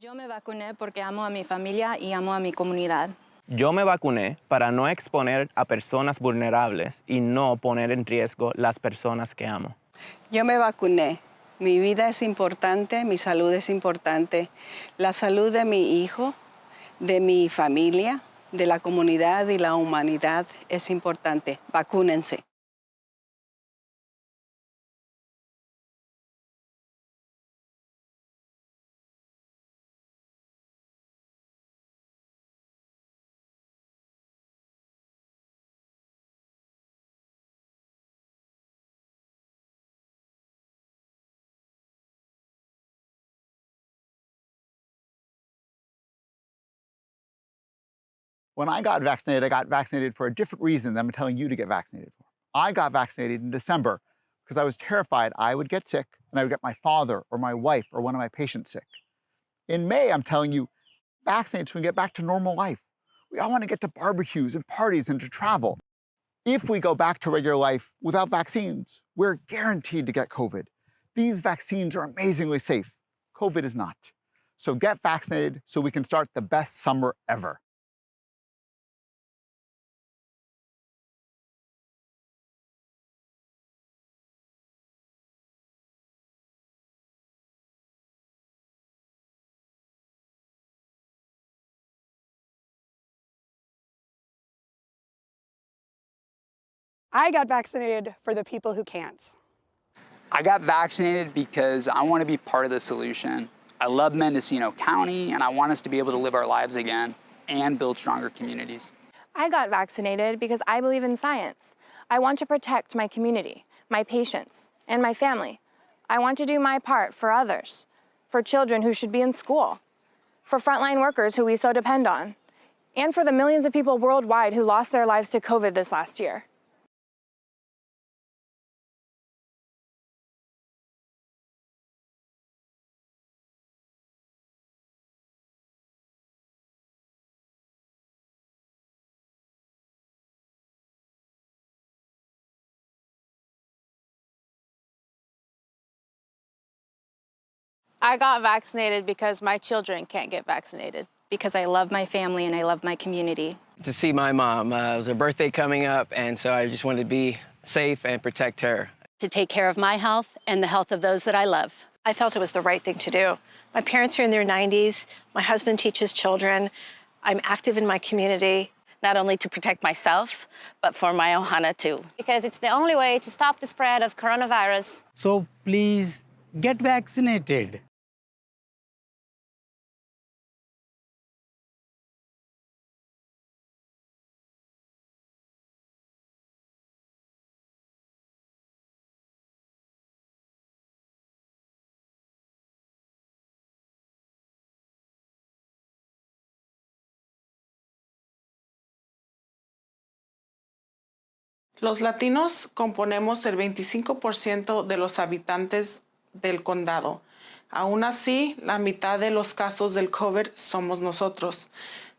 Yo me vacuné porque amo a mi familia y amo a mi comunidad. Yo me vacuné para no exponer a personas vulnerables y no poner en riesgo las personas que amo. Yo me vacuné. Mi vida es importante, mi salud es importante. La salud de mi hijo, de mi familia, de la comunidad y la humanidad es importante. Vacúnense. When I got vaccinated for a different reason than I'm telling you to get vaccinated for. I got vaccinated in December because I was terrified I would get sick and I would get my father or my wife or one of my patients sick. In May, I'm telling you, vaccinate so we can get back to normal life. We all want to get to barbecues and parties and to travel. If we go back to regular life without vaccines, we're guaranteed to get COVID. These vaccines are amazingly safe. COVID is not. So get vaccinated so we can start the best summer ever. I got vaccinated for the people who can't. I got vaccinated because I want to be part of the solution. I love Mendocino County, and I want us to be able to live our lives again and build stronger communities. I got vaccinated because I believe in science. I want to protect my community, my patients, and my family. I want to do my part for others, for children who should be in school, for frontline workers who we so depend on, and for the millions of people worldwide who lost their lives to COVID this last year. I got vaccinated because my children can't get vaccinated. Because I love my family and I love my community. To see my mom. It was her birthday coming up, and so I just wanted to be safe and protect her. To take care of my health and the health of those that I love. I felt it was the right thing to do. My parents are in their 90s. My husband teaches children. I'm active in my community. Not only to protect myself, but for my ohana too. Because it's the only way to stop the spread of coronavirus. So please get vaccinated. Los latinos componemos el 25% de los habitantes del condado. Aún así, la mitad de los casos del COVID somos nosotros.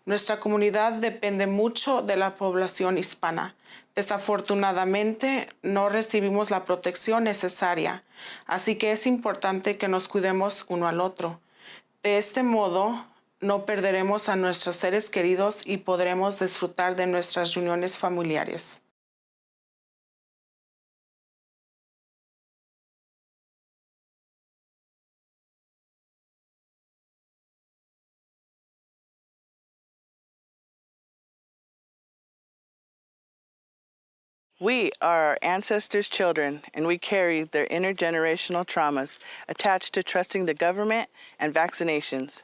Nuestra comunidad depende mucho de la población hispana. Desafortunadamente, no recibimos la protección necesaria, así que es importante que nos cuidemos uno al otro. De este modo, no perderemos a nuestros seres queridos y podremos disfrutar de nuestras reuniones familiares. We are our ancestors' children, and we carry their intergenerational traumas attached to trusting the government and vaccinations.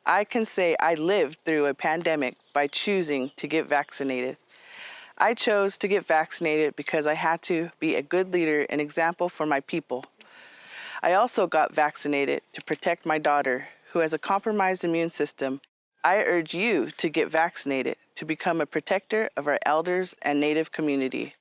I can say I lived through a pandemic by choosing to get vaccinated. I chose to get vaccinated because I had to be a good leader and example for my people. I also got vaccinated to protect my daughter, who has a compromised immune system. I urge you to get vaccinated to become a protector of our elders and Native community.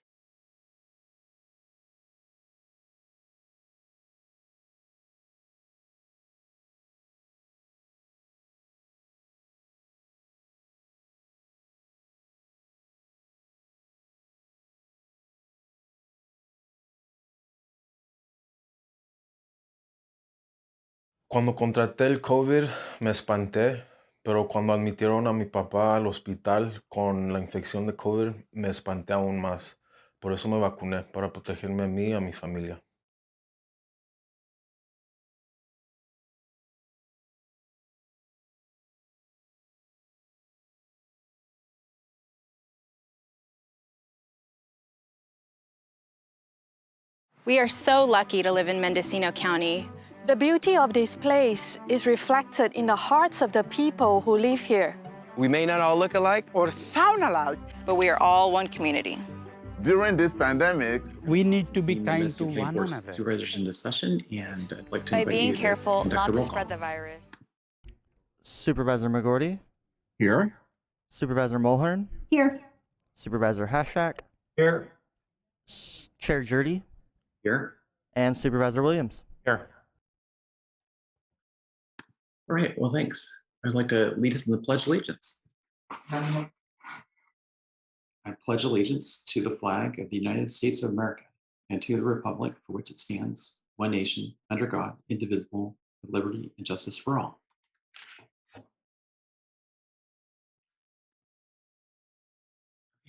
Cuando contraté el COVID me espanté, pero cuando admitieron a mi papá al hospital con la infección de COVID me espanté aún más. Por eso me vacuné, para protegerme a mí y a mi familia. We are so lucky to live in Mendocino County. The beauty of this place is reflected in the hearts of the people who live here. We may not all look alike or sound alike, but we are all one community. During this pandemic, we need to be kind to one another. Supervisors into session, and I'd like to By invite being you to careful conduct not the to roll spread call. the virus. Supervisor McGorty? Here. Supervisor Mulhern? Here. Supervisor Hashak? Here. Chair Jurdy? Here. And Supervisor Williams? Here. All right, well, thanks. I'd like to lead us in the Pledge of Allegiance. I pledge allegiance to the flag of the United States of America and to the republic for which it stands, one nation, under God, indivisible, with liberty and justice for all.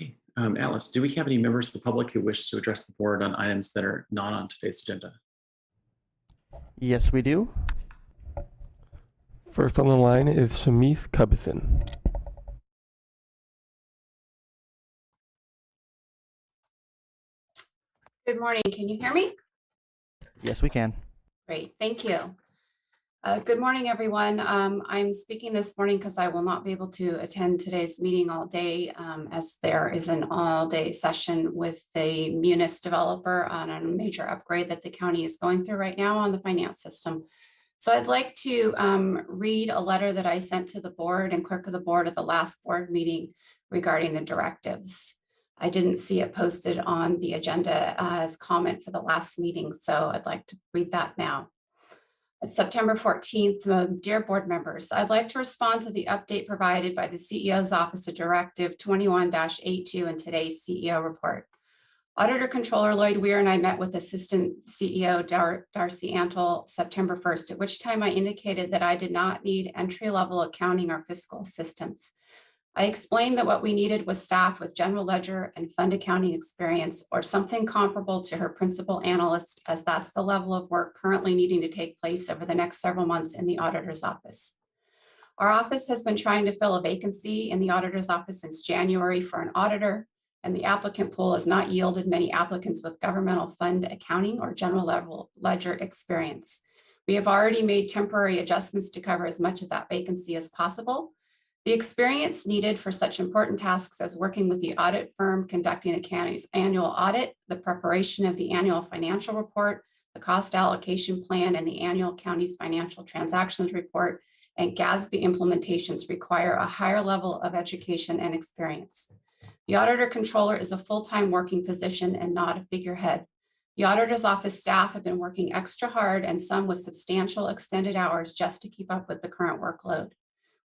Okay, Alice, do we have any members of the public who wish to address the board on items that are not on today's agenda? Yes, we do. First on the line is Shamise Cubison. Good morning. Can you hear me? Yes, we can. Great. Thank you. Good morning, everyone. I'm speaking this morning because I will not be able to attend today's meeting all day as there is an all-day session with the Munis developer on a major upgrade that the county is going through right now on the finance system. So I'd like to read a letter that I sent to the board and clerk of the board at the last board meeting regarding the directives. I didn't see it posted on the agenda as comment for the last meeting, so I'd like to read that now. It's September 14th, dear board members, I'd like to respond to the update provided by the CEO's Office of Directive 21-82 in today's CEO report. Auditor Controller Lloyd Weir and I met with Assistant CEO Darcy Antle September 1st, at which time I indicated that I did not need entry-level accounting or fiscal assistance. I explained that what we needed was staff with general ledger and fund accounting experience or something comparable to her principal analyst, as that's the level of work currently needing to take place over the next several months in the auditor's office. Our office has been trying to fill a vacancy in the auditor's office since January for an auditor, and the applicant pool has not yielded many applicants with governmental fund accounting or general ledger experience. We have already made temporary adjustments to cover as much of that vacancy as possible. The experience needed for such important tasks as working with the audit firm conducting the county's annual audit, the preparation of the annual financial report, the cost allocation plan, and the annual county's financial transactions report, and GASB implementations require a higher level of education and experience. The auditor controller is a full-time working position and not a figurehead. The auditor's office staff have been working extra hard and some with substantial extended hours just to keep up with the current workload.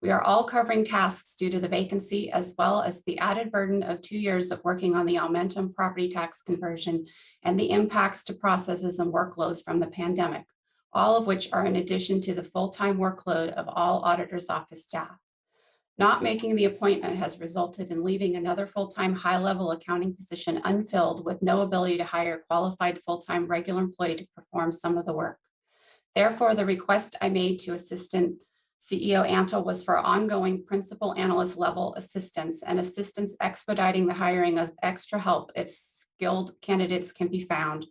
We are all covering tasks due to the vacancy, as well as the added burden of 2 years of working on the Aumentum property tax conversion and the impacts to processes and workloads from the pandemic, all of which are in addition to the full-time workload of all auditor's office staff. Not making the appointment has resulted in leaving another full-time high-level accounting position unfilled with no ability to hire qualified full-time regular employee to perform some of the work. Therefore, the request I made to Assistant CEO Antle was for ongoing principal analyst level assistance and assistance expediting the hiring of extra help if skilled candidates can be found,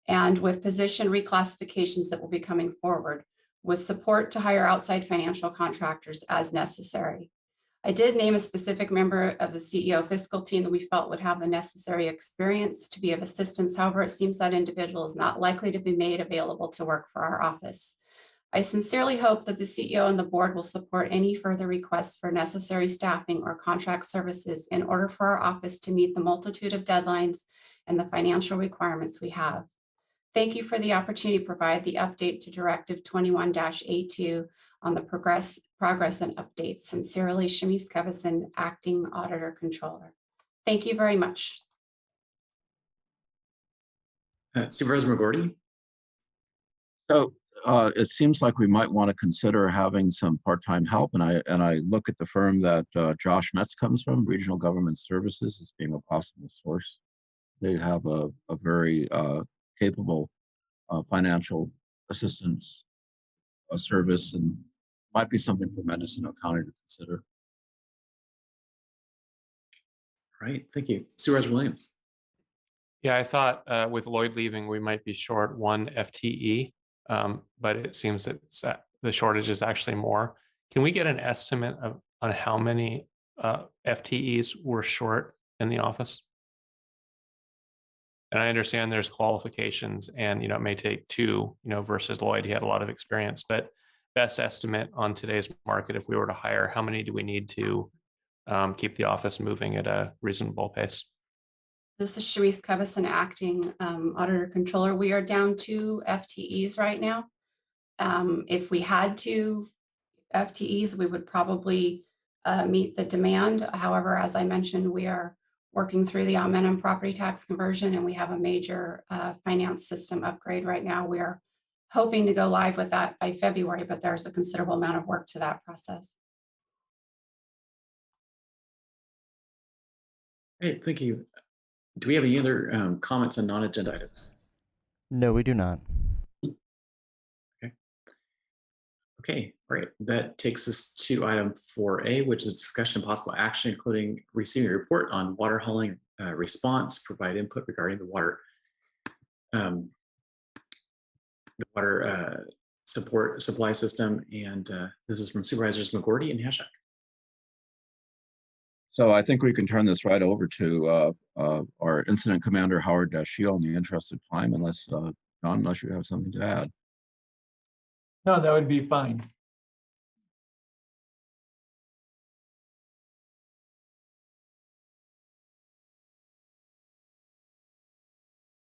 and with position reclassifications that will be coming forward, with support to hire outside financial contractors as necessary. I did name a specific member of the CEO fiscal team that we felt would have the necessary experience to be of assistance. However, it seems that individual is not likely to be made available to work for our office. I sincerely hope that the CEO and the board will support any further requests for necessary staffing or contract services in order for our office to meet the multitude of deadlines and the financial requirements we have. Thank you for the opportunity to provide the update to Directive 21-82 on the progress and updates. Sincerely, Shamise Cubison, Acting Auditor Controller. Thank you very much. Supervisor McGorty? So it seems like we might want to consider having some part-time help, and I look at the firm that Josh Metz comes from, Regional Government Services, as being a possible source. They have a very capable financial assistance service, and might be something for Mendocino County to consider. Right, thank you. Supervisor Williams. Yeah, I thought with Lloyd leaving, we might be short one FTE, but it seems that the shortage is actually more. Can we get an estimate on how many FTEs we're short in the office? And I understand there's qualifications, and it may take two, versus Lloyd. He had a lot of experience, but best estimate on today's market, if we were to hire, how many do we need to keep the office moving at a reasonable pace? This is Sharice Covison, acting auditor controller. We are down 2 FTEs right now. If we had 2 FTEs, we would probably meet the demand. However, as I mentioned, we are working through the augmented property tax conversion, and we have a major finance system upgrade right now. We are hoping to go live with that by February, but there's a considerable amount of work to that process. Great, thank you. Do we have any other comments on non-agenda items? No, we do not. Okay, great. That takes us to item 4A, which is discussion and possible action, including receiving a report on water hauling response, provide input regarding the water supply system. And this is from Supervisors McGordy and Hashak. So I think we can turn this right over to our incident commander, Howard Dashiell, in the interest of time, unless, John, unless you have something to add. No, that would be fine.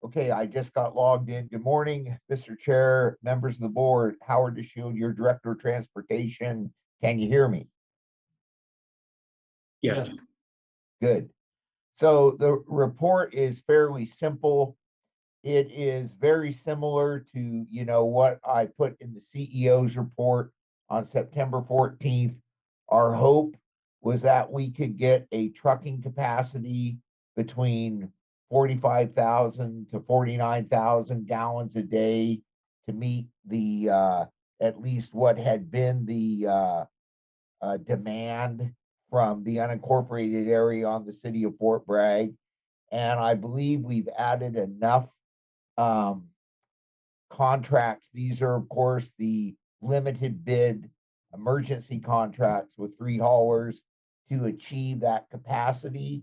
Okay, I just got logged in. Good morning, Mr. Chair, members of the board. Howard Dashiell, your Director of Transportation. Can you hear me? Yes. Good. So the report is fairly simple. It is very similar to, what I put in the CEO's report on September 14th. Our hope was that we could get a trucking capacity between 45,000 to 49,000 gallons a day to meet the at least what had been the demand from the unincorporated area on the city of Fort Bragg. And I believe we've added enough contracts. These are, of course, the limited bid emergency contracts with 3 haulers to achieve that capacity.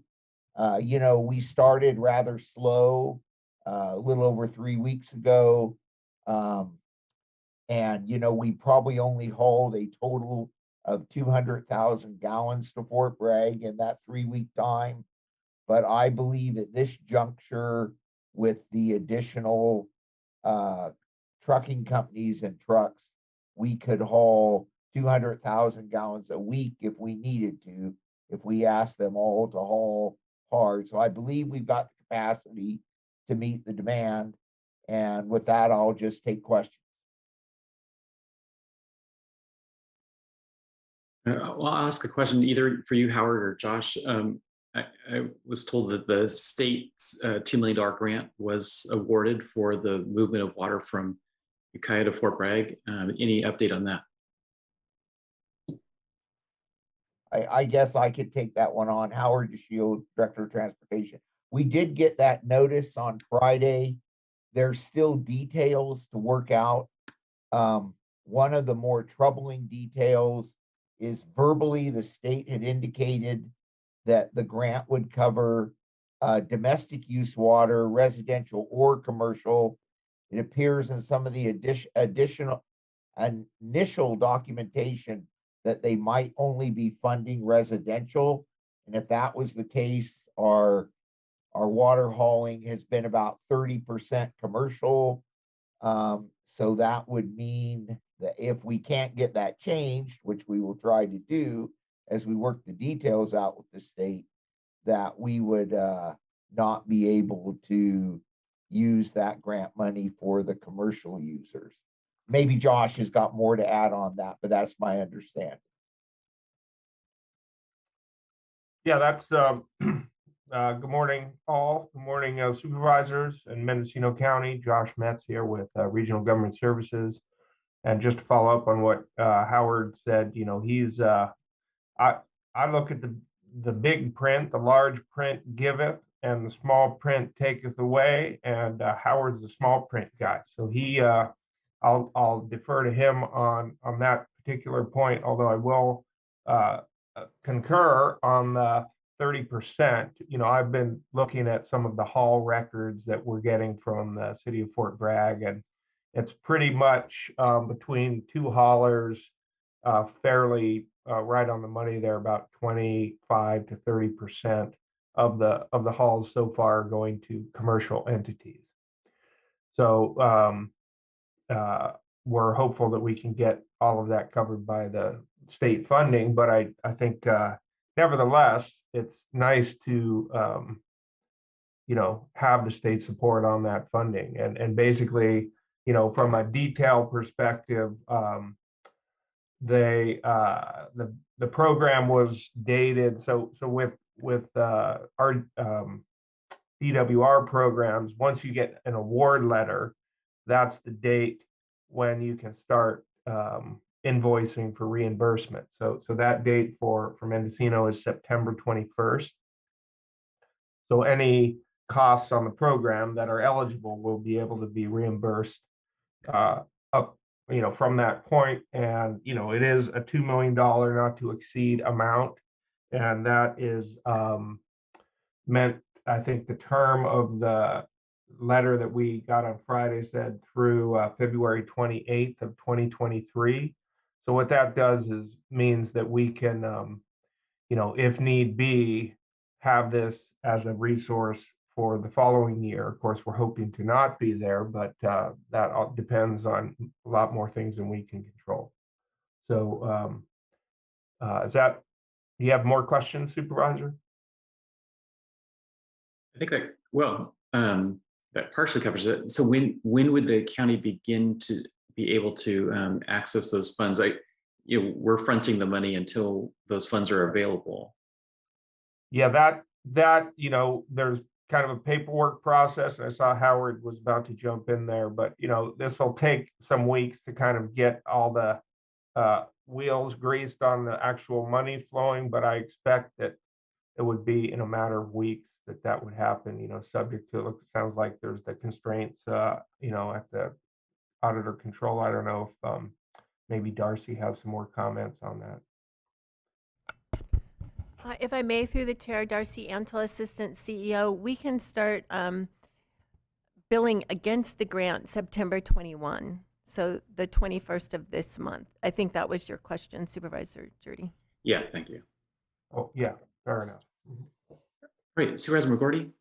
We started rather slow a little over 3 weeks ago. And, we probably only hauled a total of 200,000 gallons to Fort Bragg in that 3-week time. But I believe at this juncture, with the additional trucking companies and trucks, we could haul 200,000 gallons a week if we needed to, if we asked them all to haul hard. So I believe we've got the capacity to meet the demand. And with that, I'll just take questions. Well, I'll ask a question either for you, Howard, or Josh. I was told that the state's $2 million grant was awarded for the movement of water from Ukiah to Fort Bragg. Any update on that? I guess I could take that one on. Howard Dashiell, Director of Transportation. We did get that notice on Friday. There's still details to work out. One of the more troubling details is verbally the state had indicated that the grant would cover domestic use water, residential or commercial. It appears in some of the initial documentation that they might only be funding residential. And if that was the case, our water hauling has been about 30% commercial. So that would mean that if we can't get that changed, which we will try to do as we work the details out with the state, that we would not be able to use that grant money for the commercial users. maybe Josh has got more to add on that, but that's my understanding. Yeah, that's good morning, all. Good morning, supervisors in Mendocino County. Josh Metz here with Regional Government Services. And just to follow up on what Howard said, you know, he's I look at the big print, the large print giveth, and the small print taketh away. And Howard's the small print guy, so he I'll defer to him on that particular point. Although I will concur on the 30%. You know, I've been looking at some of the haul records that we're getting from the city of Fort Bragg, and it's pretty much between two haulers, fairly right on the money there, about 25 to 30% of the hauls so far going to commercial entities. So we're hopeful that we can get all of that covered by the state funding, but I think nevertheless, it's nice to you know, have the state support on that funding. And basically, you know, from a detail perspective, the program was dated. So with our DWR programs, once you get an award letter, that's the date when you can start invoicing for reimbursement. So that date for Mendocino is September 21st. So any costs on the program that are eligible will be able to be reimbursed up, you know, from that point. And, you know, it is a $2 million not to exceed amount. And that is meant, I think the term of the letter that we got on Friday said through February 28th of 2023. So what that does is means that we can, you know, if need be, have this as a resource for the following year. Of course, we're hoping to not be there, but that all depends on a lot more things than we can control. So is that, do you have more questions, Supervisor? I think that, well, that partially covers it. So when would the county begin to be able to access those funds? You know, we're fronting the money until those funds are available. Yeah, that you know, there's kind of a paperwork process, and I saw Howard was about to jump in there, but you know, this will take some weeks to kind of get all the wheels greased on the actual money flowing, but I expect that it would be in a matter of weeks that would happen, you know, subject to, look, it sounds like there's the constraints, you know, at the auditor control. I don't know if maybe Darcy has some more comments on that. If I may, through the chair, Darcy Antle, Assistant CEO, we can start billing against the grant September 21, so the 21st of this month. I think that was your question, Supervisor Jurdy. Yeah, thank you. Oh, yeah, fair enough. Great, Supervisor McGorty.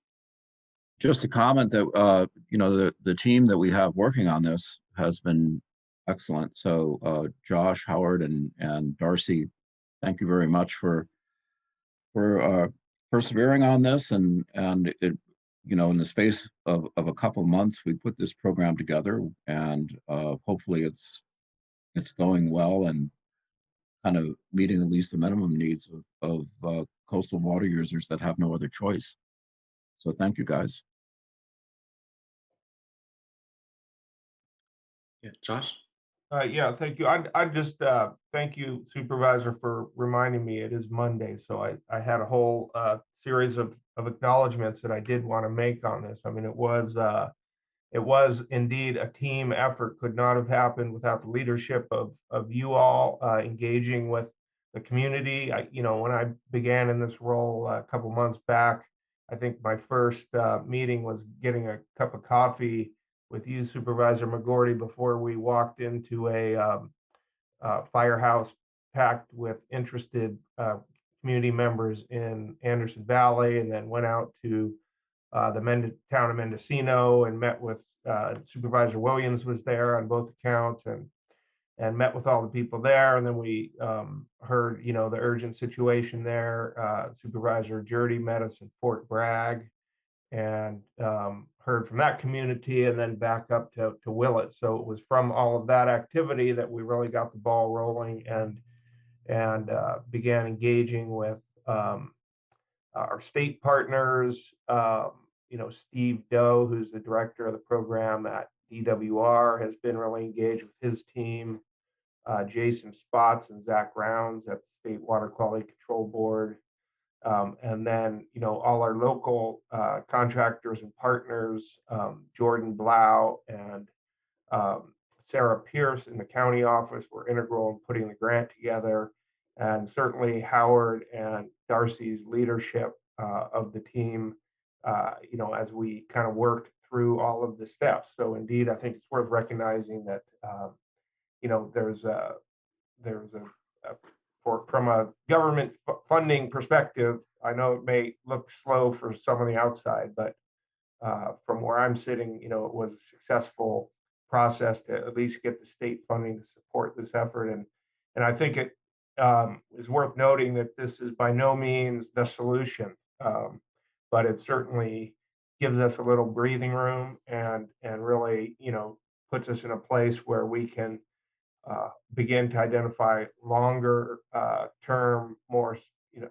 Just a comment that you know, the team that we have working on this has been excellent. So Josh, Howard, and Darcy, thank you very much for persevering on this, and it, you know, in the space of a couple of months, we put this program together, and hopefully it's going well and kind of meeting at least the minimum needs of coastal water users that have no other choice. So thank you, guys. Yeah, Josh. Yeah, thank you. I just thank you, Supervisor, for reminding me it is Monday. So I had a whole series of acknowledgments that I did want to make on this. I mean, it was indeed a team effort. Could not have happened without the leadership of you all engaging with the community. You know, when I began in this role a couple months back, I think my first meeting was getting a cup of coffee with you, Supervisor McGorty, before we walked into a firehouse packed with interested community members in Anderson Valley, and then went out to the town of Mendocino and met with Supervisor Williams was there on both accounts, and met with all the people there. And then we heard, you know, the urgent situation there. Supervisor Jurdy met us in Fort Bragg, and heard from that community and then back up to Willett. So it was from all of that activity that we really got the ball rolling and began engaging with our state partners. Steve Doe, who's the director of the program at DWR, has been really engaged with his team. Jason Spots and Zach Rounds at the State Water Quality Control Board. And then, all our local contractors and partners, Jordan Blau and Sarah Pierce in the county office were integral in putting the grant together. And certainly Howard and Darcy's leadership of the team, as we kind of worked through all of the steps. So indeed, I think it's worth recognizing that, from a government funding perspective, I know it may look slow for some on the outside, but from where I'm sitting, it was a successful process to at least get the state funding to support this effort. And I think it is worth noting that this is by no means the solution, but it certainly gives us a little breathing room and really, puts us in a place where we can begin to identify longer term, more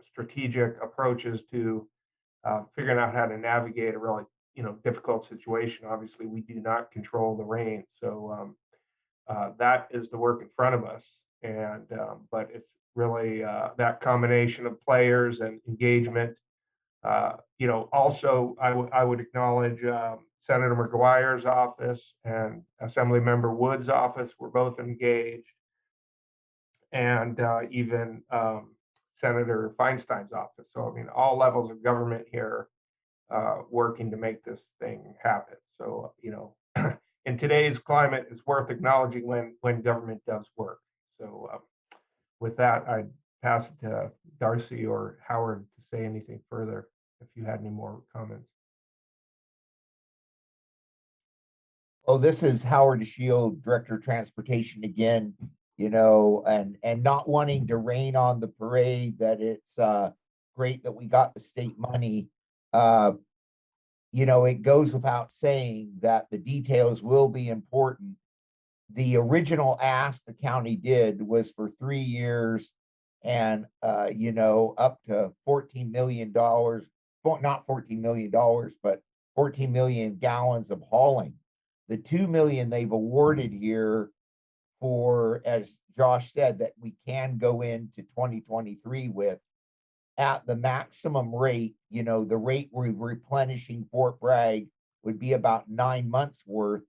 strategic approaches to figuring out how to navigate a really difficult situation. Obviously, we do not control the rain, so that is the work in front of us. And but it's really that combination of players and engagement. Also, I would acknowledge Senator McGuire's office and Assemblymember Wood's office were both engaged, and even Senator Feinstein's office. So, I mean, all levels of government here working to make this thing happen. So, in today's climate, it's worth acknowledging when government does work. So, with that, I'd pass it to Darcy or Howard to say anything further if you had any more comments. Oh, this is Howard Shield, Director of Transportation again, and not wanting to rain on the parade that it's great that we got the state money. It goes without saying that the details will be important. The original ask the county did was for 3 years and, up to $14 million, not $14 million, but 14 million gallons of hauling. The 2 million they've awarded here for, as Josh said, that we can go into 2023 with at the maximum rate, the rate we're replenishing Fort Bragg would be about 9 months worth.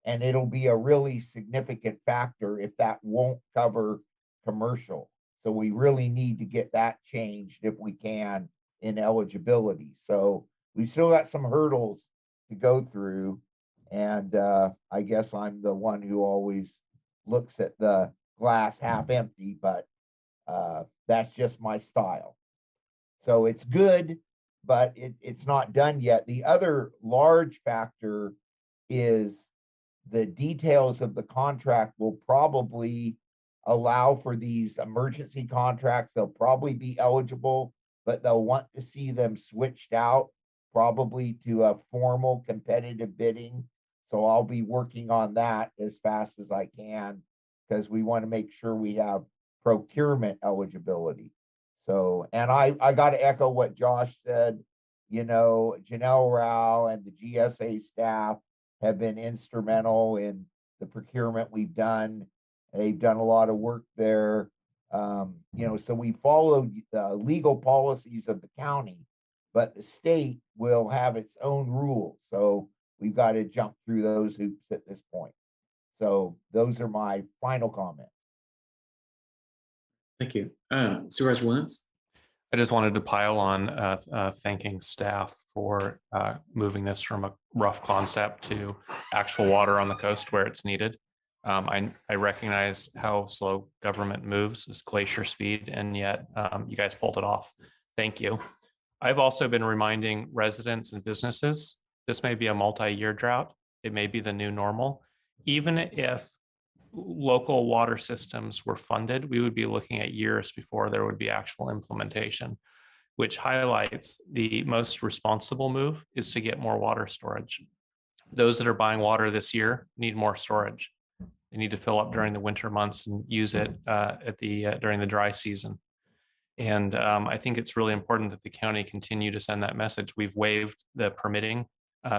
And it'll be a really significant factor if that won't cover commercial. So we really need to get that changed if we can in eligibility. So we've still got some hurdles to go through. And I guess I'm the one who always looks at the glass half empty, but that's just my style. So it's good, but it's not done yet. The other large factor is the details of the contract will probably allow for these emergency contracts. They'll probably be eligible, but they'll want to see them switched out probably to a formal competitive bidding. So I'll be working on that as fast as I can because we want to make sure we have procurement eligibility. So, and I got to echo what Josh said, Janelle Rao and the GSA staff have been instrumental in the procurement we've done. They've done a lot of work there. So we followed the legal policies of the county, but the state will have its own rules. So we've got to jump through those hoops at this point. So those are my final comments. Thank you. Supervisor Williams? I just wanted to pile on thanking staff for moving this from a rough concept to actual water on the coast where it's needed. I recognize how slow government moves, is glacier speed, and yet you guys pulled it off. Thank you. I've also been reminding residents and businesses, this may be a multi-year drought. It may be the new normal. Even if local water systems were funded, we would be looking at years before there would be actual implementation, which highlights the most responsible move is to get more water storage. Those that are buying water this year need more storage. They need to fill up during the winter months and use it during the dry season. And I think it's really important that the county continue to send that message. We've waived the permitting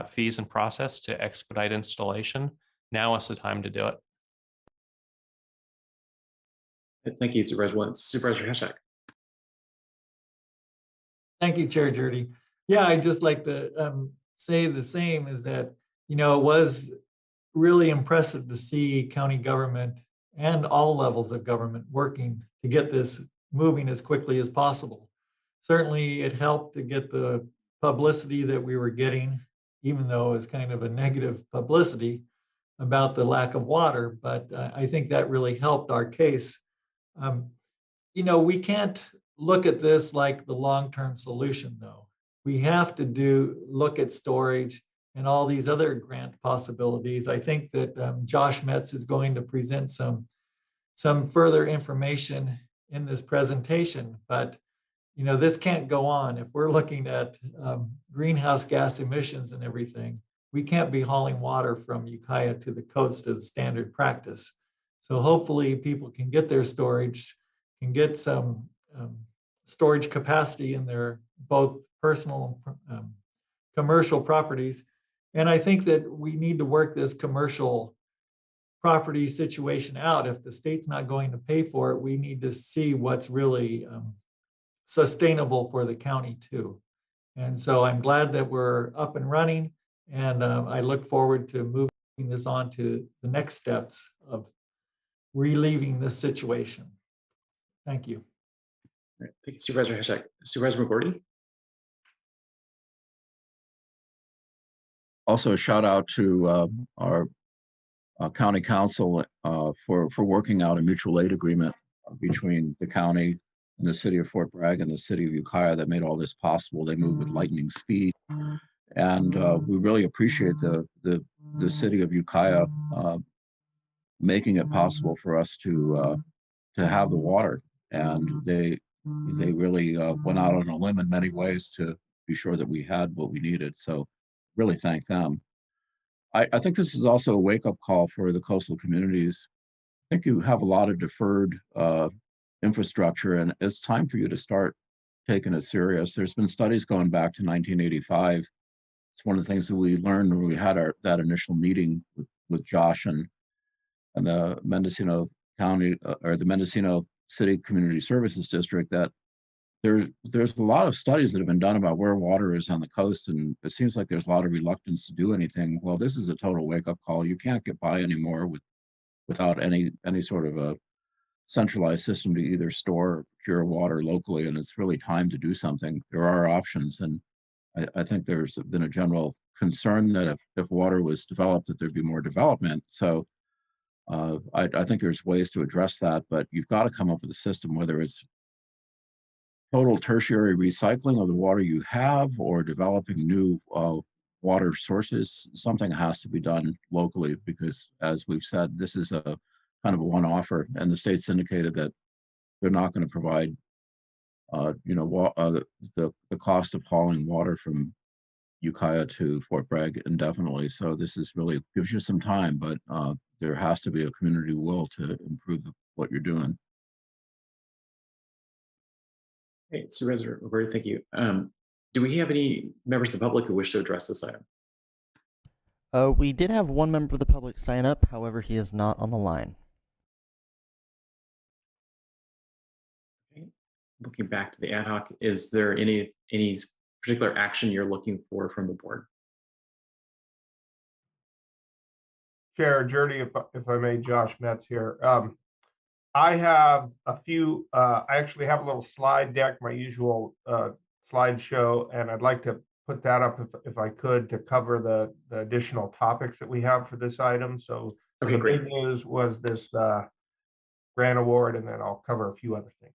fees and process to expedite installation. Now is the time to do it. Thank you, Supervisor Williams. Supervisor Hashak. Thank you, Chair Jurdy. Yeah, I'd just like to say the same, is that, you know, it was really impressive to see county government and all levels of government working to get this moving as quickly as possible. Certainly, it helped to get the publicity that we were getting, even though it's kind of a negative publicity about the lack of water, but I think that really helped our case. You know, we can't look at this like the long-term solution, though. We have to look at storage and all these other grant possibilities. I think that Josh Metz is going to present some further information in this presentation, but you know, this can't go on. If we're looking at greenhouse gas emissions and everything, we can't be hauling water from Ukiah to the coast as standard practice. So hopefully people can get their storage, can get some storage capacity in their both personal and commercial properties. And I think that we need to work this commercial property situation out. If the state's not going to pay for it, we need to see what's really sustainable for the county too. And so I'm glad that we're up and running, and I look forward to moving this on to the next steps of relieving this situation. Thank you. All right. Thank you, Supervisor Hashak. Supervisor McGordy. Also, a shout out to our county council for working out a mutual aid agreement between the county and the city of Fort Bragg and the city of Ukiah that made all this possible. They moved with lightning speed, and we really appreciate the city of Ukiah making it possible for us to have the water. And they really went out on a limb in many ways to be sure that we had what we needed. So really thank them. I think this is also a wake-up call for the coastal communities. I think you have a lot of deferred infrastructure, and it's time for you to start taking it serious. There's been studies going back to 1985. It's one of the things that we learned when we had that initial meeting with Josh and the Mendocino County or the Mendocino City Community Services District, that there's a lot of studies that have been done about where water is on the coast, and it seems like there's a lot of reluctance to do anything. Well, this is a total wake-up call. You can't get by anymore without any sort of a centralized system to either store or procure water locally, and it's really time to do something. There are options, and I think there's been a general concern that if water was developed, that there'd be more development. So I think there's ways to address that, but you've got to come up with a system, whether it's total tertiary recycling of the water you have or developing new water sources. Something has to be done locally, because as we've said, this is a kind of a one-offer, and the state's indicated that they're not going to provide the cost of hauling water from Ukiah to Fort Bragg indefinitely. So this is really gives you some time, but there has to be a community will to improve what you're doing. Hey, Supervisor McGordy, thank you. Do we have any members of the public who wish to address this item? We did have one member of the public sign up, however, he is not on the line. Okay. Looking back to the ad hoc, is there any particular action you're looking for from the board? Chair Jurdy, if I may, Josh Metz here. I have a few, I actually have a little slide deck, my usual slideshow, and I'd like to put that up if I could, to cover the additional topics that we have for this item. So okay, the great. big news was this grant award, and then I'll cover a few other things.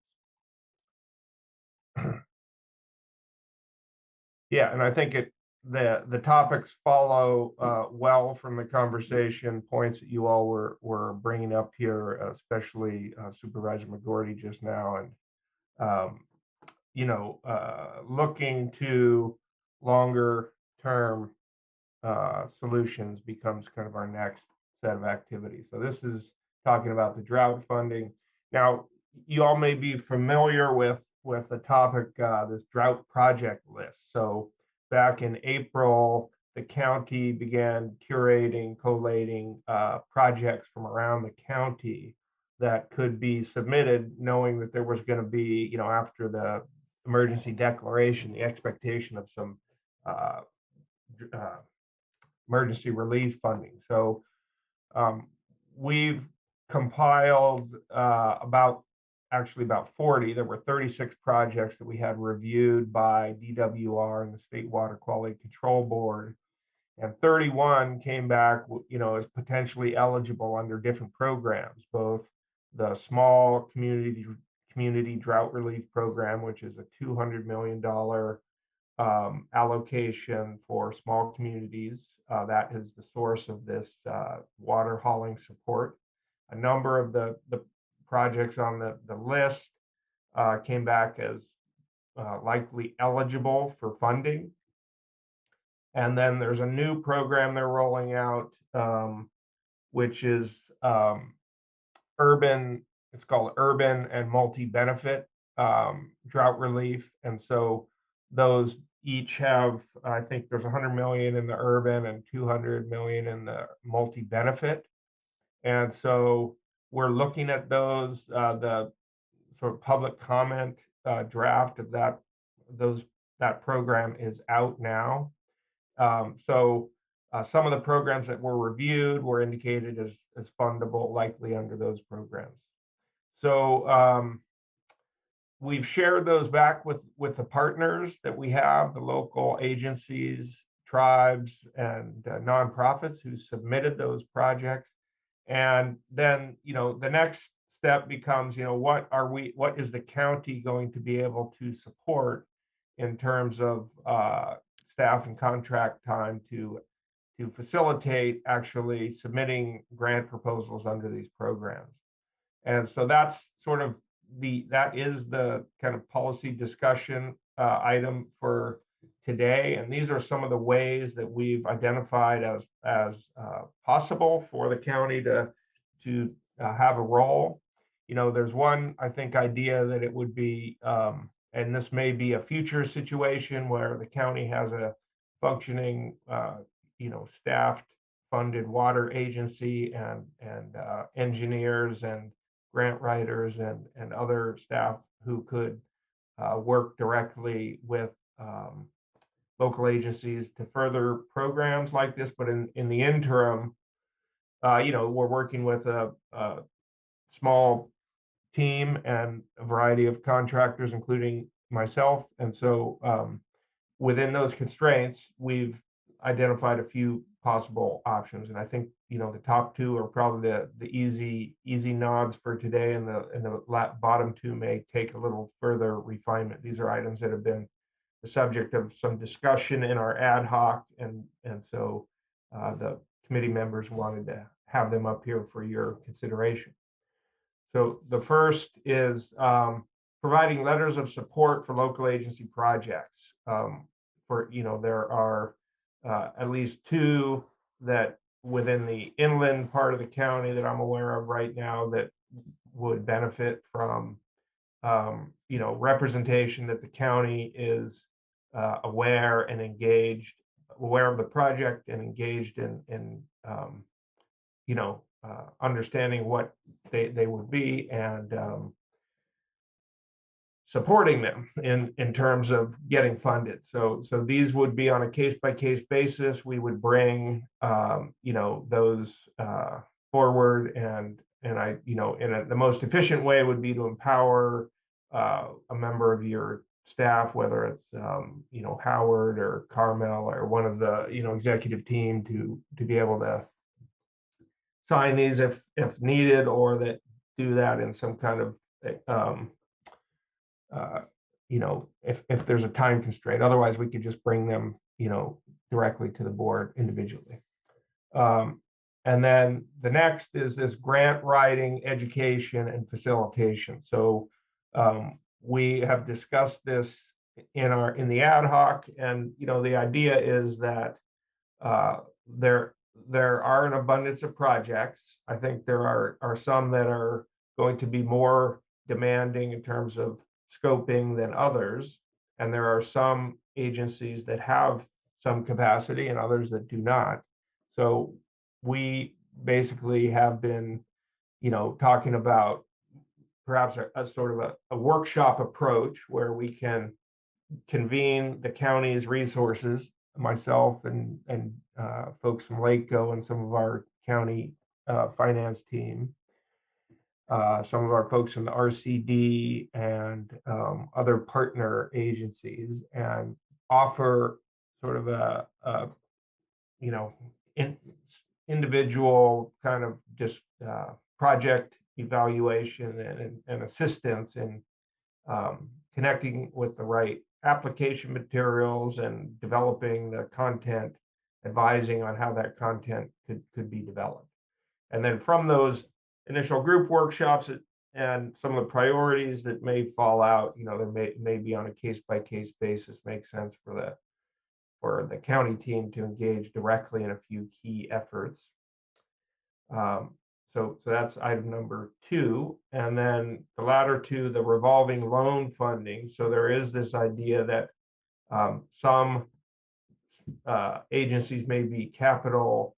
Yeah, and I think the topics follow well from the conversation points that you all were bringing up here, especially Supervisor McGordy just now, and looking to longer term solutions becomes kind of our next set of activities. So this is talking about the drought funding. Now, you all may be familiar with the topic, this drought project list. So back in April, the county began curating, collating projects from around the county that could be submitted, knowing that there was going to be, after the emergency declaration, the expectation of some emergency relief funding. So we've compiled about 40. There were 36 projects that we had reviewed by DWR and the State Water Quality Control Board, and 31 came back, as potentially eligible under different programs, both the small community drought relief program, which is a $200 million allocation for small communities. That is the source of this water hauling support. A number of the projects on the list came back as likely eligible for funding. And then there's a new program they're rolling out, which is urban, it's called Urban and Multi-Benefit Drought Relief. And so those each have, I think there's 100 million in the urban and 200 million in the multi-benefit. And so we're looking at those, the sort of public comment draft of that program is out now. So some of the programs that were reviewed were indicated as fundable, likely under those programs. So we've shared those back with the partners that we have, the local agencies, tribes, and nonprofits who submitted those projects. And then, the next step becomes, what is the county going to be able to support in terms of staff and contract time to facilitate actually submitting grant proposals under these programs. And so that's sort of that is the kind of policy discussion item for today. And these are some of the ways that we've identified as possible for the county to have a role. There's one, I think, idea that it would be, and this may be a future situation where the county has a functioning, staffed funded water agency and engineers and grant writers and other staff who could work directly with local agencies to further programs like this. But in the interim, we're working with a small team and a variety of contractors, including myself. And so within those constraints, we've identified a few possible options. And I think, the top two are probably the easy nods for today, and the bottom two may take a little further refinement. These are items that have been the subject of some discussion in our ad hoc, and so the committee members wanted to have them up here for your consideration. So the first is providing letters of support for local agency projects. There are at least two that within the inland part of the county that I'm aware of right now that would benefit from representation that the county is aware and engaged, aware of the project and engaged in understanding what they would be and supporting them in terms of getting funded. So these would be on a case-by-case basis. We would bring those forward, and the most efficient way would be to empower a member of your staff, whether it's Howard or Carmel or one of the executive team to be able to sign these if needed, or that do that in some kind of if there's a time constraint. Otherwise, we could just bring them directly to the board individually. And then the next is this grant writing, education, and facilitation. So we have discussed this in the ad hoc, and the idea is that There are an abundance of projects. I think there are some that are going to be more demanding in terms of scoping than others, and there are some agencies that have some capacity and others that do not. So we basically have been, talking about perhaps a sort of a workshop approach where we can convene the county's resources, myself and folks from Lakeville and some of our county finance team, some of our folks from the RCD and other partner agencies, and offer sort of a individual kind of just project evaluation and assistance in connecting with the right application materials and developing the content, advising on how that content could be developed. And then from those initial group workshops and some of the priorities that may fall out, there may be on a case-by-case basis, make sense for the county team to engage directly in a few key efforts. So that's item number 2. And then the latter two, the revolving loan funding. So there is this idea that some agencies may be capital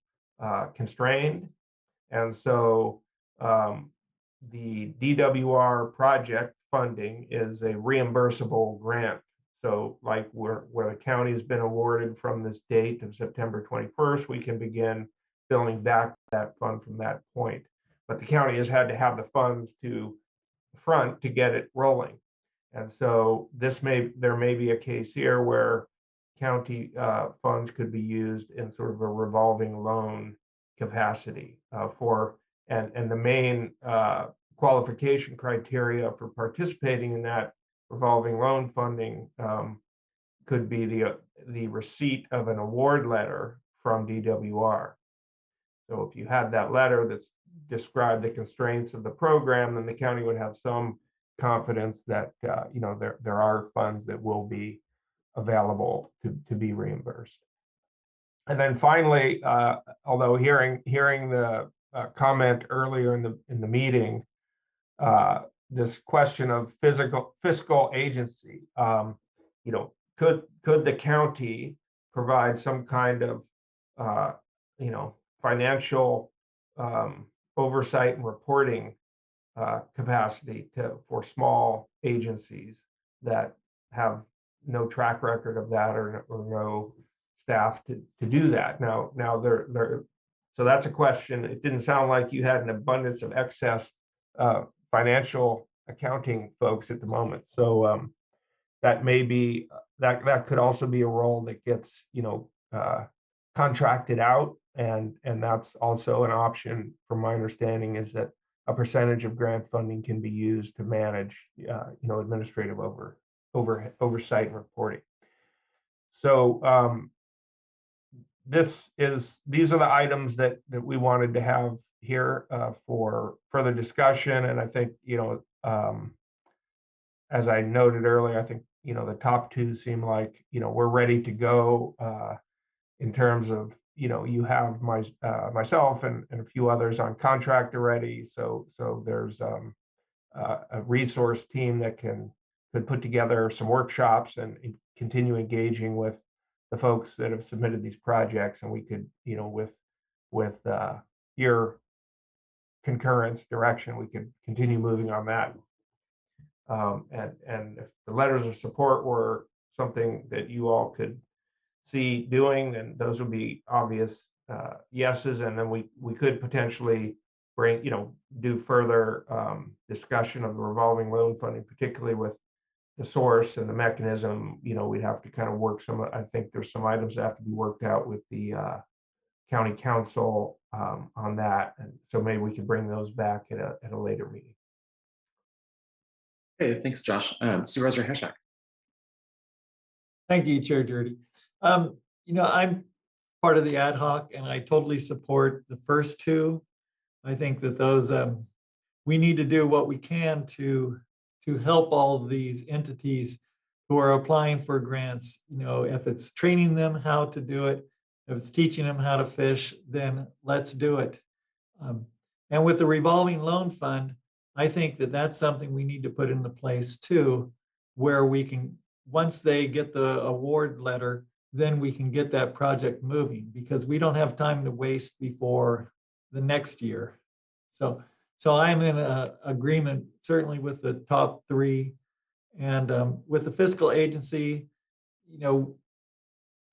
constrained. And so the DWR project funding is a reimbursable grant. So like where the county has been awarded from this date of September 21st, we can begin billing back that fund from that point. But the county has had to have the funds to front to get it rolling. And so there may be a case here where county funds could be used in sort of a revolving loan capacity and the main qualification criteria for participating in that revolving loan funding could be the receipt of an award letter from DWR. So if you had that letter that described the constraints of the program, then the county would have some confidence that there are funds that will be available to be reimbursed. And then finally, although hearing the comment earlier in the meeting, this question of fiscal agency, could the county provide some kind of financial oversight and reporting capacity for small agencies that have no track record of that or no staff to do that. Now so that's a question. It didn't sound like you had an abundance of excess financial accounting folks at the moment. So that may be that could also be a role that gets contracted out, and that's also an option. From my understanding, is that a percentage of grant funding can be used to manage administrative oversight and reporting. So these are the items that we wanted to have here for further discussion. And I think as I noted earlier, I think the top two seem like we're ready to go in terms of you have myself and a few others on contract already. So there's a resource team that could put together some workshops and continue engaging with the folks that have submitted these projects, and we could with your concurrence direction, we could continue moving on that. And if the letters of support were something that you all could see doing, then those would be obvious yeses, and then we could potentially do further discussion of the revolving loan funding, particularly with the source and the mechanism. We'd have to kind of work I think there's some items that have to be worked out with the county council on that, and so maybe we could bring those back at a later meeting. Hey, thanks, Josh. Supervisor Hashak. Thank you, Chair Jurdy. I'm part of the ad hoc, and I totally support the first two. I think that those we need to do what we can to help all of these entities who are applying for grants. If it's training them how to do it, If it's teaching them how to fish, then let's do it. And with the revolving loan fund, I think that that's something we need to put into place too, where we can, once they get the award letter, then we can get that project moving, because we don't have time to waste before the next year. So I'm in agreement certainly with the top three, and with the fiscal agency, you know,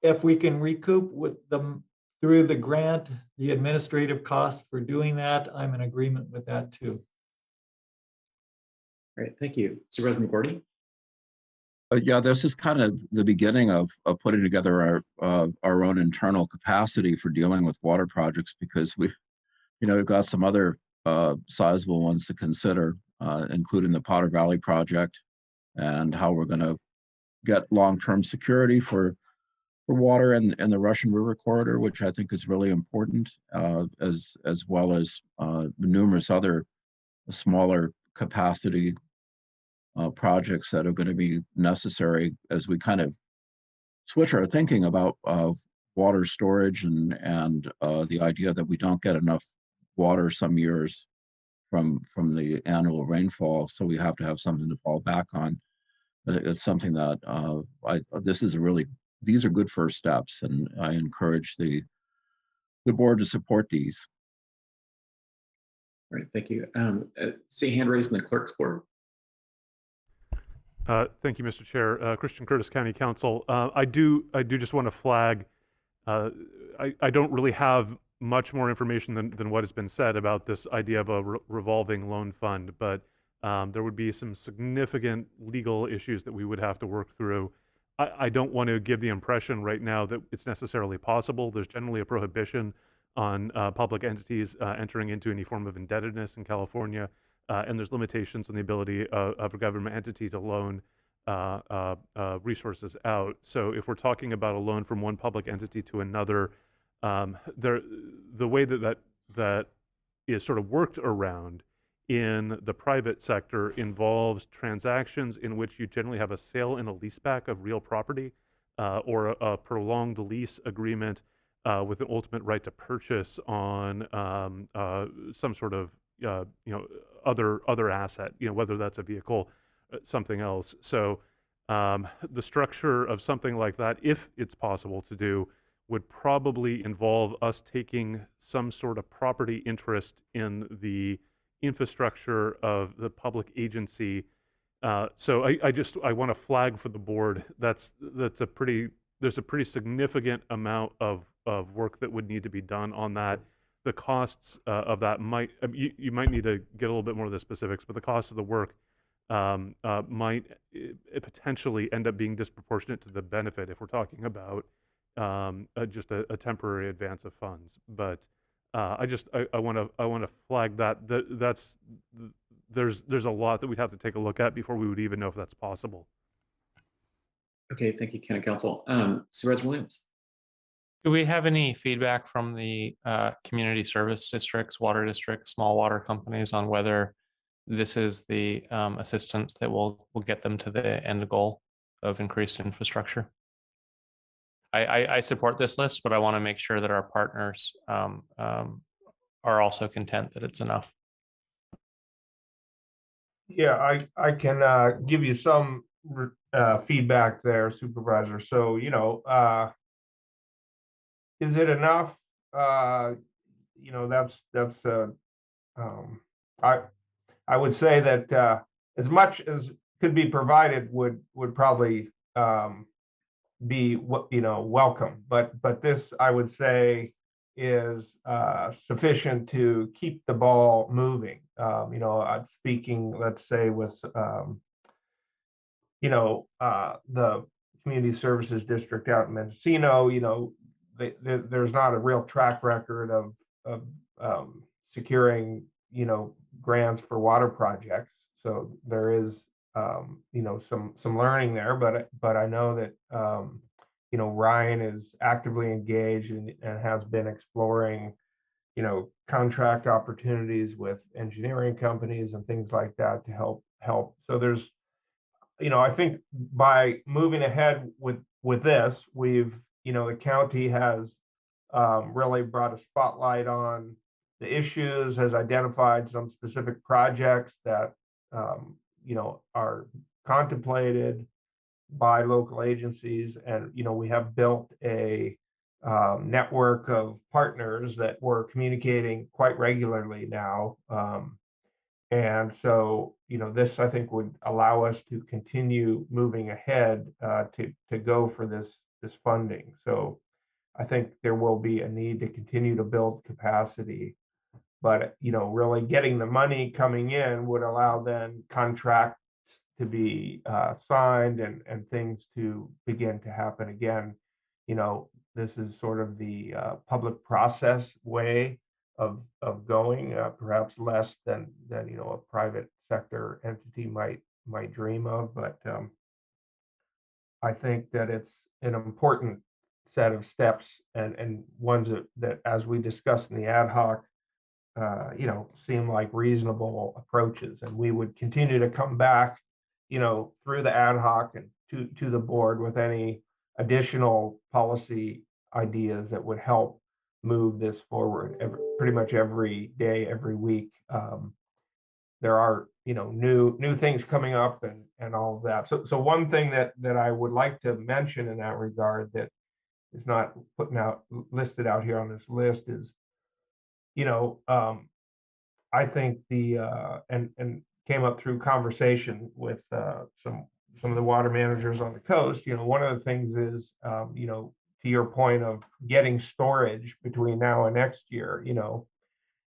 if we can recoup with them through the grant, the administrative costs for doing that, I'm in agreement with that too. Great, thank you. Supervisor McGordy? Yeah, this is kind of the beginning of putting together our own internal capacity for dealing with water projects, because we've got some other sizable ones to consider, including the Potter Valley project and how we're going to get long-term security for water in the Russian River corridor, which I think is really important, as well as numerous other smaller capacity projects that are going to be necessary as we kind of switch our thinking about water storage and the idea that we don't get enough water some years from the annual rainfall, so we have to have something to fall back on. It's something that these are good first steps, and I encourage the board to support these. All right, thank you. See hand raised in the clerk's board. Thank you, Mr. Chair. Christian Curtis, County Council. I do just want to flag, I don't really have much more information than what has been said about this idea of a revolving loan fund, but there would be some significant legal issues that we would have to work through. I don't want to give the impression right now that it's necessarily possible. There's generally a prohibition on public entities entering into any form of indebtedness in California. And there's limitations on the ability of a government entity to loan resources out. So if we're talking about a loan from one public entity to another, the way that is sort of worked around in the private sector involves transactions in which you generally have a sale and a leaseback of real property, or a prolonged lease agreement with an ultimate right to purchase on some sort of other asset, whether that's a vehicle, something else. So the structure of something like that, if it's possible to do, would probably involve us taking some sort of property interest in the infrastructure of the public agency. So I want to flag for the board, there's a pretty significant amount of work that would need to be done on that. The costs of that you might need to get a little bit more of the specifics, but the cost of the work might potentially end up being disproportionate to the benefit if we're talking about just a temporary advance of funds. But I want to flag that there's a lot that we'd have to take a look at before we would even know if that's possible. Okay, thank you, County Council. Supervisor Williams. Do we have any feedback from the community service districts, water districts, small water companies on whether this is the assistance that will get them to the end goal of increased infrastructure? I support this list, but I want to make sure that our partners are also content that it's enough. Yeah, I can give you some feedback there, Supervisor. So, is it enough? I would say that as much as could be provided would probably be welcome, but this, I would say, is sufficient to keep the ball moving. Speaking, let's say, with the community services district out in Mendocino, there's not a real track record of securing grants for water projects, so there is some learning there, but I know that Ryan is actively engaged and has been exploring contract opportunities with engineering companies and things like that to help. So there's I think by moving ahead with this, we've the county has really brought a spotlight on the issues, has identified some specific projects that are contemplated by local agencies, and we have built a network of partners that we're communicating quite regularly now. And so, this I think would allow us to continue moving ahead to go for this funding. So I think there will be a need to continue to build capacity, but really getting the money coming in would allow then contracts to be signed and things to begin to happen again. This is sort of the public process way of going, perhaps less than a private sector entity might dream of, but I think that it's an important set of steps and ones that as we discussed in the ad hoc, seem like reasonable approaches, and we would continue to come back, through the ad hoc and to the board with any additional policy ideas that would help move this forward pretty much every day, every week. There are, new things coming up and all of that. So one thing that I would like to mention in that regard that is not listed out here on this list is, I think and came up through conversation with some of the water managers on the coast. One of the things is, to your point of getting storage between now and next year.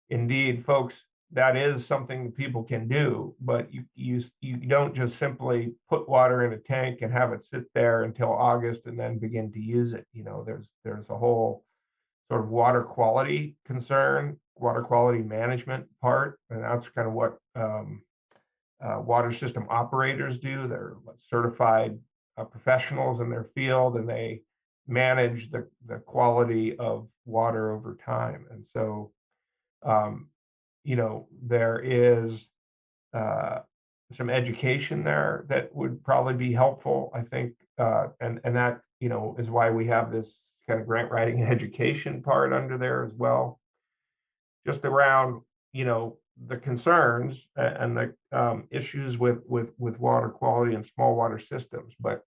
Indeed, folks, that is something people can do, but you don't just simply put water in a tank and have it sit there until August and then begin to use it. There's a whole sort of water quality concern, water quality management part, and that's kind of what water system operators do. They're certified professionals in their field, and they manage the quality of water over time. And so, there is some education there that would probably be helpful, I think, and that is why we have this kind of grant writing and education part under there as well, just around the concerns and the issues with water quality and small water systems. But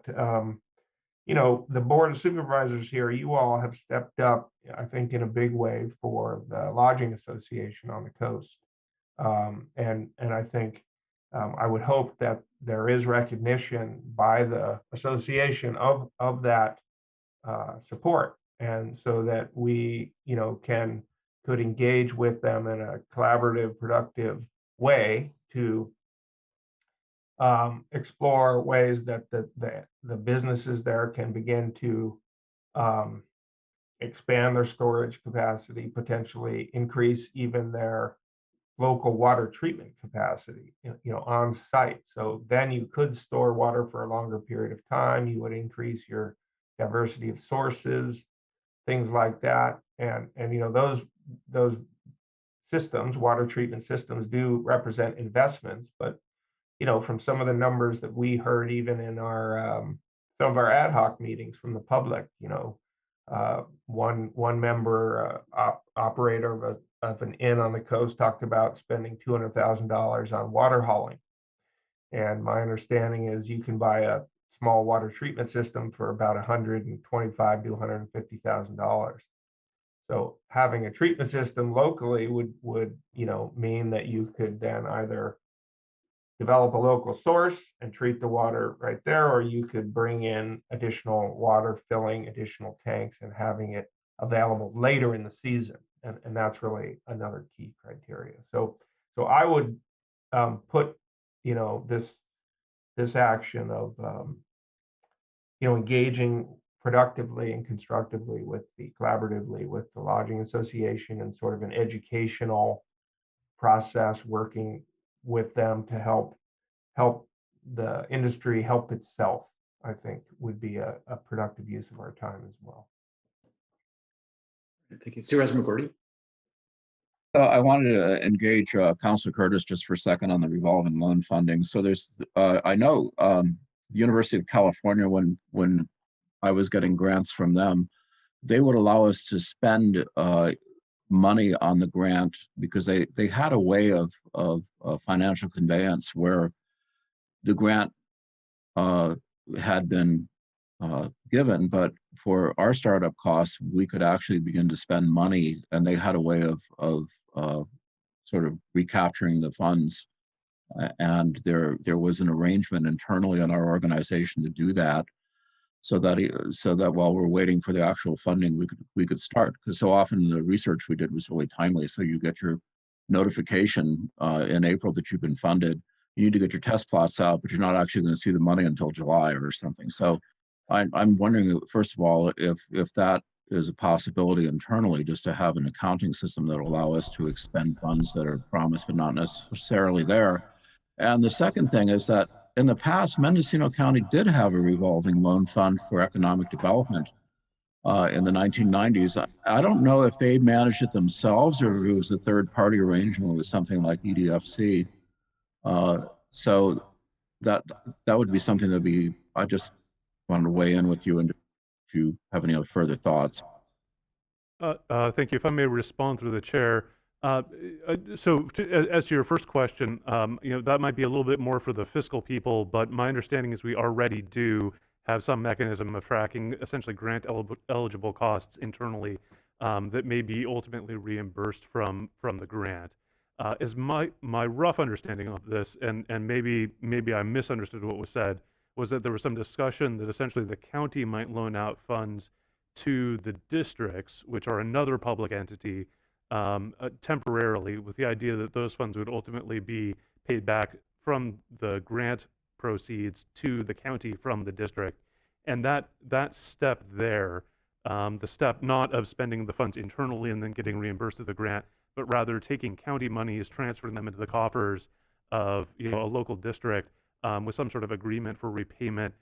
the Board of Supervisors here, you all have stepped up, I think, in a big way for the Lodging Association on the coast. And I think I would hope that there is recognition by the association of that support, and so that we could engage with them in a collaborative, productive way to explore ways that the businesses there can begin to expand their storage capacity, potentially increase even their local water treatment capacity, on site. So then you could store water for a longer period of time. You would increase your diversity of sources, things like that. And those systems, water treatment systems, do represent investments. But from some of the numbers that we heard, even in our some of our ad hoc meetings from the public, one member operator of an inn on the coast talked about spending $200,000 on water hauling. And my understanding is you can buy a small water treatment system for about $125,000 to $150,000. So having a treatment system locally would mean that you could then either develop a local source and treat the water right there, or you could bring in additional water, filling additional tanks and having it available later in the season. And that's really another key criteria. So I would put this action of engaging productively and constructively collaboratively with the Lodging Association and sort of an educational process, working with them to help the industry help itself, I think would be a productive use of our time as well. Thank you. Supervisor McGordy. I wanted to engage Councilor Curtis just for a second on the revolving loan funding. So there's, I know the University of California, when I was getting grants from them, they would allow us to spend money on the grant because they had a way of financial conveyance where the grant had been given, but for our startup costs, we could actually begin to spend money, and they had a way of sort of recapturing the funds. And there was an arrangement internally in our organization to do that, so that while we're waiting for the actual funding, we could start. Because so often the research we did was really timely. So you get your notification in April that you've been funded. You need to get your test plots out, but you're not actually going to see the money until July or something. So I'm wondering, first of all, if that is a possibility internally, just to have an accounting system that will allow us to expend funds that are promised but not necessarily there. And the second thing is that in the past, Mendocino County did have a revolving loan fund for economic development in the 1990s. I don't know if they managed it themselves or if it was a third-party arrangement with something like EDFC. So that would be something I just wanted to weigh in with you, and if you have any other further thoughts. Thank you. If I may respond through the chair. As to your first question, that might be a little bit more for the fiscal people, but my understanding is we already do have some mechanism of tracking essentially grant eligible costs internally that may be ultimately reimbursed from the grant. Is my rough understanding of this, and maybe I misunderstood what was said, was that there was some discussion that essentially the county might loan out funds to the districts, which are another public entity, temporarily, with the idea that those funds would ultimately be paid back from the grant proceeds to the county from the district. And that step there, the step not of spending the funds internally and then getting reimbursed through the grant, but rather taking county monies, transferring them into the coffers of a local district with some sort of agreement for repayment.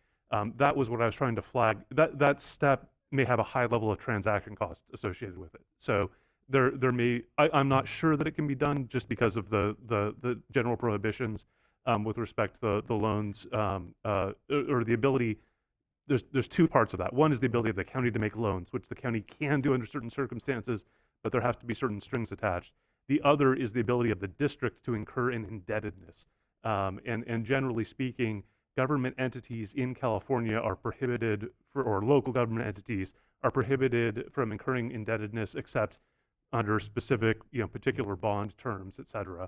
That was what I was trying to flag. That step may have a high level of transaction cost associated with it. So there may, I'm not sure that it can be done just because of the general prohibitions with respect to the loans or the ability. There's two parts of that. One is the ability of the county to make loans, which the county can do under certain circumstances, but there have to be certain strings attached. The other is the ability of the district to incur in indebtedness. And generally speaking, government entities in California are prohibited, or local government entities are prohibited from incurring indebtedness except under specific, particular bond terms, et cetera.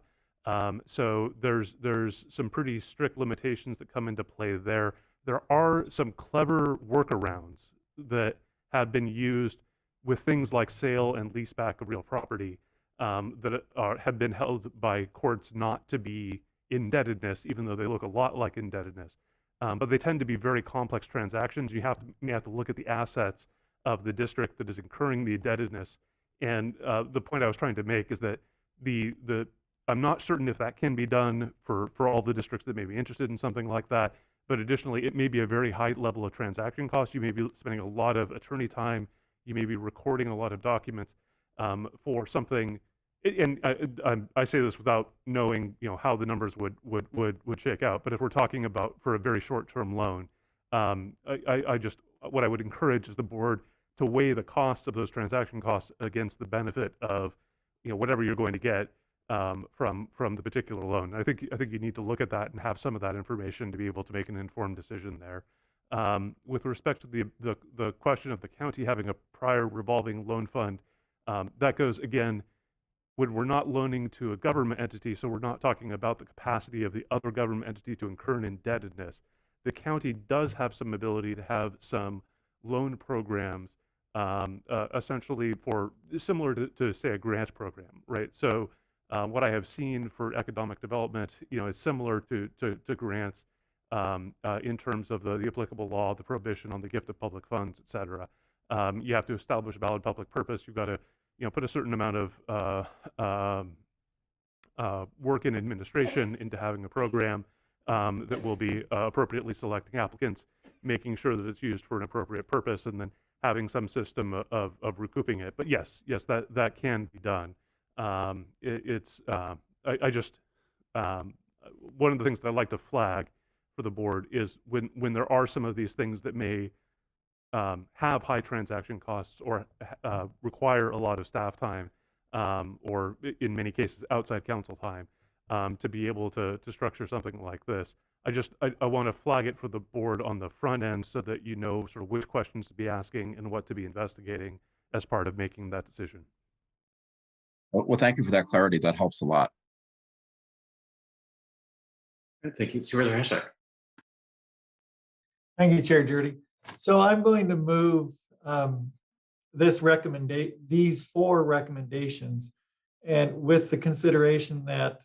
So there's some pretty strict limitations that come into play there. There are some clever workarounds that have been used with things like sale and leaseback of real property that have been held by courts not to be indebtedness, even though they look a lot like indebtedness. But they tend to be very complex transactions. You have to look at the assets of the district that is incurring the indebtedness. And the point I was trying to make is that I'm not certain if that can be done for all the districts that may be interested in something like that. But additionally, it may be a very high level of transaction cost. You may be spending a lot of attorney time. You may be recording a lot of documents for something. And I say this without knowing, how the numbers would shake out. But if we're talking about for a very short-term loan, what I would encourage is the board to weigh the cost of those transaction costs against the benefit of, whatever you're going to get from the particular loan. I think you need to look at that and have some of that information to be able to make an informed decision there. With respect to the question of the county having a prior revolving loan fund, that goes again when we're not loaning to a government entity, so we're not talking about the capacity of the other government entity to incur an indebtedness. The county does have some ability to have some loan programs, essentially for similar to say a grant program, right? So what I have seen for economic development, is similar to grants in terms of the applicable law, the prohibition on the gift of public funds, et cetera. You have to establish a valid public purpose. You've got to put a certain amount of work in administration into having a program that will be appropriately selecting applicants, making sure that it's used for an appropriate purpose, and then having some system of recouping it. But yes, that can be done. One of the things that I like to flag for the board is when there are some of these things that may have high transaction costs or require a lot of staff time, or in many cases outside council time, to be able to structure something like this. I want to flag it for the board on the front end so that you know sort of which questions to be asking and what to be investigating as part of making that decision. Well, thank you for that clarity. That helps a lot. Thank you. Supervisor Hashtag. Thank you, Chair Judy. So I'm going to move these 4 recommendations, and with the consideration that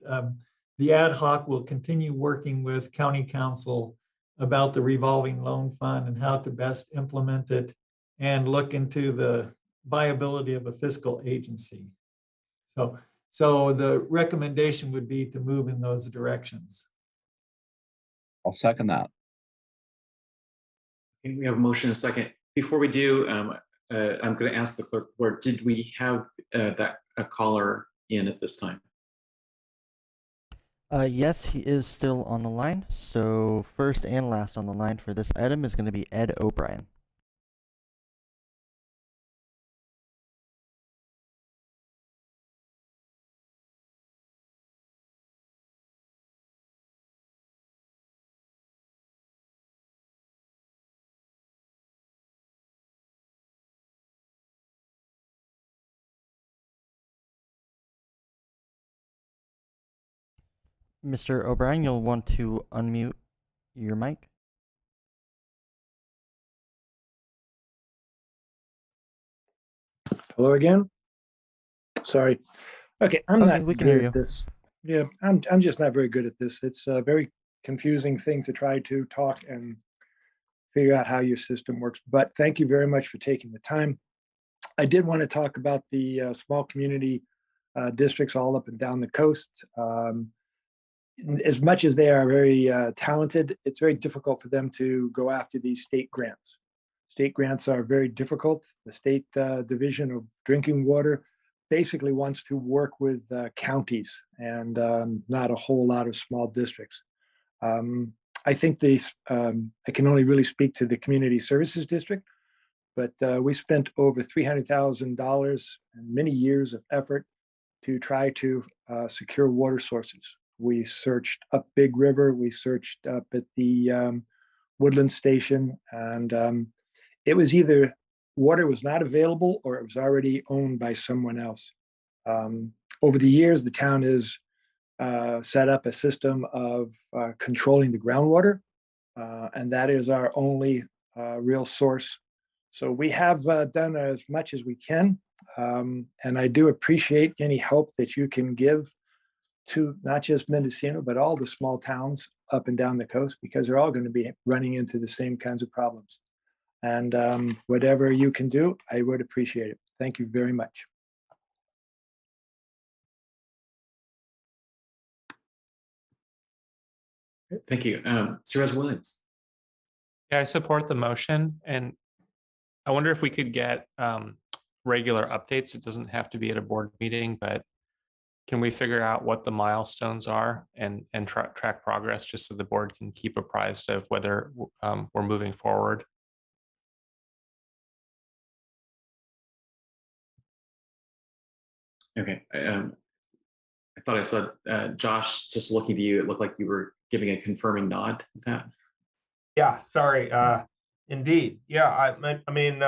the ad hoc will continue working with County Council about the revolving loan fund and how to best implement it and look into the viability of a fiscal agency. So the recommendation would be to move in those directions. I'll second that. Okay, we have a motion and a second. Before we do, I'm going to ask the clerk, did we have a caller in at this time? Yes, he is still on the line. So first and last on the line for this item is going to be Ed O'Brien. Mr. O'Brien, you'll want to unmute your mic. Hello again. Sorry. Okay, I'm Okay, not we can good hear at you. this. Yeah, I'm just not very good at this. It's a very confusing thing to try to talk and figure out how your system works. But thank you very much for taking the time. I did want to talk about the small community districts all up and down the coast. As much as they are very talented, it's very difficult for them to go after these state grants. State grants are very difficult. The state Division of Drinking Water basically wants to work with counties and not a whole lot of small districts. I think I can only really speak to the Community Services District, but we spent over $300,000 and many years of effort to try to secure water sources. We searched up Big River, we searched up at the Woodland Station, and it was either water was not available or it was already owned by someone else. Over the years, the town has set up a system of controlling the groundwater, and that is our only real source. So we have done as much as we can, and I do appreciate any help that you can give to not just Mendocino, but all the small towns up and down the coast, because they're all going to be running into the same kinds of problems. And whatever you can do, I would appreciate it. Thank you very much. Thank you. Supervisor Williams. Yeah, I support the motion, and I wonder if we could get regular updates. It doesn't have to be at a board meeting, but can we figure out what the milestones are and track progress, just so the board can keep apprised of whether we're moving forward? Okay. I thought I saw Josh just looking to you. It looked like you were giving a confirming nod with that. Yeah, sorry. Indeed. Yeah, I mean,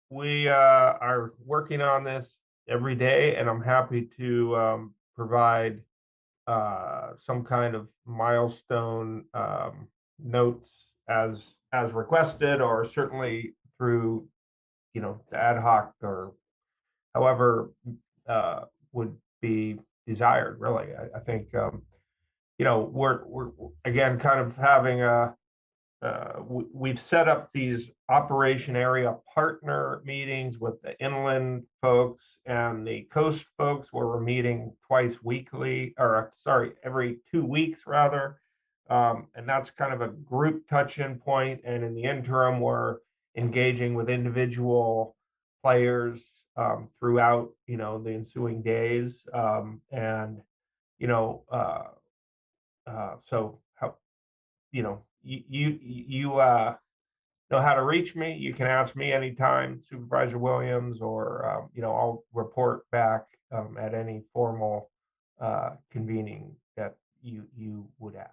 we are working on this every day, and I'm happy to provide some kind of milestone notes as requested, or certainly through, the ad hoc, or however would be desired. Really, I think we're again kind of having we've set up these operation area partner meetings with the inland folks and the coast folks, where we're meeting twice weekly, or sorry, every 2 weeks rather. And that's kind of a group touch-in point. And in the interim, we're engaging with individual players throughout, the ensuing days. So how, you know how to reach me. You can ask me anytime, Supervisor Williams, or I'll report back at any formal convening that you would ask.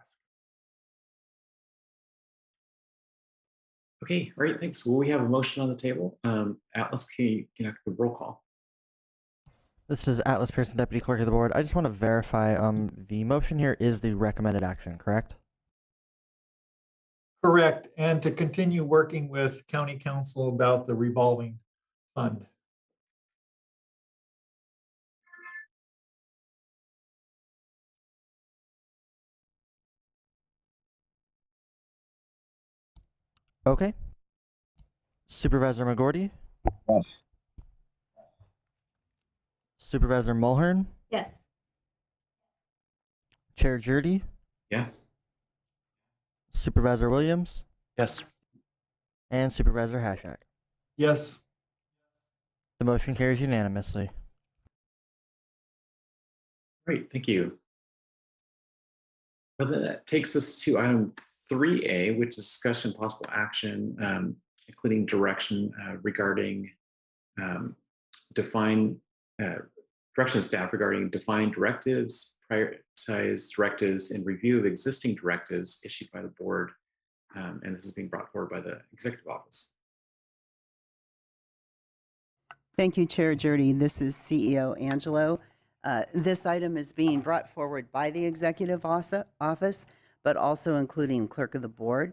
Okay, all right, thanks. Well, we have a motion on the table. Atlas, can you conduct the roll call? This is Atlas Pearson, Deputy Clerk of the Board. I just want to verify, the motion here is the recommended action, correct? Correct. And to continue working with County Council about the revolving fund. Okay. Supervisor McGordy? Yes. Supervisor Mulhern? Yes. Chair Jurdy? Yes. Supervisor Williams? Yes. And Supervisor Hashak? Yes. The motion carries unanimously. Great, thank you. Well, then that takes us to item 3A, which is discussion possible action, including direction regarding direction of staff regarding defined directives, prioritize directives, and review of existing directives issued by the board. And this is being brought forward by the Executive Office. Thank you, Chair Jurdy. This is CEO Angelo. This item is being brought forward by the Executive Office, but also including Clerk of the Board,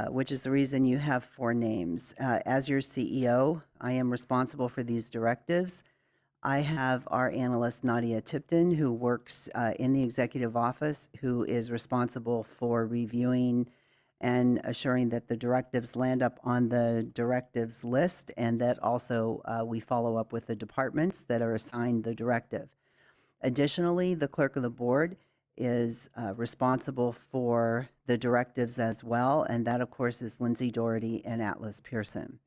which is the reason you have 4 names. As your CEO, I am responsible for these directives. I have our analyst, Nadia Tipton, who works in the Executive Office, who is responsible for reviewing and assuring that the directives land up on the directives list, and that also we follow up with the departments that are assigned the directive. Additionally, the Clerk of the Board is responsible for the directives as well, and that, of course, is Lindsay Doherty and Atlas Pearson.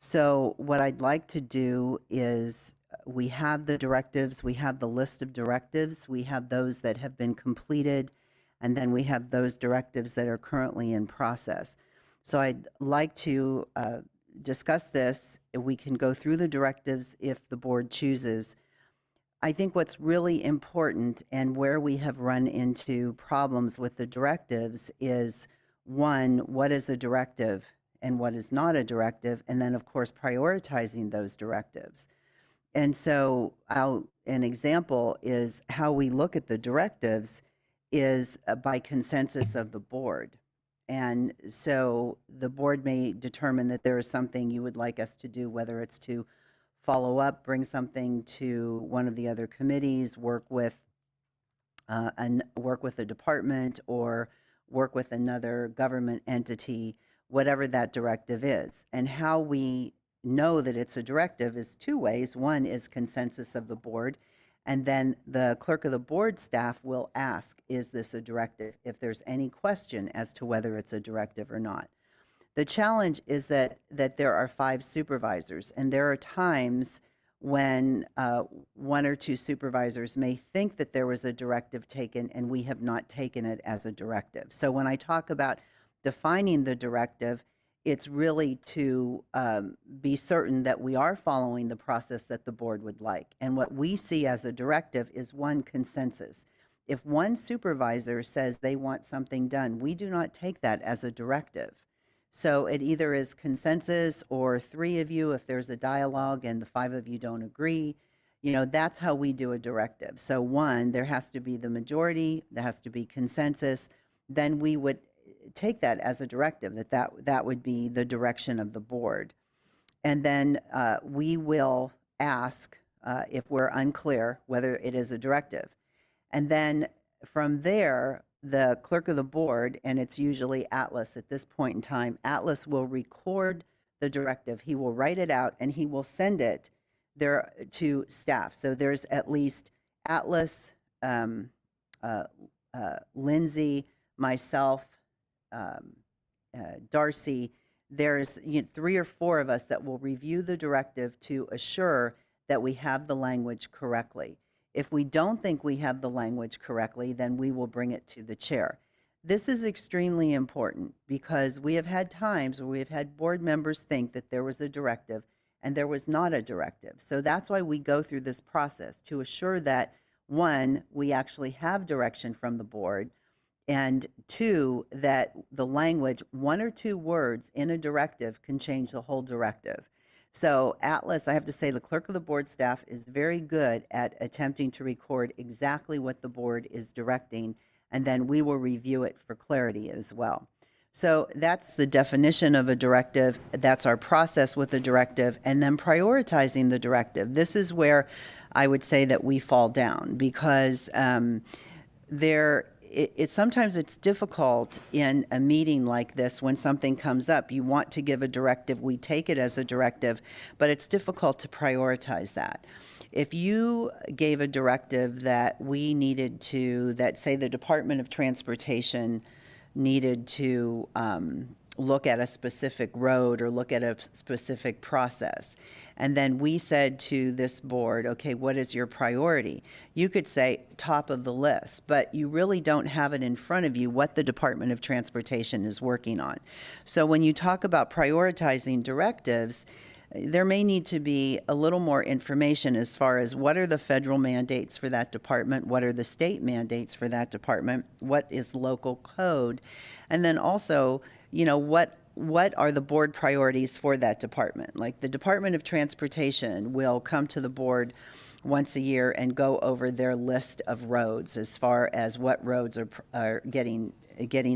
So what I'd like to do is we have the directives, we have the list of directives, we have those that have been completed, and then we have those directives that are currently in process. So I'd like to discuss this. We can go through the directives if the board chooses. I think what's really important and where we have run into problems with the directives is, one, what is a directive and what is not a directive, and then, of course, prioritizing those directives. And so an example is how we look at the directives is by consensus of the board. And so the board may determine that there is something you would like us to do, whether it's to follow up, bring something to one of the other committees, work with a department, or work with another government entity, whatever that directive is. And how we know that it's a directive is 2 ways. One is consensus of the board, and then the Clerk of the Board staff will ask, is this a directive, if there's any question as to whether it's a directive or not. The challenge is that there are 5 supervisors, and there are times when 1 or 2 supervisors may think that there was a directive taken and we have not taken it as a directive. So when I talk about defining the directive, it's really to be certain that we are following the process that the board would like. And what we see as a directive is 1, consensus. If 1 supervisor says they want something done, we do not take that as a directive. So it either is consensus or 3 of you, if there's a dialogue and the 5 of you don't agree, that's how we do a directive. So 1, there has to be the majority, there has to be consensus, then we would take that as a directive, that would be the direction of the board. And then we will ask if we're unclear whether it is a directive. And then from there, the Clerk of the Board, and it's usually Atlas at this point in time, Atlas will record the directive. He will write it out and he will send it there to staff. So there's at least Atlas, Lindsay, myself, Darcy. There's 3 or 4 of us that will review the directive to assure that we have the language correctly. If we don't think we have the language correctly, then we will bring it to the chair. This is extremely important because we have had times where we have had board members think that there was a directive and there was not a directive. So that's why we go through this process to assure that, one, we actually have direction from the board, and two, that the language, one or two words in a directive can change the whole directive. So Atlas, I have to say, the clerk of the board staff is very good at attempting to record exactly what the board is directing, and then we will review it for clarity as well. So that's the definition of a directive. That's our process with a directive, and then prioritizing the directive. This is where I would say that we fall down because sometimes it's difficult in a meeting like this when something comes up. You want to give a directive, we take it as a directive, but it's difficult to prioritize that. If you gave a directive that we needed to, that say the Department of Transportation needed to look at a specific road or look at a specific process, and then we said to this board, okay, what is your priority? You could say top of the list, but you really don't have it in front of you what the Department of Transportation is working on. So when you talk about prioritizing directives, there may need to be a little more information as far as what are the federal mandates for that department, what are the state mandates for that department, what is local code, and then also, you know, what are the board priorities for that department? Like the Department of Transportation will come to the board once a year and go over their list of roads as far as what roads are getting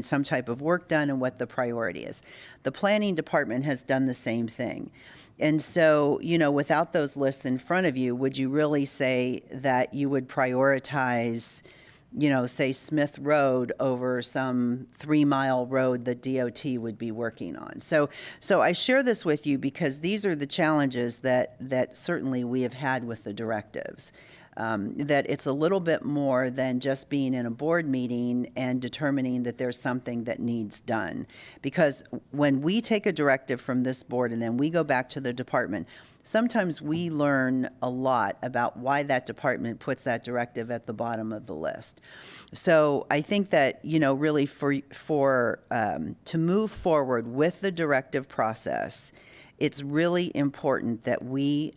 some type of work done and what the priority is. The planning department has done the same thing. And so, you know, without those lists in front of you, would you really say that you would prioritize, you know, say Smith Road over some 3-mile road that DOT would be working on? So I share this with you because these are the challenges that certainly we have had with the directives. That it's a little bit more than just being in a board meeting and determining that there's something that needs done. Because when we take a directive from this board and then we go back to the department, sometimes we learn a lot about why that department puts that directive at the bottom of the list. So I think that, you know, really to move forward with the directive process, it's really important that we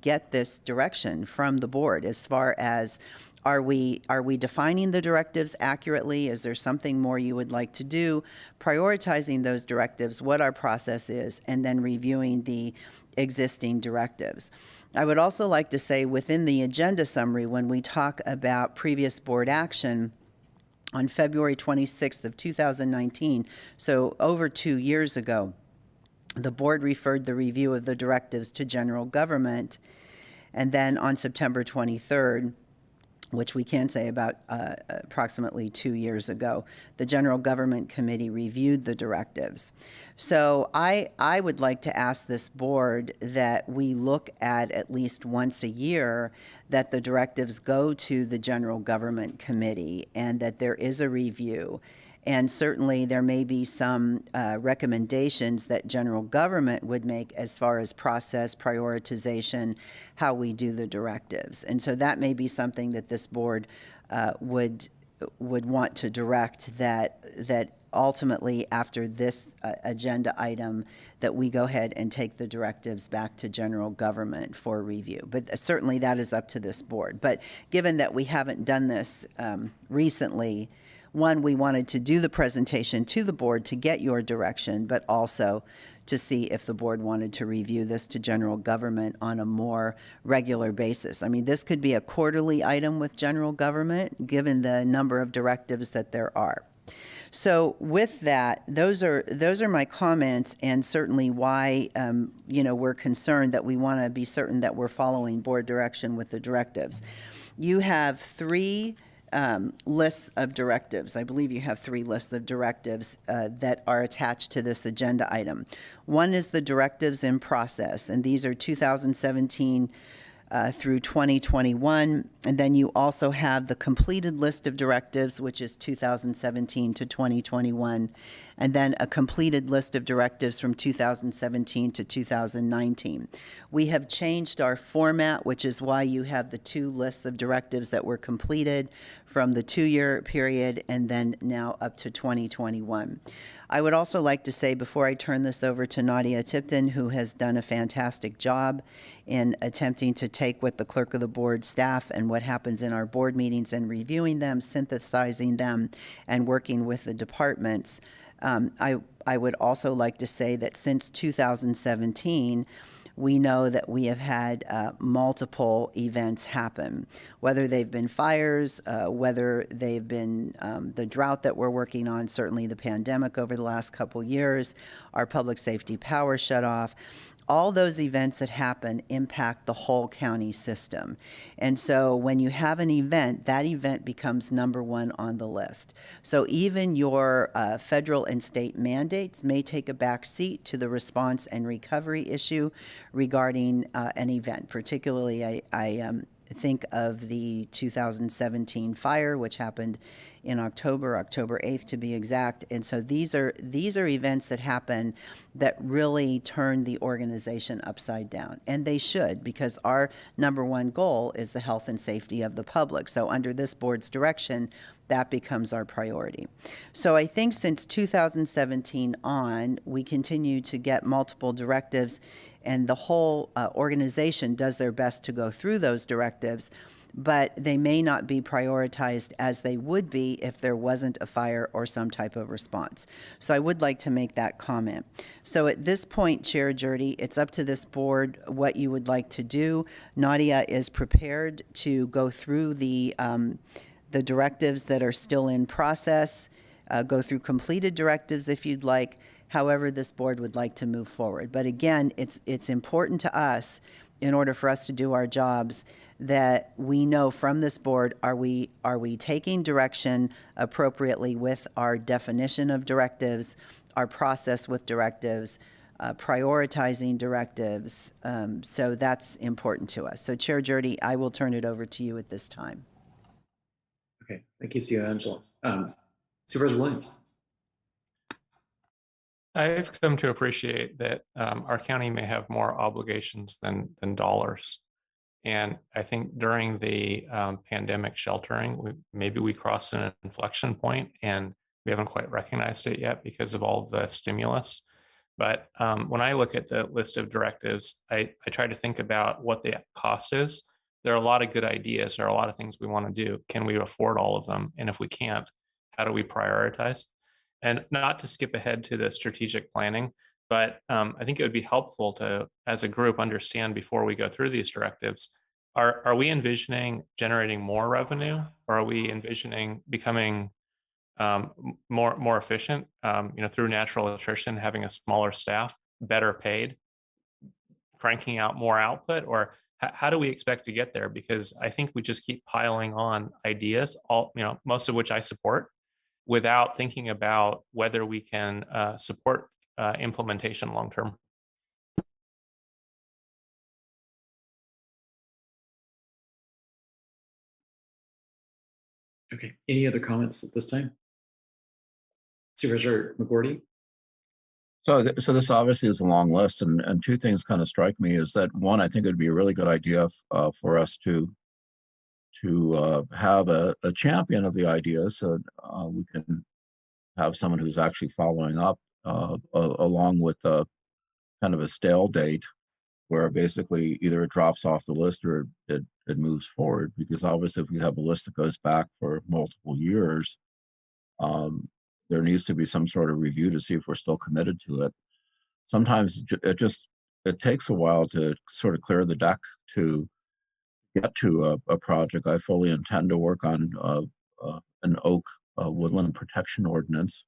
get this direction from the board as far as are we defining the directives accurately? Is there something more you would like to do? Prioritizing those directives, what our process is, and then reviewing the existing directives. I would also like to say within the agenda summary, when we talk about previous board action, on February 26th of 2019, so over 2 years ago, the board referred the review of the directives to general government, and then on September 23rd, which we can say about approximately 2 years ago, the General Government Committee reviewed the directives. So I would like to ask this board that we look at least once a year that the directives go to the General Government Committee and that there is a review. And certainly there may be some recommendations that general government would make as far as process, prioritization, how we do the directives. And so that may be something that this board would want to direct that ultimately after this agenda item that we go ahead and take the directives back to general government for review. But certainly that is up to this board. But given that we haven't done this recently, one, we wanted to do the presentation to the board to get your direction, but also to see if the board wanted to review this to general government on a more regular basis. I mean, this could be a quarterly item with general government, given the number of directives that there are. So with that, those are my comments, and certainly why we're concerned that we want to be certain that we're following board direction with the directives. You have 3 lists of directives. I believe you have 3 lists of directives that are attached to this agenda item. One is the directives in process, and these are 2017 through 2021. And then you also have the completed list of directives, which is 2017 to 2021. and then a completed list of directives from 2017 to 2019. We have changed our format, which is why you have the two lists of directives that were completed from the 2-year period and then now up to 2021. I would also like to say, before I turn this over to Nadia Tipton, who has done a fantastic job in attempting to take what the clerk of the board staff and what happens in our board meetings and reviewing them, synthesizing them, and working with the departments. I would also like to say that since 2017, we know that we have had multiple events happen, whether they've been fires, whether they've been the drought that we're working on, certainly the pandemic over the last couple years, our public safety power shut off. All those events that happen impact the whole county system. And so when you have an event, that event becomes number one on the list. So even your federal and state mandates may take a back seat to the response and recovery issue regarding an event. Particularly, I think of the 2017 fire, which happened in October 8th to be exact. And so these are events that happen that really turn the organization upside down. And they should, because our number one goal is the health and safety of the public. So under this board's direction, that becomes our priority. So I think since 2017 on, we continue to get multiple directives, and the whole organization does their best to go through those directives, but they may not be prioritized as they would be if there wasn't a fire or some type of response. So I would like to make that comment. So at this point, Chair Jurdy, it's up to this board what you would like to do. Nadia is prepared to go through the directives that are still in process, go through completed directives if you'd like, however this board would like to move forward. But again, it's important to us, in order for us to do our jobs, that we know from this board, are we taking direction appropriately with our definition of directives, our process with directives, prioritizing directives. So that's important to us. So Chair Jurdy, I will turn it over to you at this time. Okay, thank you, CEO Angela. Supervisor Williams. I've come to appreciate that our county may have more obligations than dollars. And I think during the pandemic sheltering, maybe we crossed an inflection point and we haven't quite recognized it yet because of all the stimulus. But when I look at the list of directives, I try to think about what the cost is. There are a lot of good ideas. There are a lot of things we want to do. Can we afford all of them? And if we can't, how do we prioritize? And not to skip ahead to the strategic planning, but I think it would be helpful to, as a group, understand before we go through these directives, are we envisioning generating more revenue, or are we envisioning becoming more efficient, through natural attrition, having a smaller staff, better paid, cranking out more output, or how do we expect to get there? Because I think we just keep piling on ideas, most of which I support, without thinking about whether we can support implementation long term. Okay, any other comments at this time? Supervisor McGordy? So this obviously is a long list, and two things kind of strike me is that, one, I think it would be a really good idea for us to have a champion of the ideas, so we can have someone who's actually following up along with a kind of a stale date where basically either it drops off the list or it moves forward. Because obviously if we have a list that goes back for multiple years, there needs to be some sort of review to see if we're still committed to it. Sometimes it takes a while to sort of clear the deck to get to a project. I fully intend to work on an oak woodland protection ordinance,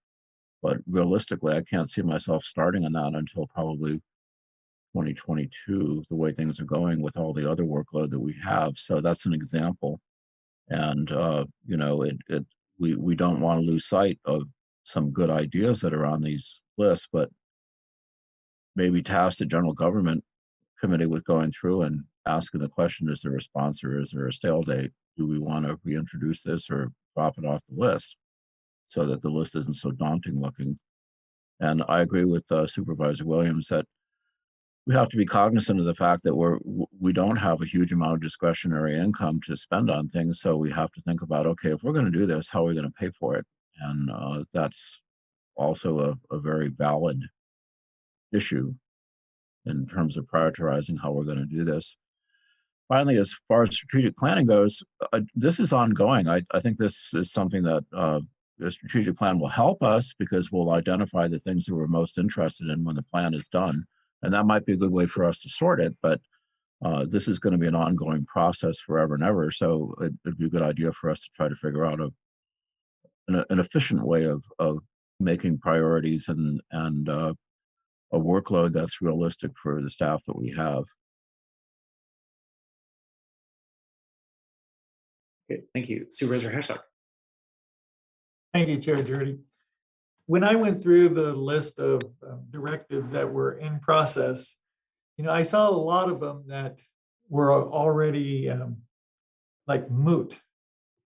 but realistically, I can't see myself starting on that until probably 2022, the way things are going with all the other workload that we have. So that's an example. And, we don't want to lose sight of some good ideas that are on these lists, but maybe task the general government committee with going through and asking the question, is there a sponsor? Is there a stale date? Do we want to reintroduce this or drop it off the list so that the list isn't so daunting looking? And I agree with Supervisor Williams that we have to be cognizant of the fact that we don't have a huge amount of discretionary income to spend on things. So we have to think about, okay, if we're going to do this, how are we going to pay for it? And that's also a very valid issue in terms of prioritizing how we're going to do this. Finally, as far as strategic planning goes, this is ongoing. I think this is something that the strategic plan will help us because we'll identify the things that we're most interested in when the plan is done. And that might be a good way for us to sort it, but this is going to be an ongoing process forever and ever. So it'd be a good idea for us to try to figure out an efficient way of making priorities and a workload that's realistic for the staff that we have. Okay, thank you. Supervisor Hashak. Thank you, Chair Jurdy. When I went through the list of directives that were in process, I saw a lot of them that were already like moot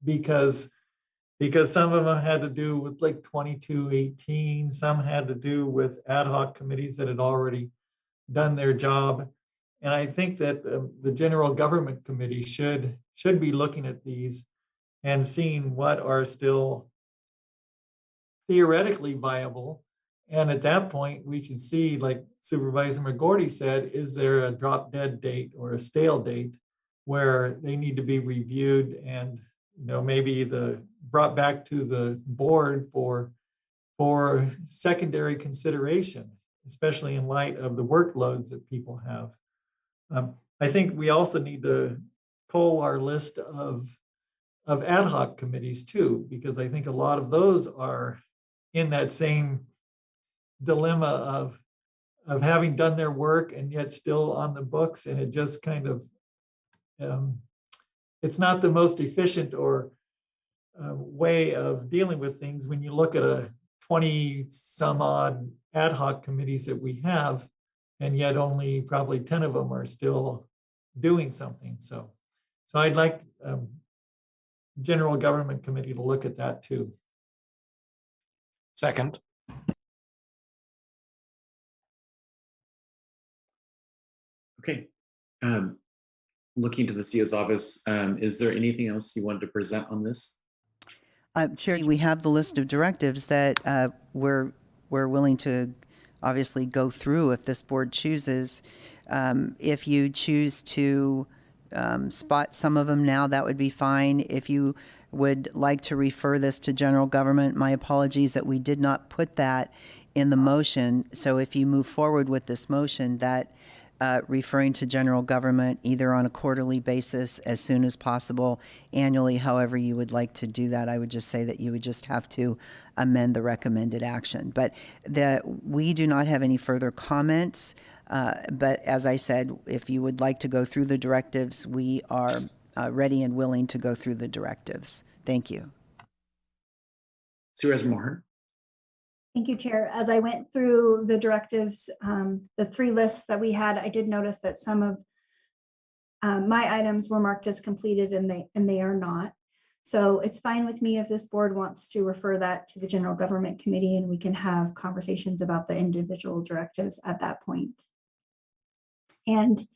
because some of them had to do with like 2218, some had to do with ad hoc committees that had already done their job. And I think that the General Government Committee should be looking at these and seeing what are still theoretically viable. And at that point, we should see, like Supervisor McGorty said, is there a drop dead date or a stale date where they need to be reviewed and maybe brought back to the board for secondary consideration, especially in light of the workloads that people have. I think we also need to cull our list of ad hoc committees too, because I think a lot of those are in that same dilemma of having done their work and yet still on the books, and it just kind of it's not the most efficient or way of dealing with things when you look at a 20 some odd ad hoc committees that we have, and yet only probably 10 of them are still doing something. So I'd like General Government Committee to look at that too. Second. Okay. Looking to the CEO's office, is there anything else you wanted to present on this? Chair, we have the list of directives that we're willing to obviously go through if this board chooses. If you choose to spot some of them now, that would be fine. If you would like to refer this to general government, my apologies that we did not put that in the motion. So if you move forward with this motion, that referring to general government either on a quarterly basis as soon as possible, annually, however you would like to do that, I would just say that you would just have to amend the recommended action. But we do not have any further comments. But as I said, if you would like to go through the directives, we are ready and willing to go through the directives. Thank you. Supervisor Moore. Thank you, Chair. As I went through the directives, the three lists that we had, I did notice that some of my items were marked as completed and they are not. So it's fine with me if this board wants to refer that to the General Government Committee and we can have conversations about the individual directives at that point. And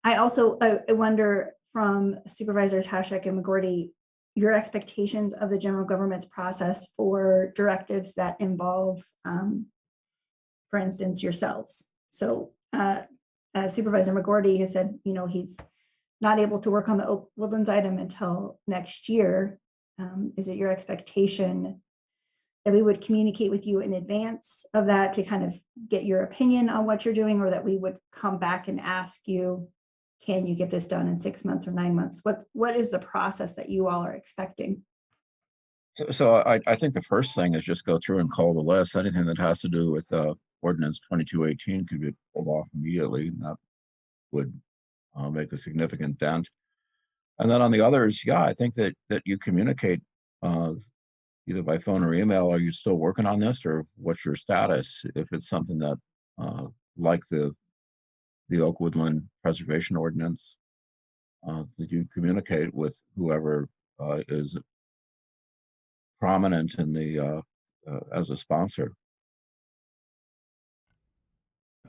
I also I wonder from Supervisors Hashak and McGorty, your expectations of the general government's process for directives that involve, for instance, yourselves. So Supervisor McGorty has said, he's not able to work on the Oak Woodlands item until next year. Is it your expectation that we would communicate with you in advance of that to kind of get your opinion on what you're doing, or that we would come back and ask you, can you get this done in 6 months or 9 months? What is the process that you all are expecting? So I think the first thing is just go through and call the list. Anything that has to do with Ordinance 2218 could be pulled off immediately, and that would make a significant dent. And then on the others, yeah, I think that you communicate either by phone or email. Are you still working on this, or what's your status? If it's something that like the Oak Woodland Preservation Ordinance, that you communicate with whoever is prominent in the as a sponsor.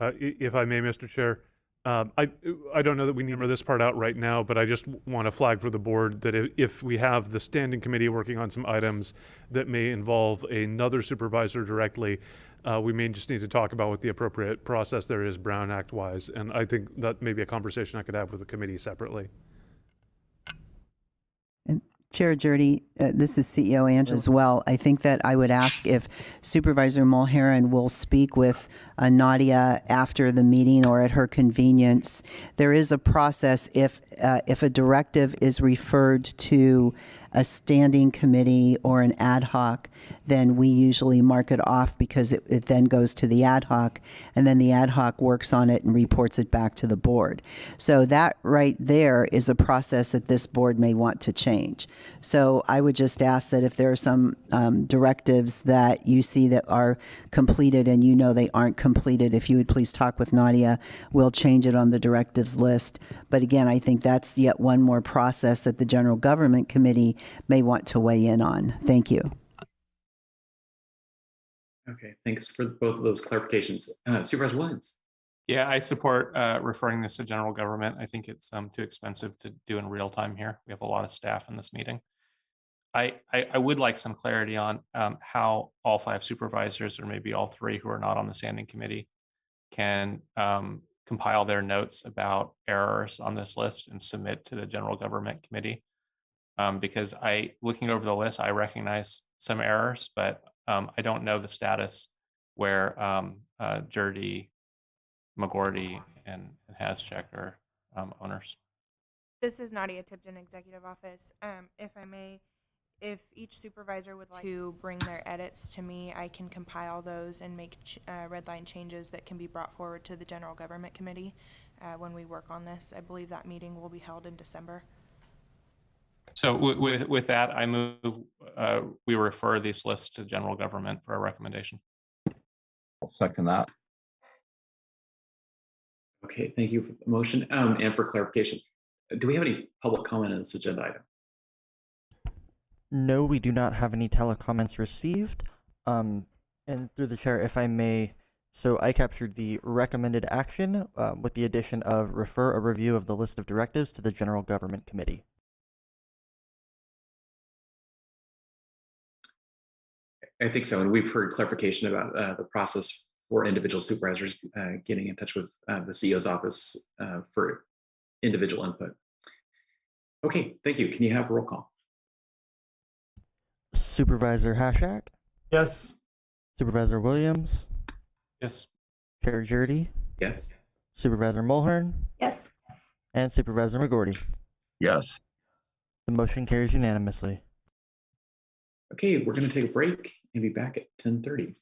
If I may, Mr. Chair, I don't know that we need to hammer this part out right now, but I just want to flag for the board that if we have the standing committee working on some items that may involve another supervisor directly, we may just need to talk about what the appropriate process there is Brown Act wise. And I think that may be a conversation I could have with the committee separately. Chair Jurdy, this is CEO Angela as well. I think that I would ask if Supervisor Mulheron will speak with Nadia after the meeting or at her convenience. There is a process if a directive is referred to a standing committee or an ad hoc, then we usually mark it off because it then goes to the ad hoc, and then the ad hoc works on it and reports it back to the board. So that right there is a process that this board may want to change. So I would just ask that if there are some directives that you see that are completed and you know they aren't completed, if you would please talk with Nadia, we'll change it on the directives list. But again, I think that's yet one more process that the General Government Committee may want to weigh in on. Thank you. Okay, thanks for both of those clarifications. Supervisor Williams. Yeah, I support referring this to general government. I think it's too expensive to do in real time here. We have a lot of staff in this meeting. I would like some clarity on how all 5 supervisors, or maybe all 3 who are not on the standing committee, can compile their notes about errors on this list and submit to the general government committee. Because looking over the list, I recognize some errors, but I don't know the status where Jurdy, McGordy, and Hascheck are owners. This is Nadia Tipton, Executive Office. If I may, if each supervisor would like to bring their edits to me, I can compile those and make red line changes that can be brought forward to the General Government Committee when we work on this. I believe that meeting will be held in December. So with that, I move we refer these lists to general government for a recommendation. I'll second that. Okay, thank you for the motion and for clarification. Do we have any public comment on this agenda item? No, we do not have any telecomments received. And through the chair, if I may, so I captured the recommended action with the addition of refer a review of the list of directives to the General Government Committee. I think so, and we've heard clarification about the process for individual supervisors getting in touch with the CEO's office for individual input. Okay, thank you. Can you have a roll call? Supervisor Hascheck? Yes. Supervisor Williams? Yes. Chair Jurdy? Yes. Supervisor Mulhern? Yes. And Supervisor McGordy? Yes. The motion carries unanimously. Okay, we're going to take a break and be back at 10:30.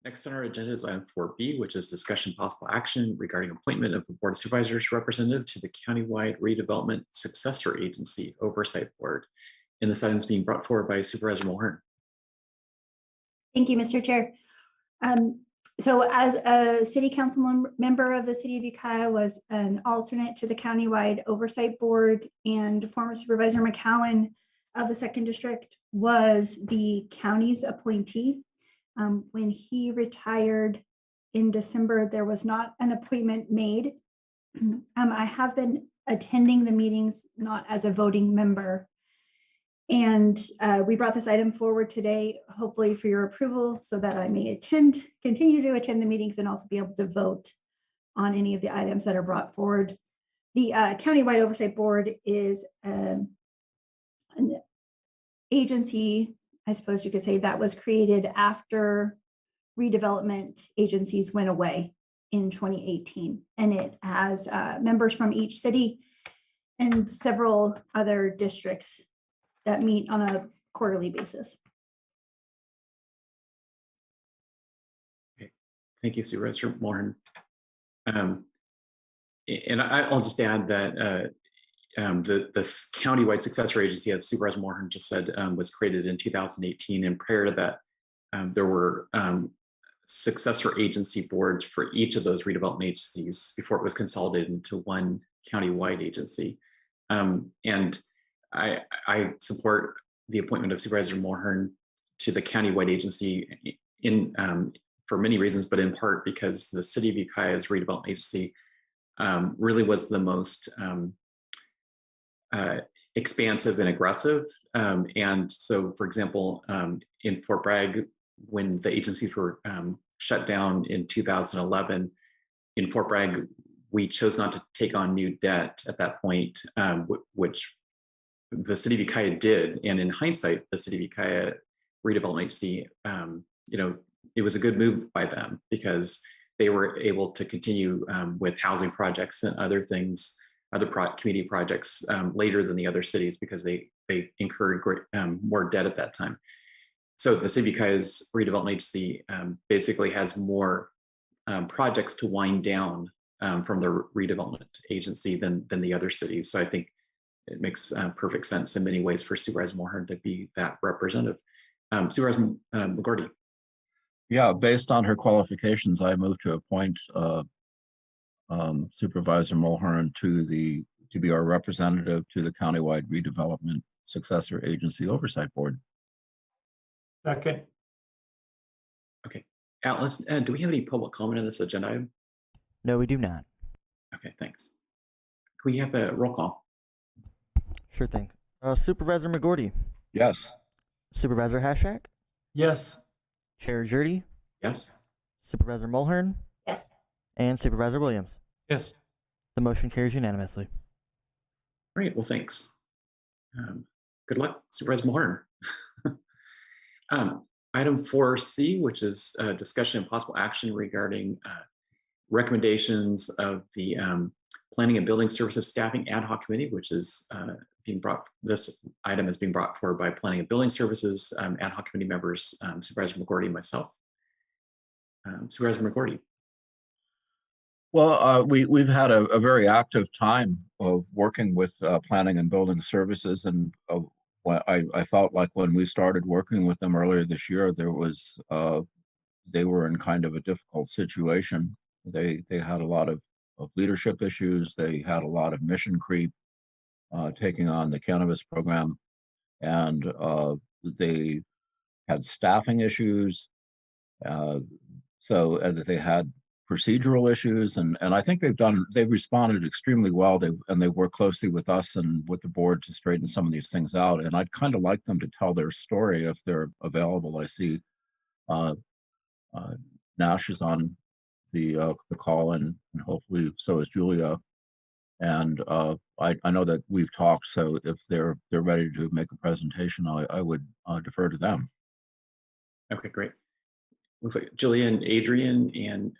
Next on our agenda is item 4B, which is discussion possible action regarding appointment of a Board of Supervisors representative to the Countywide Redevelopment Successor Agency Oversight Board. And this item is being brought forward by Supervisor Mulhern. Thank you, Mr. Chair. So as a city council member of the city of Ukiah, was an alternate to the Countywide Oversight Board, and former Supervisor McCowan of the 2nd District was the county's appointee. When he retired in December, there was not an appointment made. I have been attending the meetings, not as a voting member. And we brought this item forward today, hopefully for your approval, so that I may continue to attend the meetings and also be able to vote on any of the items that are brought forward. The Countywide Oversight Board is an agency, I suppose you could say, that was created after redevelopment agencies went away in 2018. And it has members from each city and several other districts that meet on a quarterly basis. Okay. Thank you, Supervisor Mulhern. And I'll just add that this Countywide Successor Agency, as Supervisor Mulhern just said, was created in 2018. And prior to that, there were successor agency boards for each of those redevelopment agencies before it was consolidated into one countywide agency. And I support the appointment of Supervisor Mulhern to the countywide agency for many reasons, but in part because the City of Ukiah's redevelopment agency really was the most expansive and aggressive. And so, for example, in Fort Bragg, when the agencies were shut down in 2011, in Fort Bragg, we chose not to take on new debt at that point, which the City of Ukiah did. And in hindsight, the City of Ukiah Redevelopment Agency, it was a good move by them because they were able to continue with housing projects and other things, other community projects later than the other cities because they incurred more debt at that time. So the City of Ukiah's Redevelopment Agency basically has more projects to wind down from the redevelopment agency than the other cities. So I think it makes perfect sense in many ways for Supervisor Mulhern to be that representative. Supervisor McGordy. Yeah, based on her qualifications, I move to appoint Supervisor Mulhern to be our representative to the Countywide Redevelopment Successor Agency Oversight Board. Second. Okay, Atlas, do we have any public comment on this agenda item? No, we do not. Okay, thanks. Can we have a roll call? Sure thing. Supervisor McGordy. Yes. Supervisor Hashak. Yes. Chair Jurdy. Yes. Supervisor Mulhern. Yes. And Supervisor Williams. Yes. The motion carries unanimously. Great, well, thanks. Good luck, Supervisor Mulhern. Item 4C, which is discussion and possible action regarding recommendations of the Planning and Building Services Staffing Ad Hoc Committee, which is this item is being brought forward by Planning and Building Services Ad Hoc Committee members, Supervisor McGordy and myself. Supervisor McGordy. Well, we've had a very active time of working with Planning and Building Services, and I felt like when we started working with them earlier this year, they were in kind of a difficult situation. They had a lot of leadership issues. They had a lot of mission creep, taking on the cannabis program, and they had staffing issues. So they had procedural issues, and I think they've responded extremely well. They work closely with us and with the board to straighten some of these things out. And I'd kind of like them to tell their story if they're available. I see Nash is on the call, and hopefully so is Julia. And I know that we've talked, so if they're ready to make a presentation, I would defer to them. Okay, great. Looks like Julia and Adrian and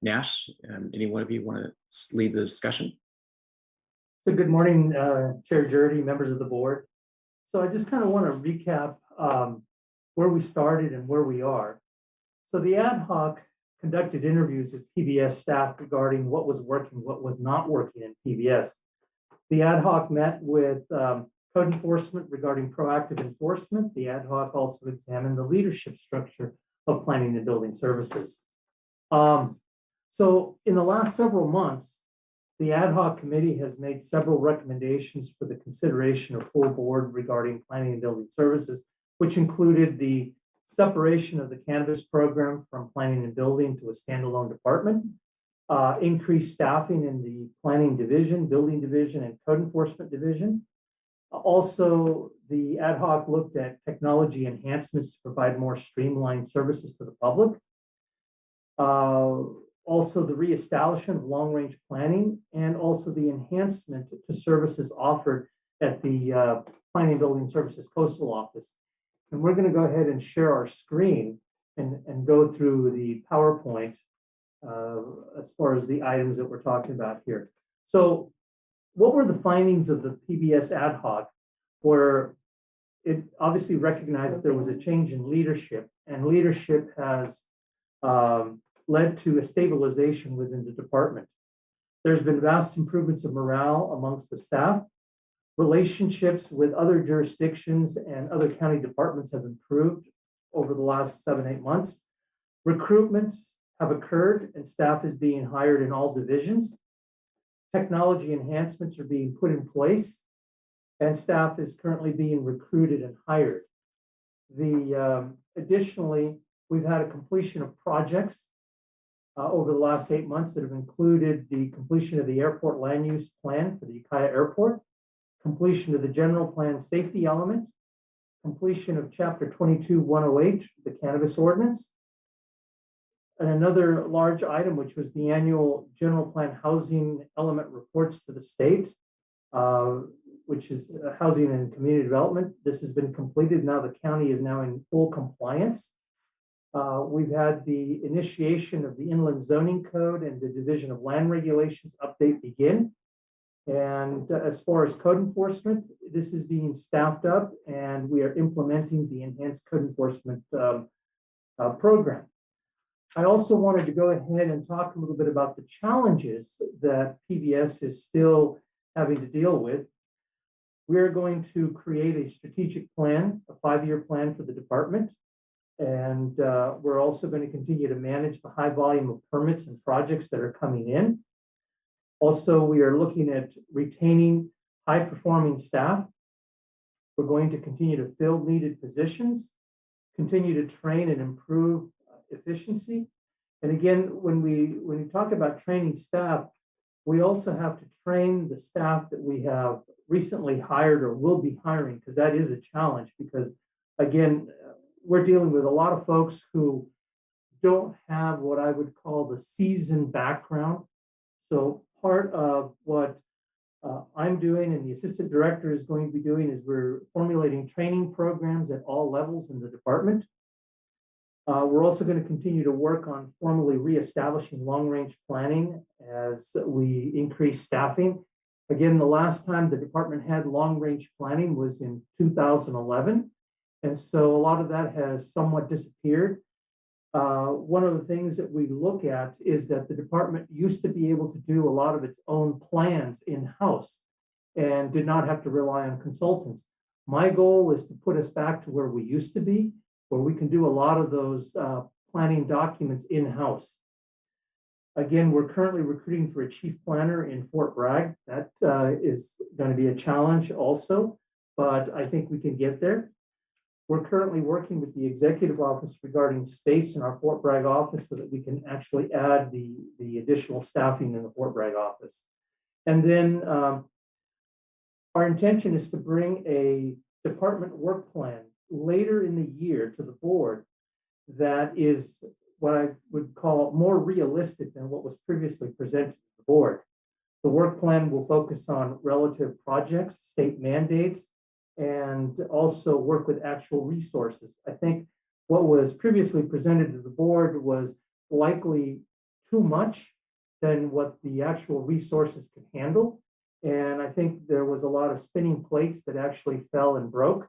Nash. Any one of you want to lead the discussion? So good morning, Chair Jurdy, members of the board. So I just kind of want to recap where we started and where we are. So the ad hoc conducted interviews with PBS staff regarding what was working, what was not working in PBS. The ad hoc met with code enforcement regarding proactive enforcement. The ad hoc also examined the leadership structure of planning and building services. So in the last several months, the ad hoc committee has made several recommendations for the consideration of full board regarding planning and building services, which included the separation of the cannabis program from planning and building to a standalone department, increased staffing in the planning division, building division, and code enforcement division. Also, the ad hoc looked at technology enhancements to provide more streamlined services to the public. Also, the reestablishment of long-range planning, and also the enhancement to services offered at the Planning and Building Services Coastal Office. And we're going to go ahead and share our screen and go through the PowerPoint as far as the items that we're talking about here. So what were the findings of the PBS Ad Hoc, where it obviously recognized that there was a change in leadership, and leadership has led to a stabilization within the department. There's been vast improvements of morale amongst the staff. Relationships with other jurisdictions and other county departments have improved over the last 7-8 months. Recruitments have occurred and staff is being hired in all divisions. Technology enhancements are being put in place and staff is currently being recruited and hired. Additionally, we've had a completion of projects over the last 8 months that have included the completion of the airport land use plan for the Ukiah Airport, completion of the general plan safety element, completion of Chapter 22-108, the cannabis ordinance, and another large item, which was the annual general plan housing element reports to the state, which is housing and community development. This has been completed. Now the county is now in full compliance. We've had the initiation of the inland zoning code and the division of land regulations update begin. And as far as code enforcement, this is being staffed up and we are implementing the enhanced code enforcement program. I also wanted to go ahead and talk a little bit about the challenges that PBS is still having to deal with. We're going to create a strategic plan, a 5-year plan for the department. And we're also going to continue to manage the high volume of permits and projects that are coming in. Also, we are looking at retaining high-performing staff. We're going to continue to fill needed positions, continue to train and improve efficiency. And again, when we talk about training staff, we also have to train the staff that we have recently hired or will be hiring, because that is a challenge. Because again, we're dealing with a lot of folks who don't have what I would call the seasoned background. So part of what I'm doing and the assistant director is going to be doing is we're formulating training programs at all levels in the department. We're also going to continue to work on formally reestablishing long-range planning as we increase staffing. Again, the last time the department had long-range planning was in 2011. And so a lot of that has somewhat disappeared. One of the things that we look at is that the department used to be able to do a lot of its own plans in-house and did not have to rely on consultants. My goal is to put us back to where we used to be, where we can do a lot of those planning documents in-house. Again, we're currently recruiting for a chief planner in Fort Bragg. That is going to be a challenge also, but I think we can get there. We're currently working with the executive office regarding space in our Fort Bragg office so that we can actually add the additional staffing in the Fort Bragg office. And then our intention is to bring a department work plan later in the year to the board that is what I would call more realistic than what was previously presented to the board. The work plan will focus on relative projects, state mandates, and also work with actual resources. I think what was previously presented to the board was likely too much than what the actual resources could handle. And I think there was a lot of spinning plates that actually fell and broke.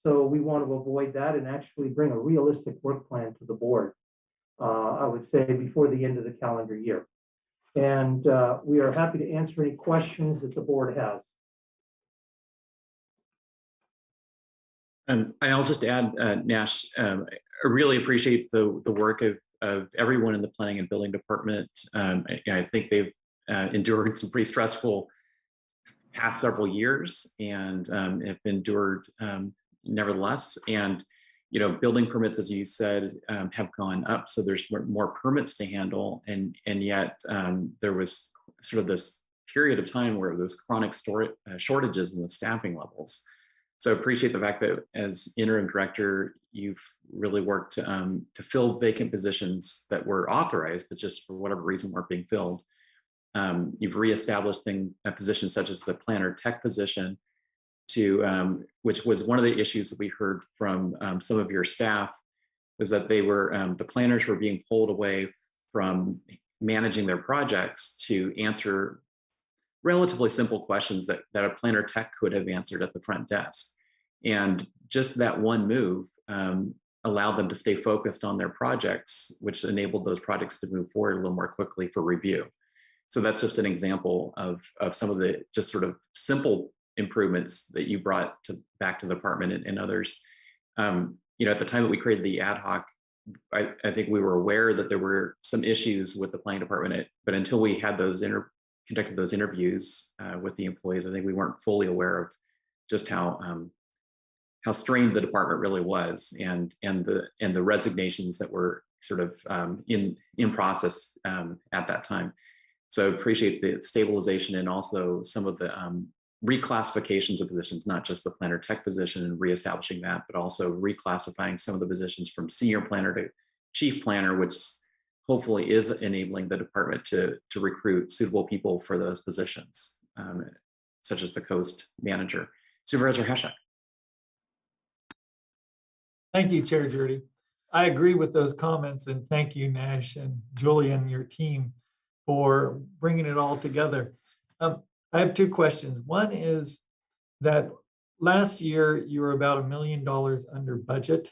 So we want to avoid that and actually bring a realistic work plan to the board. I would say before the end of the calendar year. And we are happy to answer any questions that the board has. And I'll just add, Nash, I really appreciate the work of everyone in the planning and building department. I think they've endured some pretty stressful past several years and have endured nevertheless. And building permits, as you said, have gone up, so there's more permits to handle, and yet there was sort of this period of time where there was chronic shortages in the staffing levels. So I appreciate the fact that as interim director, you've really worked to fill vacant positions that were authorized, but just for whatever reason weren't being filled. You've reestablished positions such as the planner tech position, which was one of the issues that we heard from some of your staff, was that the planners were being pulled away from managing their projects to answer relatively simple questions that a planner tech could have answered at the front desk. And just that one move allowed them to stay focused on their projects, which enabled those projects to move forward a little more quickly for review. So that's just an example of some of the just sort of simple improvements that you brought back to the department and others. At the time that we created the ad hoc, I think we were aware that there were some issues with the planning department, but until we had conducted those interviews with the employees, I think we weren't fully aware of just how strained the department really was, and the resignations that were sort of in process at that time. So I appreciate the stabilization and also some of the reclassifications of positions, not just the planner tech position and reestablishing that, but also reclassifying some of the positions from senior planner to chief planner, which hopefully is enabling the department to recruit suitable people for those positions, such as the coast manager. Supervisor Hashak. Thank you, Chair Jurdy. I agree with those comments, and thank you, Nash and Julia and your team for bringing it all together. I have two questions. One is that last year you were about $1 million under budget,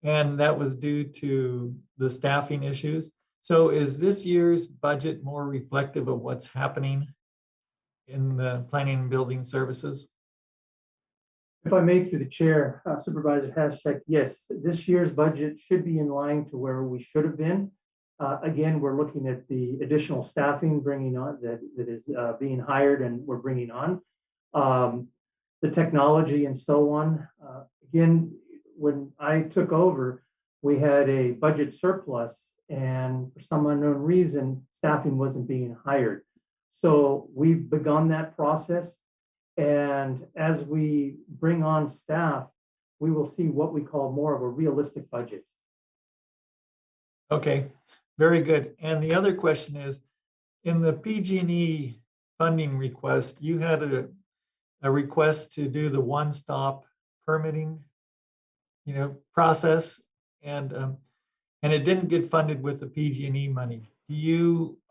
and that was due to the staffing issues. So is this year's budget more reflective of what's happening in the planning and building services? If I may, through the chair, Supervisor Hashak, yes, this year's budget should be in line to where we should have been. Again, we're looking at the additional staffing bringing on that is being hired and we're bringing on. The technology and so on. Again, when I took over, we had a budget surplus, and for some unknown reason, staffing wasn't being hired. So we've begun that process. And as we bring on staff, we will see what we call more of a realistic budget. Okay, very good. And the other question is, in the PG&E funding request, you had a request to do the one-stop permitting, process, and it didn't get funded with the PG&E money.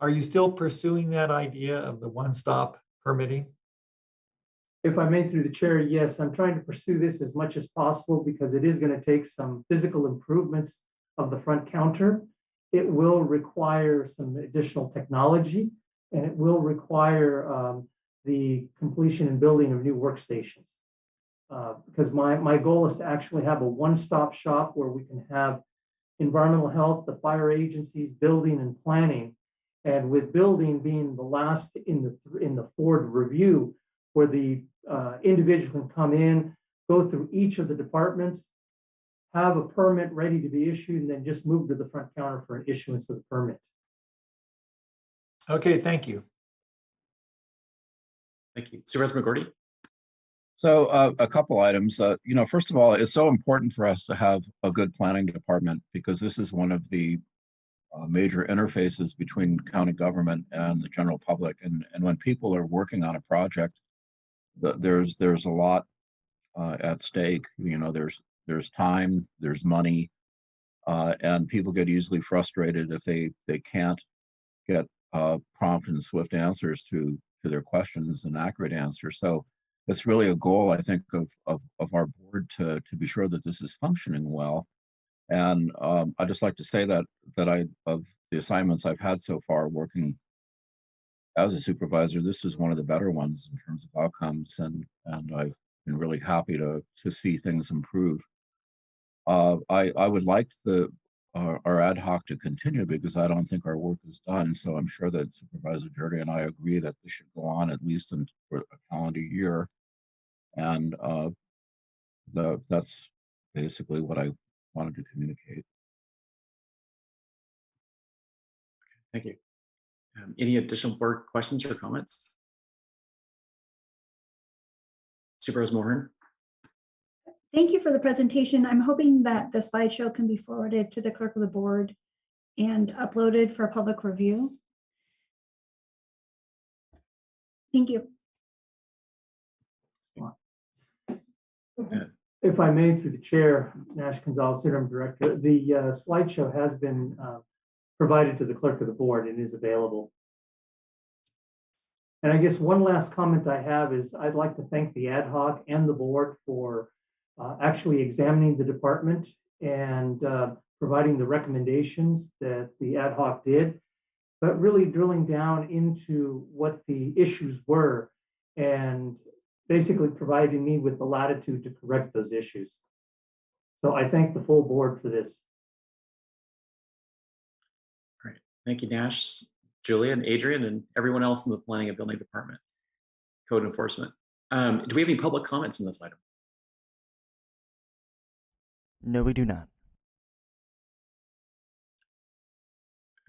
Are you still pursuing that idea of the one-stop permitting? If I may, through the chair, yes, I'm trying to pursue this as much as possible because it is going to take some physical improvements of the front counter. It will require some additional technology, and it will require the completion and building of new workstations. Because my goal is to actually have a one-stop shop where we can have environmental health, the fire agencies, building and planning, and with building being the last in the Ford review, where the individual can come in, go through each of the departments, have a permit ready to be issued, and then just move to the front counter for an issuance of the permit. Okay, thank you. Thank you. Supervisor McGordy. So a couple items. First of all, it's so important for us to have a good planning department because this is one of the major interfaces between county government and the general public. And when people are working on a project, there's a lot at stake. There's time, there's money, and people get easily frustrated if they can't get prompt and swift answers to their questions and accurate answers. So it's really a goal, I think, of our board to be sure that this is functioning well. And I'd just like to say that of the assignments I've had so far working as a supervisor, this is one of the better ones in terms of outcomes, and I've been really happy to see things improve. I would like our ad hoc to continue because I don't think our work is done. So I'm sure that Supervisor Jurdy and I agree that this should go on at least for a calendar year. And that's basically what I wanted to communicate. Thank you. Any additional board questions or comments? Supervisor Mohan? Thank you for the presentation. I'm hoping that the slideshow can be forwarded to the clerk of the board and uploaded for public review. Thank you. If I may, through the chair, Nash Gonzalez, interim director, the slideshow has been provided to the clerk of the board and is available. And I guess one last comment I have is I'd like to thank the ad hoc and the board for actually examining the department and providing the recommendations that the ad hoc did, but really drilling down into what the issues were and basically providing me with the latitude to correct those issues. So I thank the full board for this. All right. Thank you, Nash, Julian, Adrian, and everyone else in the Planning and Building Department. Code enforcement. Do we have any public comments in this item? No, we do not.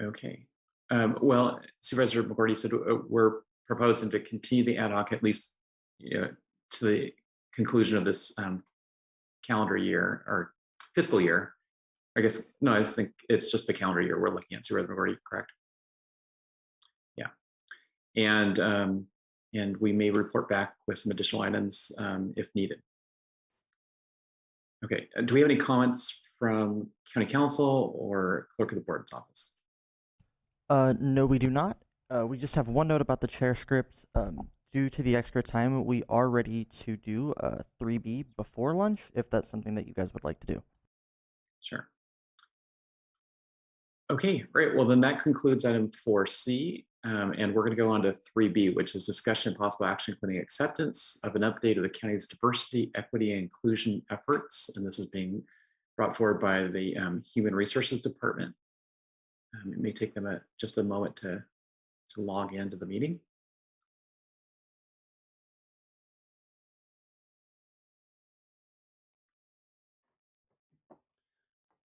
Okay. Well, Supervisor McGordy said we're proposing to continue the ad hoc at least to the conclusion of this calendar year or fiscal year. I guess, no, I think it's just the calendar year we're looking at. Supervisor McGordy, correct? Yeah. And we may report back with some additional items if needed. Okay, do we have any comments from County Council or Clerk of the Board's office? No, we do not. We just have one note about the chair script. Due to the extra time, we are ready to do 3B before lunch, if that's something that you guys would like to do. Sure. Okay, great. Well, then that concludes item 4C, and we're going to go on to 3B, which is discussion and possible action including acceptance of an update of the county's diversity, equity, and inclusion efforts. And this is being brought forward by the Human Resources Department. It may take them just a moment to log into the meeting.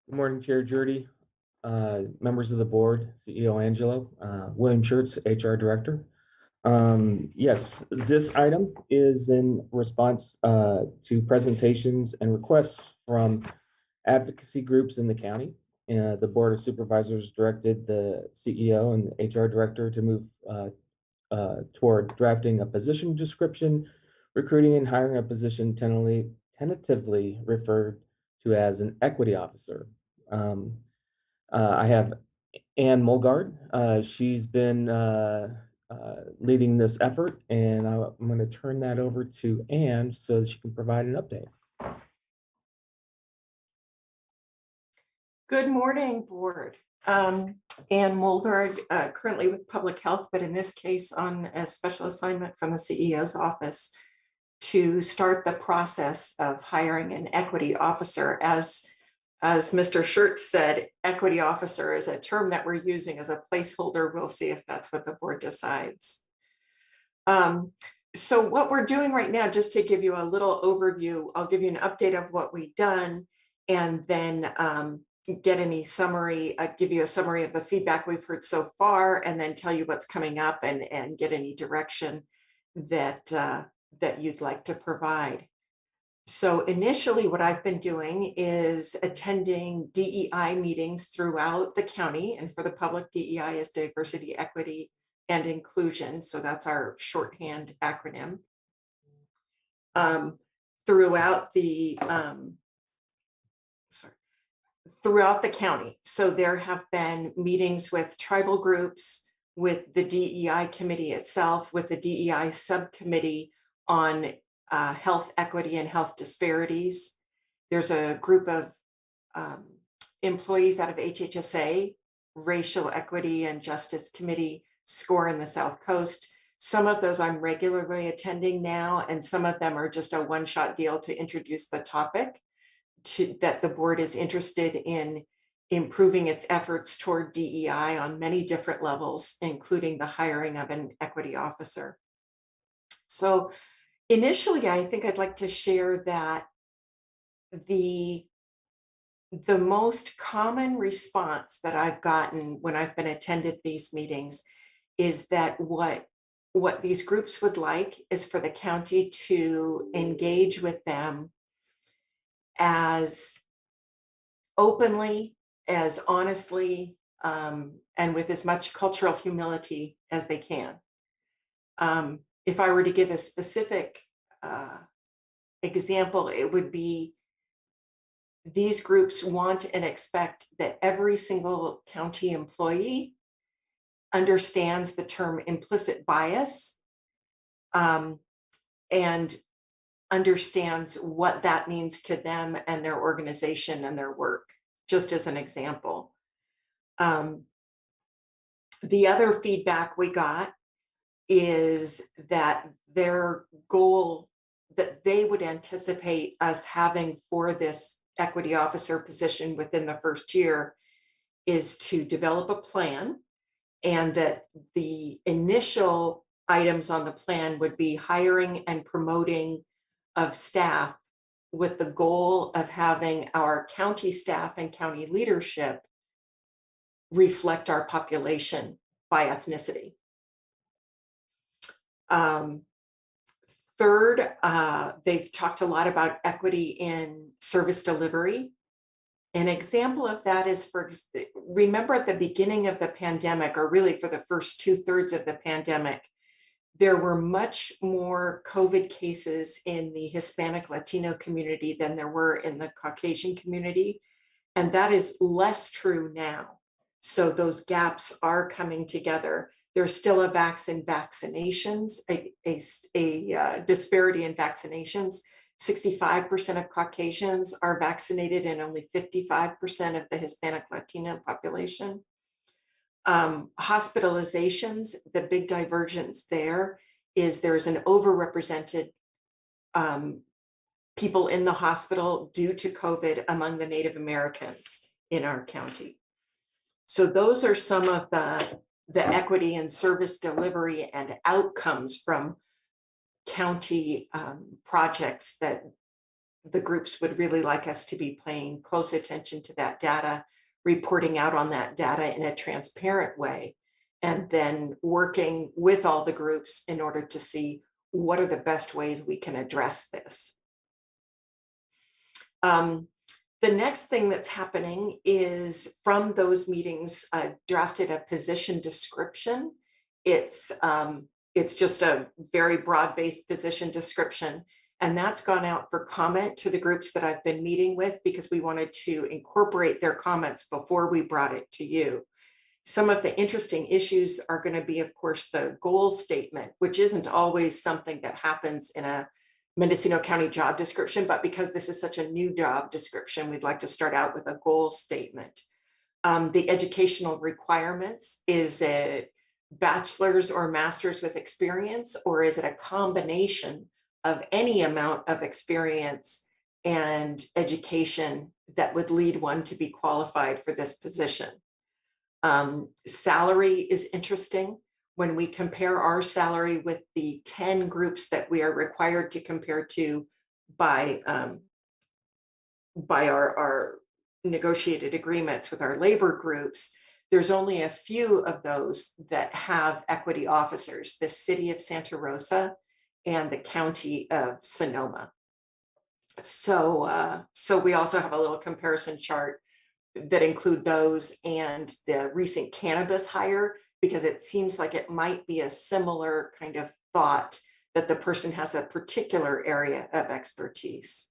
Good morning, Chair Jurdy, members of the board, CEO Angelo, William Schurtz, HR Director. Yes, this item is in response to presentations and requests from advocacy groups in the county. The Board of Supervisors directed the CEO and the HR Director to move toward drafting a position description, recruiting and hiring a position tentatively referred to as an equity officer. I have Ann Mulgard. She's been leading this effort, and I'm going to turn that over to Ann so that she can provide an update. Good morning, board. Ann Mulgard, currently with Public Health, but in this case on a special assignment from the CEO's office to start the process of hiring an equity officer. As Mr. Schurtz said, equity officer is a term that we're using as a placeholder. We'll see if that's what the board decides. So what we're doing right now, just to give you a little overview, I'll give you an update of what we've done and then get any summary, give you a summary of the feedback we've heard so far, and then tell you what's coming up and get any direction that, that you'd like to provide. So initially what I've been doing is attending DEI meetings throughout the county, and for the public, DEI is diversity, equity, and inclusion. So that's our shorthand acronym. Throughout the county. So there have been meetings with tribal groups, with the DEI committee itself, with the DEI subcommittee on health equity and health disparities. There's a group of employees out of HHSA, Racial Equity and Justice Committee, SCORE in the South Coast. Some of those I'm regularly attending now, and some of them are just a one-shot deal to introduce the topic that the board is interested in improving its efforts toward DEI on many different levels, including the hiring of an equity officer. So initially, I think I'd like to share that the most common response that I've gotten when I've been attended these meetings is that what these groups would like is for the county to engage with them as openly, as honestly, and with as much cultural humility as they can. If I were to give a specific example, it would be these groups want and expect that every single county employee understands the term implicit bias and understands what that means to them and their organization and their work, just as an example. The other feedback we got is that their goal that they would anticipate us having for this equity officer position within the first year is to develop a plan, and that the initial items on the plan would be hiring and promoting of staff with the goal of having our county staff and county leadership reflect our population by ethnicity. Third, they've talked a lot about equity in service delivery. An example of that is, remember at the beginning of the pandemic, or really for the first 2/3 of the pandemic, there were much more COVID cases in the Hispanic Latino community than there were in the Caucasian community. And that is less true now. So those gaps are coming together. There's still a vaccinations, a disparity in vaccinations. 65% of Caucasians are vaccinated and only 55% of the Hispanic Latino population. Hospitalizations, the big divergence there is there's an overrepresented people in the hospital due to COVID among the Native Americans in our county. So those are some of the equity and service delivery and outcomes from county projects that the groups would really like us to be paying close attention to that data, reporting out on that data in a transparent way, and then working with all the groups in order to see what are the best ways we can address this. The next thing that's happening is from those meetings, I drafted a position description. It's just a very broad-based position description, and that's gone out for comment to the groups that I've been meeting with because we wanted to incorporate their comments before we brought it to you. Some of the interesting issues are going to be, of course, the goal statement, which isn't always something that happens in a Mendocino County job description, but because this is such a new job description, we'd like to start out with a goal statement. The educational requirements, is it bachelor's or master's with experience, or is it a combination of any amount of experience and education that would lead one to be qualified for this position? Salary is interesting. When we compare our salary with the 10 groups that we are required to compare to by our negotiated agreements with our labor groups, there's only a few of those that have equity officers, the city of Santa Rosa and the county of Sonoma. So we also have a little comparison chart that include those and the recent cannabis hire, because it seems like it might be a similar kind of thought that the person has a particular area of expertise.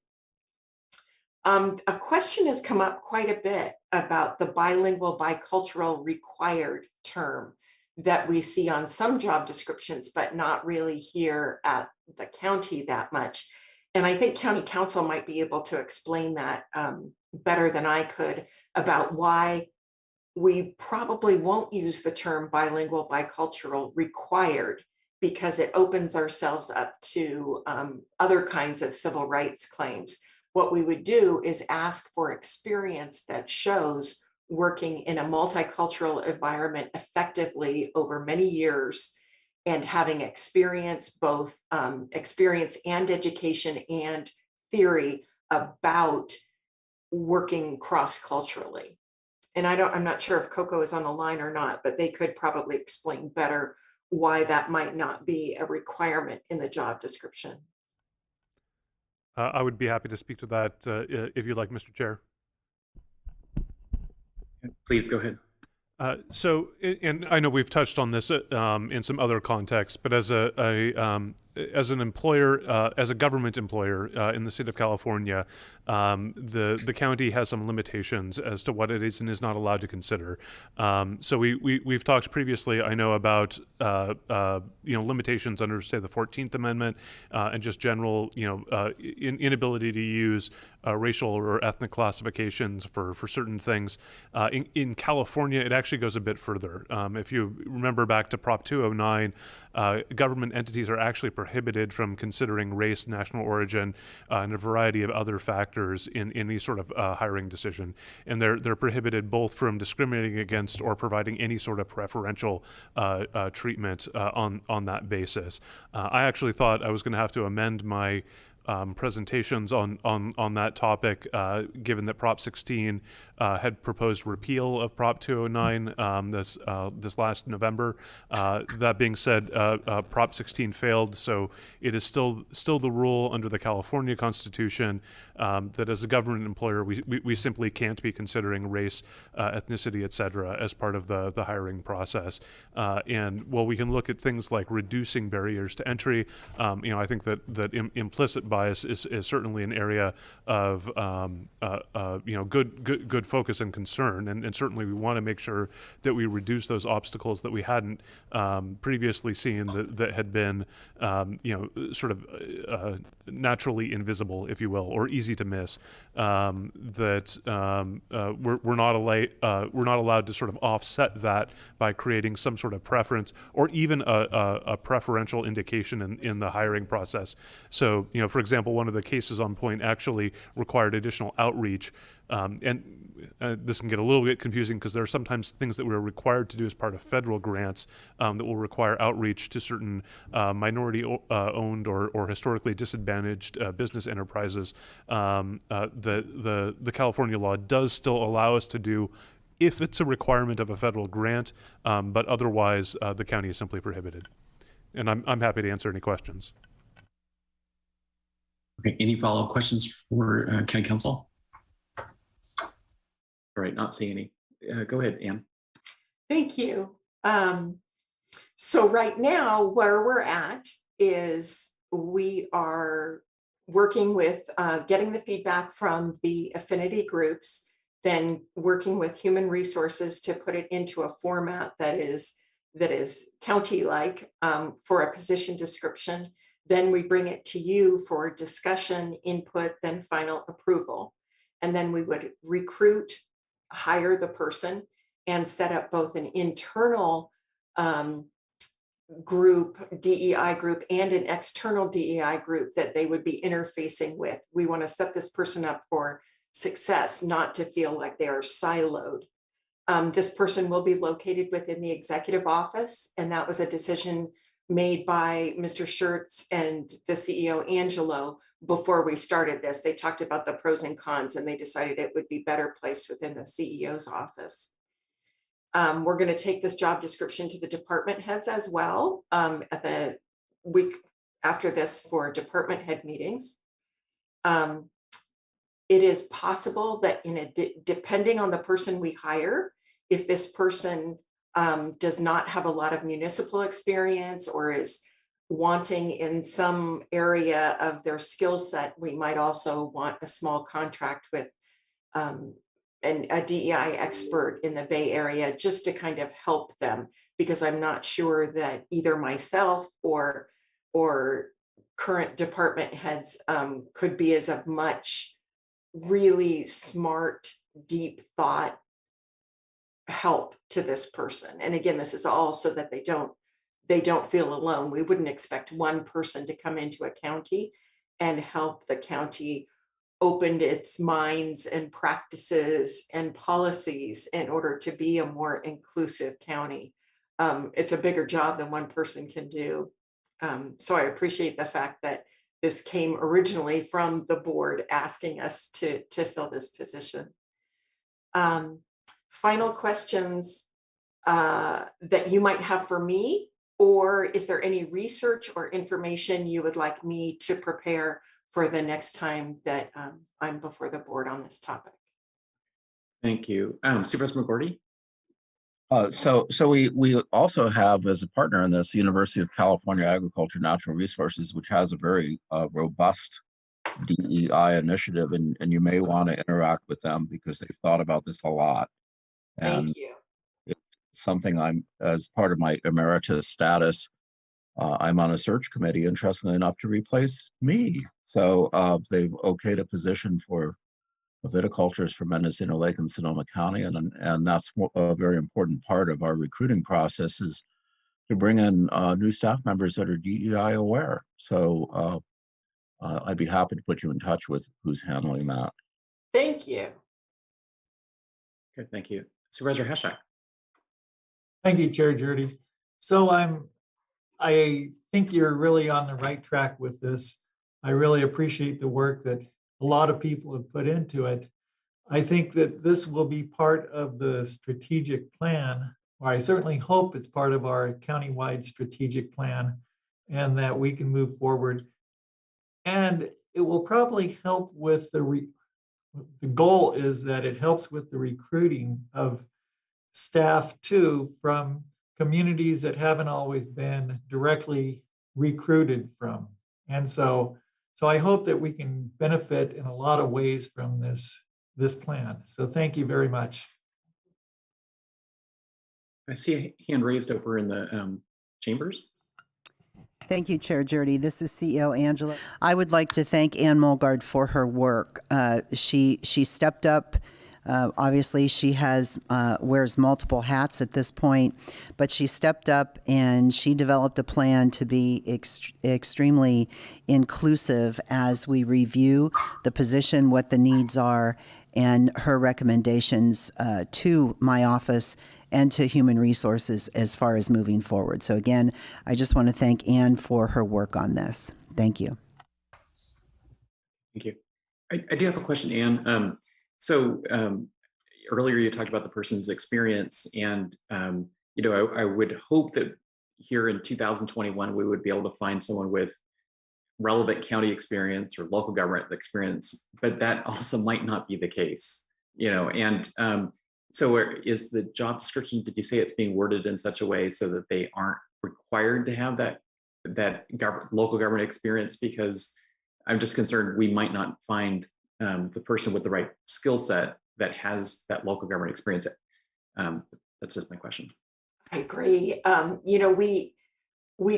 A question has come up quite a bit about the bilingual, bicultural required term that we see on some job descriptions, but not really here at the county that much. And I think county council might be able to explain that better than I could. about why we probably won't use the term bilingual, bicultural required, because it opens ourselves up to other kinds of civil rights claims. What we would do is ask for experience that shows working in a multicultural environment effectively over many years and having experience, both experience and education and theory about working cross-culturally. And I'm not sure if Coco is on the line or not, but they could probably explain better why that might not be a requirement in the job description. I would be happy to speak to that if you'd like, Mr. Chair. Please go ahead. And I know we've touched on this in some other contexts, but as an employer, as a government employer in the state of California, the county has some limitations as to what it is and is not allowed to consider. So we've talked previously, I know, about limitations under, say, the 14th Amendment and just general inability to use racial or ethnic classifications for certain things. In California, it actually goes a bit further. If you remember back to Prop 209, government entities are actually prohibited from considering race, national origin, and a variety of other factors in any sort of hiring decision. And they're prohibited both from discriminating against or providing any sort of preferential treatment on that basis. I actually thought I was going to have to amend my presentations on that topic, given that Prop 16 had proposed repeal of Prop 209 this last November. That being said, Prop 16 failed, so it is still the rule under the California Constitution that as a government employer, we simply can't be considering race, ethnicity, et cetera, as part of the hiring process. And while we can look at things like reducing barriers to entry, I think that implicit bias is certainly an area of good focus and concern, and certainly we want to make sure that we reduce those obstacles that we hadn't previously seen that had been sort of naturally invisible, if you will, or easy to miss. That we're not allowed to sort of offset that by creating some sort of preference or even a preferential indication in the hiring process. So, for example, one of the cases on point actually required additional outreach. This can get a little bit confusing because there are sometimes things that we're required to do as part of federal grants that will require outreach to certain minority-owned or historically disadvantaged business enterprises. The California law does still allow us to do if it's a requirement of a federal grant, but otherwise the county is simply prohibited. And I'm happy to answer any questions. Okay, any follow-up questions for County Council? All right, not seeing any. Go ahead, Ann. Thank you. So right now, where we're at is we are working with getting the feedback from the affinity groups, then working with human resources to put it into a format that is county-like for a position description. Then we bring it to you for discussion, input, then final approval. And then we would recruit, hire the person, and set up both an internal group, DEI group, and an external DEI group that they would be interfacing with. We want to set this person up for success, not to feel like they are siloed. This person will be located within the executive office, and that was a decision made by Mr. Schertz and the CEO, Angelo, before we started this. They talked about the pros and cons, and they decided it would be better placed within the CEO's office. We're going to take this job description to the department heads as well at the week after this for department head meetings. It is possible that depending on the person we hire, if this person does not have a lot of municipal experience or is wanting in some area of their skill set, we might also want a small contract with a DEI expert in the Bay Area just to kind of help them, because I'm not sure that either myself or current department heads could be as of much really smart deep thought help to this person. And again, this is all so that they don't feel alone. We wouldn't expect one person to come into a county and help the county open its minds and practices and policies in order to be a more inclusive county. It's a bigger job than one person can do. So I appreciate the fact that this came originally from the board asking us to fill this position. Final questions that you might have for me, or is there any research or information you would like me to prepare for the next time that I'm before the board on this topic? Thank you. Supervisor McGordy? So we also have as a partner in this, the University of California Agriculture and Natural Resources, which has a very robust DEI initiative, and you may want to interact with them because they've thought about this a lot. And Thank you. it's something I'm, as part of my emeritus status, I'm on a search committee, interestingly enough, to replace me. So they've okayed a position for viticulturists for Mendocino Lake and Sonoma County, and that's a very important part of our recruiting process, is to bring in new staff members that are DEI aware. So I'd be happy to put you in touch with who's handling that. Thank you. Good, thank you. Supervisor Hashak? Thank you, Chair Jurdy. So I think you're really on the right track with this. I really appreciate the work that a lot of people have put into it. I think that this will be part of the strategic plan, or I certainly hope it's part of our countywide strategic plan, and that we can move forward. And it will probably help with the goal is that it helps with the recruiting of staff too from communities that haven't always been directly recruited from. And so I hope that we can benefit in a lot of ways from this plan. So thank you very much. I see a hand raised over in the chambers. Thank you, Chair Jurdy. This is CEO Angela. I would like to thank Ann Mulgard for her work. She stepped up. Obviously, she wears multiple hats at this point, but she stepped up and she developed a plan to be extremely inclusive as we review the position, what the needs are, and her recommendations to my office and to Human Resources as far as moving forward. So again, I just want to thank Ann for her work on this. Thank you. Thank you. I do have a question, Ann. Earlier you talked about the person's experience, and I would hope that here in 2021 we would be able to find someone with relevant county experience or local government experience, but that also might not be the case. So is the job description, did you say it's being worded in such a way so that they aren't required to have that local government experience? Because I'm just concerned we might not find the person with the right skill set that has that local government experience. That's just my question. I agree. I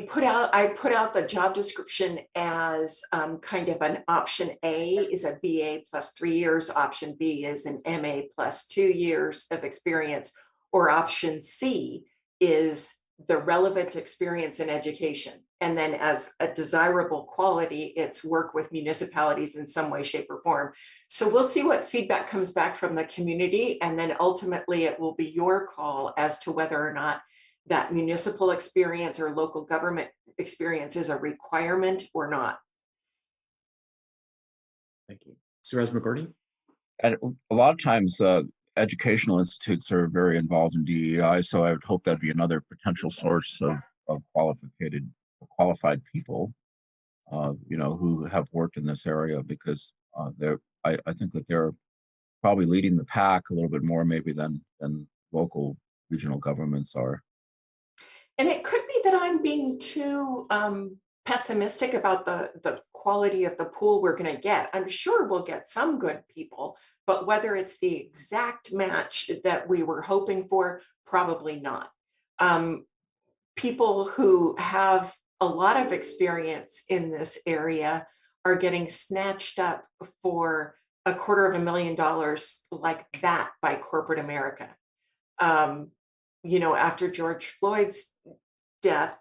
put out the job description as kind of an option A is a BA plus 3 years, option B is an MA plus 2 years of experience, or option C is the relevant experience in education. And then as a desirable quality, it's work with municipalities in some way, shape, or form. So we'll see what feedback comes back from the community. And then ultimately it will be your call as to whether or not that municipal experience or local government experience is a requirement or not. Thank you. Supervisor McGordy? And a lot of times educational institutes are very involved in DEI, so I would hope that'd be another potential source of qualified people, who have worked in this area, because I think that they're probably leading the pack a little bit more maybe than local regional governments are. And it could be that I'm being too pessimistic about the quality of the pool we're going to get. I'm sure we'll get some good people, but whether it's the exact match that we were hoping for, probably not. People who have a lot of experience in this area are getting snatched up for $250,000 like that by corporate America. After George Floyd's death,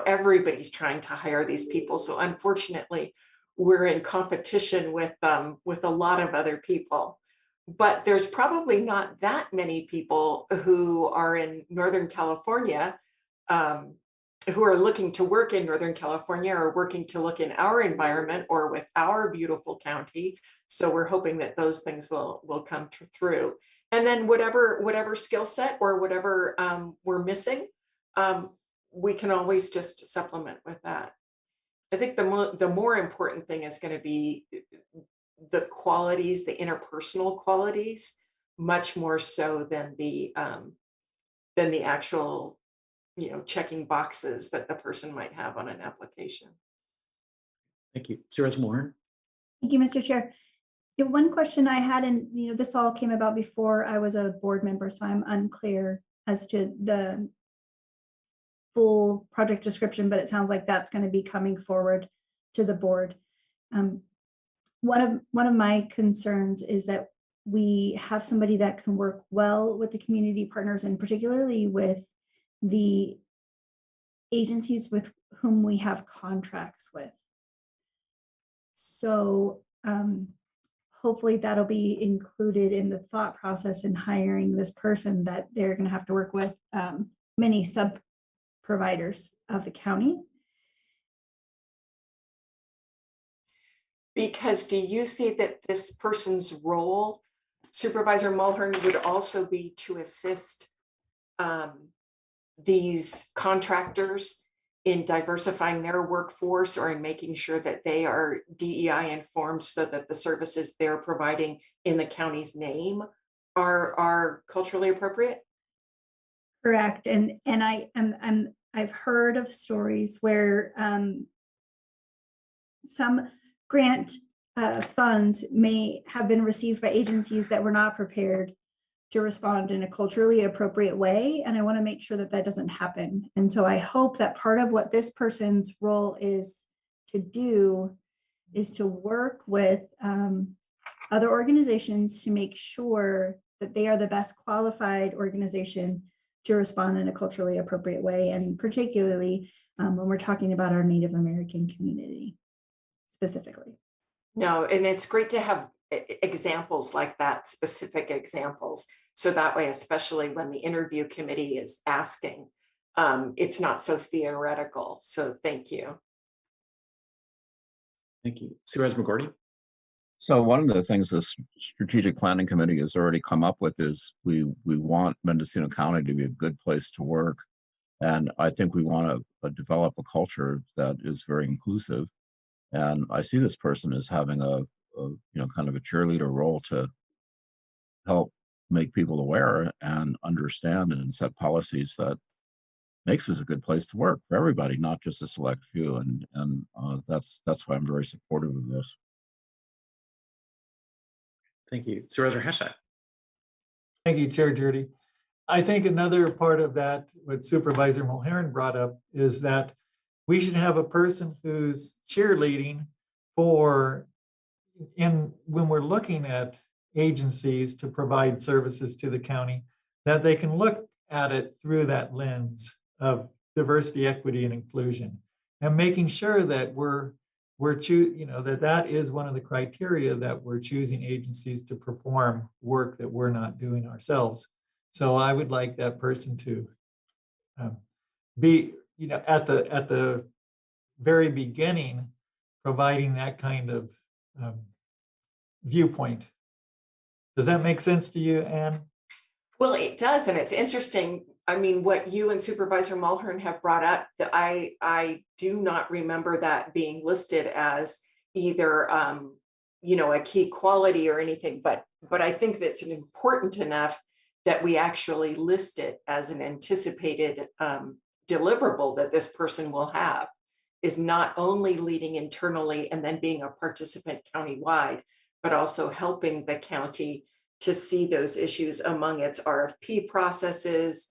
everybody's trying to hire these people. So unfortunately, we're in competition with a lot of other people. But there's probably not that many people who are in Northern California who are looking to work in Northern California or working to look in our environment or with our beautiful county. So we're hoping that those things will come through. And then whatever skill set or whatever we're missing, we can always just supplement with that. I think the more important thing is going to be the qualities, the interpersonal qualities, much more so than the actual, checking boxes that the person might have on an application. Thank you. Supervisor Moore. Thank you, Mr. Chair. One question I had, and this all came about before I was a board member, so I'm unclear as to the full project description, but it sounds like that's going to be coming forward to the board. One of my concerns is that we have somebody that can work well with the community partners, and particularly with the agencies with whom we have contracts with. So hopefully that'll be included in the thought process in hiring this person, that they're going to have to work with many sub-providers of the county. Because do you see that this person's role, Supervisor Mulhern, would also be to assist these contractors in diversifying their workforce or in making sure that they are DEI informed so that the services they're providing in the county's name are culturally appropriate? Correct. And I've heard of stories where some grant funds may have been received by agencies that were not prepared to respond in a culturally appropriate way. And I want to make sure that that doesn't happen. And so I hope that part of what this person's role is to do is to work with other organizations to make sure that they are the best qualified organization to respond in a culturally appropriate way. And particularly when we're talking about our Native American community specifically. No, and it's great to have examples like that, specific examples. So that way, especially when the interview committee is asking, it's not so theoretical. So thank you. Thank you. Supervisor McGordy. So one of the things the strategic planning committee has already come up with is we want Mendocino County to be a good place to work. And I think we want to develop a culture that is very inclusive. And I see this person as having a kind of a cheerleader role to help make people aware and understand and set policies that makes this a good place to work for everybody, not just a select few. And that's why I'm very supportive of this. Thank you. Supervisor Hashak. Thank you, Chair Judy. I think another part of that, what Supervisor Mulhern brought up, is that we should have a person who's cheerleading when we're looking at agencies to provide services to the county, that they can look at it through that lens of diversity, equity, and inclusion, and making sure that that is one of the criteria that we're choosing agencies to perform work that we're not doing ourselves. So I would like that person to be, at the very beginning, providing that kind of viewpoint. Does that make sense to you, Anne? Well, it does, and it's interesting. I mean, what you and Supervisor Mulhern have brought up, that I do not remember that being listed as either a key quality or anything, but I think that's important enough that we actually list it as an anticipated deliverable that this person will have, is not only leading internally and then being a participant countywide, but also helping the county to see those issues among its RFP processes,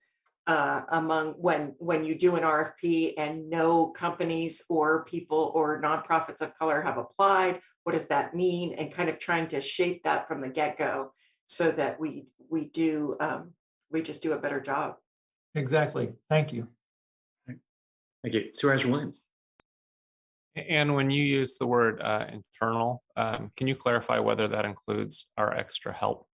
among when you do an RFP and no companies or people or nonprofits of color have applied? What does that mean? And kind of trying to shape that from the get-go so that we just do a better job. Exactly. Thank you. Thank you. Supervisor Williams. And when you use the word internal, can you clarify whether that includes our extra help?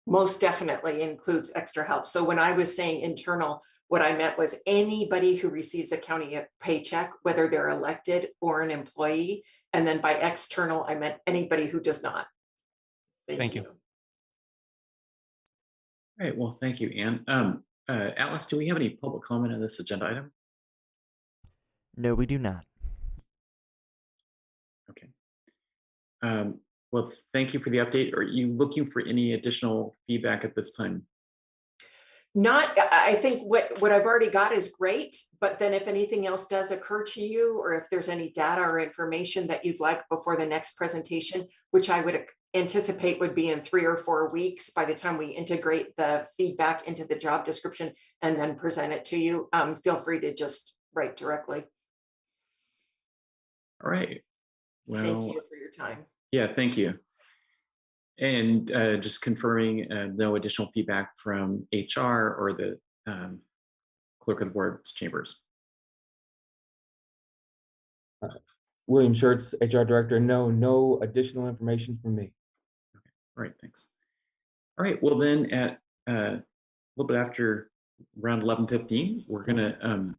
Most definitely includes extra help. So when I was saying internal, what I meant was anybody who receives a county paycheck, whether they're elected or an employee. And then by external, I meant anybody who does not. Thank you. All right. Well, thank you, Ann. Alice, do we have any public comment on this agenda item? No, we do not. Okay. Well, thank you for the update. Are you looking for any additional feedback at this time? Not, I think what I've already got is great, but then if anything else does occur to you, or if there's any data or information that you'd like before the next presentation, which I would anticipate would be in 3 or 4 weeks by the time we integrate the feedback into the job description and then present it to you, feel free to just write directly. All right. Well, thank you for your time. Yeah, thank you. And just confirming no additional feedback from HR or the clerk of the board's chambers. William Schurtz, HR Director. No additional information from me. Okay. All right, thanks. All right, well then at a little bit after around 11:15, we're gonna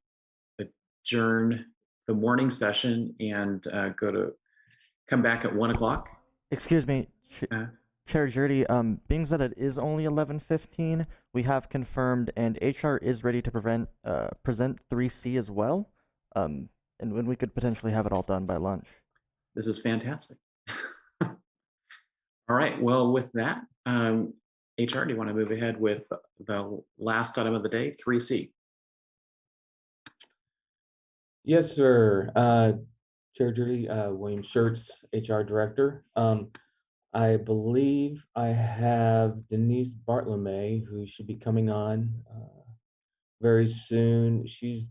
adjourn the morning session and come back at 1 o'clock. Excuse me, Chair Jurdy, being that it is only 11:15, we have confirmed and HR is ready to present 3C as well. And when we could potentially have it all done by lunch. This is fantastic. All right, well, with that, HR, do you want to move ahead with the last item of the day, 3C? Yes, sir. Chair Judy, William Schurtz, HR Director. I believe I have Denise Bartolome, who should be coming on very soon. She's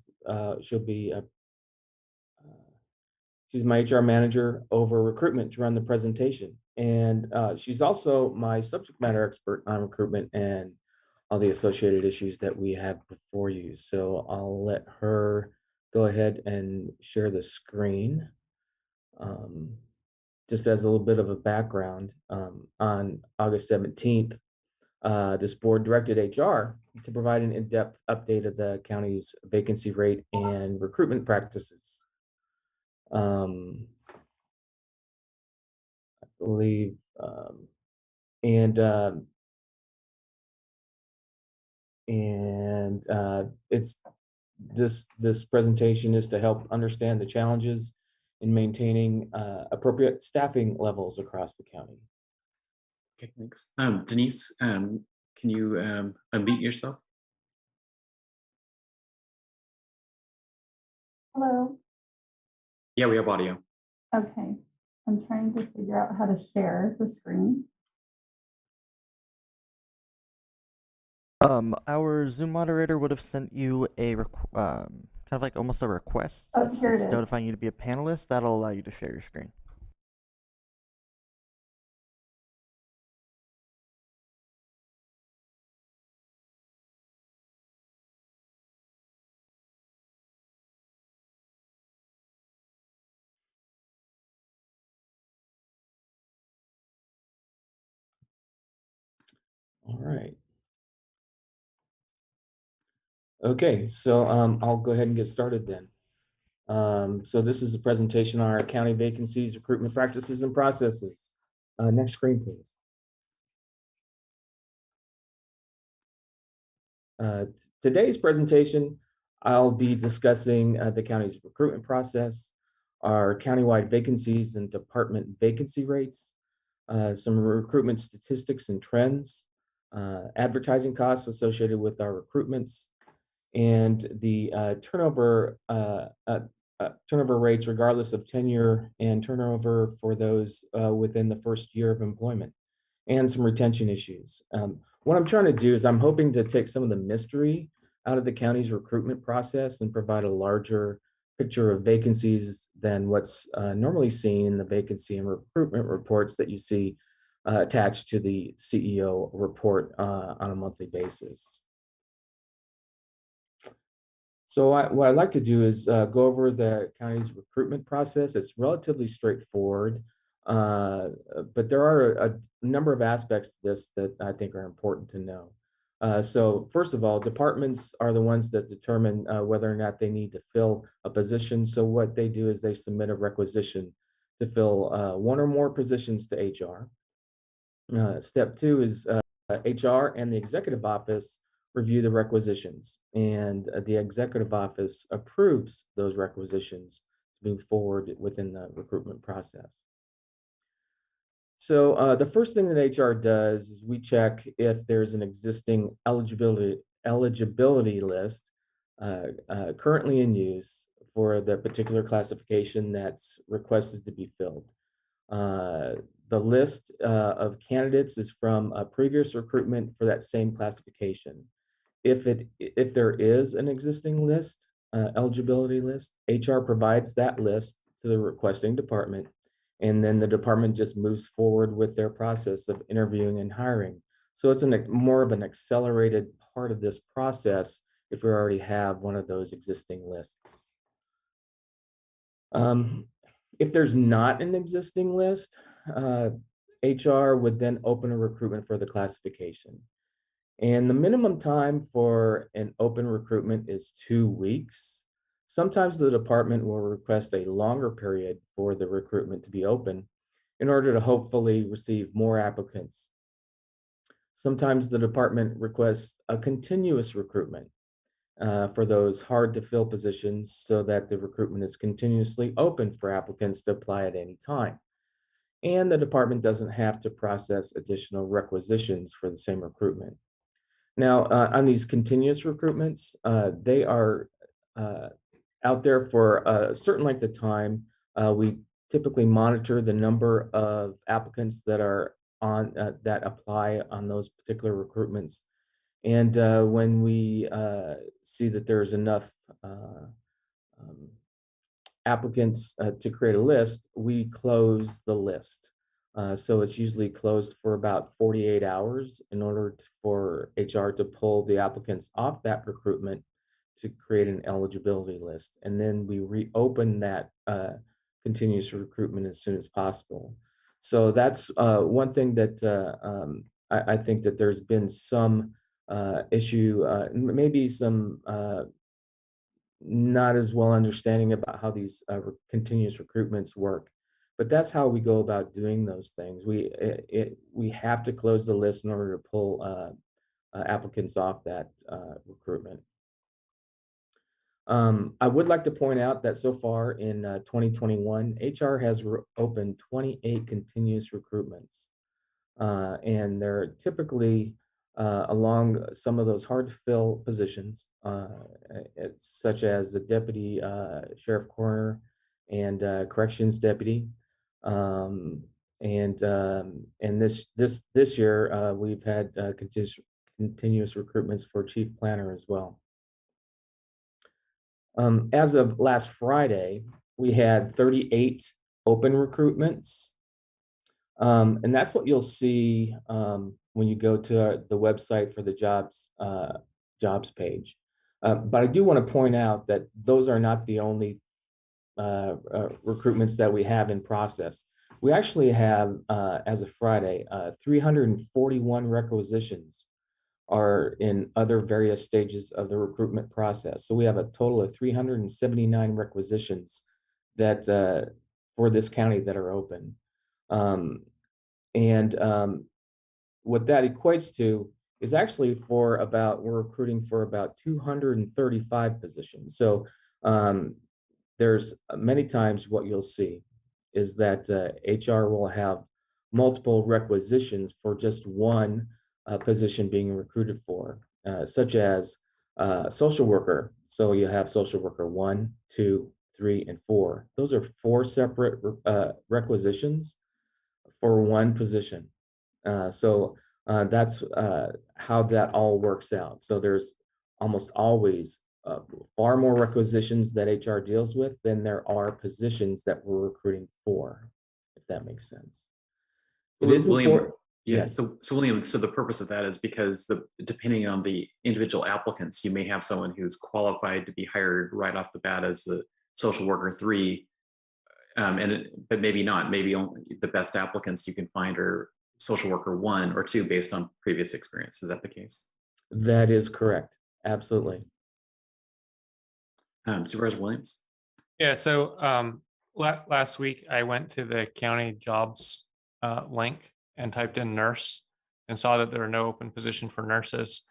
my HR manager over recruitment to run the presentation, and she's also my subject matter expert on recruitment and all the associated issues that we have before you. So I'll let her go ahead and share the screen. Just as a little bit of a background, on August 17th, this board directed HR to provide an in-depth update of the county's vacancy rate and recruitment practices. I believe, it's this presentation is to help understand the challenges in maintaining appropriate staffing levels across the county. Okay, thanks. Denise, can you unmute yourself? Hello. Yeah, we have audio. Okay. I'm trying to figure out how to share the screen. Our Zoom moderator would have sent you a kind of like almost a request. Oh, here it is. Notifying you to be a panelist. That'll allow you to share your screen. All right. Okay, so I'll go ahead and get started then. So this is the presentation on our county vacancies, recruitment practices, and processes. Next screen, please. Today's presentation, I'll be discussing the county's recruitment process, our countywide vacancies and department vacancy rates, some recruitment statistics and trends, advertising costs associated with our recruitments, and the turnover rates regardless of tenure and turnover for those within the first year of employment, and some retention issues. what I'm trying to do is I'm hoping to take some of the mystery out of the county's recruitment process and provide a larger picture of vacancies than what's normally seen in the vacancy and recruitment reports that you see attached to the CEO report on a monthly basis. So what I'd like to do is go over the county's recruitment process. It's relatively straightforward, but there are a number of aspects to this that I think are important to know. So first of all, departments are the ones that determine whether or not they need to fill a position. So what they do is they submit a requisition to fill one or more positions to HR. Step two is HR and the executive office review the requisitions, and the executive office approves those requisitions to move forward within the recruitment process. So the first thing that HR does is we check if there's an existing eligibility list currently in use for the particular classification that's requested to be filled. The list of candidates is from a previous recruitment for that same classification. If there is an existing list, eligibility list, HR provides that list to the requesting department, and then the department just moves forward with their process of interviewing and hiring. So it's more of an accelerated part of this process if we already have one of those existing lists. If there's not an existing list, HR would then open a recruitment for the classification. And the minimum time for an open recruitment is 2 weeks. Sometimes the department will request a longer period for the recruitment to be open in order to hopefully receive more applicants. Sometimes the department requests a continuous recruitment for those hard to fill positions so that the recruitment is continuously open for applicants to apply at any time. And the department doesn't have to process additional requisitions for the same recruitment. Now, on these continuous recruitments, they are out there for a certain length of time. We typically monitor the number of applicants that are on that apply on those particular recruitments. And when we see that there's enough applicants to create a list, we close the list. So it's usually closed for about 48 hours in order for HR to pull the applicants off that recruitment to create an eligibility list. And then we reopen that continuous recruitment as soon as possible. So that's one thing that I think that there's been some issue, maybe some not as well understanding about how these continuous recruitments work. But that's how we go about doing those things. We have to close the list in order to pull applicants off that recruitment. I would like to point out that so far in 2021, HR has opened 28 continuous recruitments. And they're typically along some of those hard to fill positions, such as the deputy sheriff coroner and corrections deputy. And this year we've had continuous recruitments for chief planner as well. As of last Friday, we had 38 open recruitments. And that's what you'll see when you go to the website for the jobs page. But I do want to point out that those are not the only recruitments that we have in process. We actually have, as of Friday, 341 requisitions are in other various stages of the recruitment process. So we have a total of 379 requisitions that for this county that are open. What that equates to is actually we're recruiting for about 235 positions. So there's many times what you'll see is that HR will have multiple requisitions for just one position being recruited for, such as social worker. So you have social worker 1, 2, 3, and 4. Those are 4 separate requisitions for one position. So That's how that all works out. So there's almost always far more requisitions that HR deals with than there are positions that we're recruiting for, if that makes sense. It is William, important. yeah. Yes. So William, so the purpose of that is because depending on the individual applicants, you may have someone who's qualified to be hired right off the bat as the social worker 3, but maybe not. Maybe only the best applicants you can find are social worker 1 or 2 based on previous experience. Is that the case? That is correct. Absolutely. Supervisor Williams? Yeah, so last week I went to the county jobs link and typed in nurse and saw that there are no open position for nurses.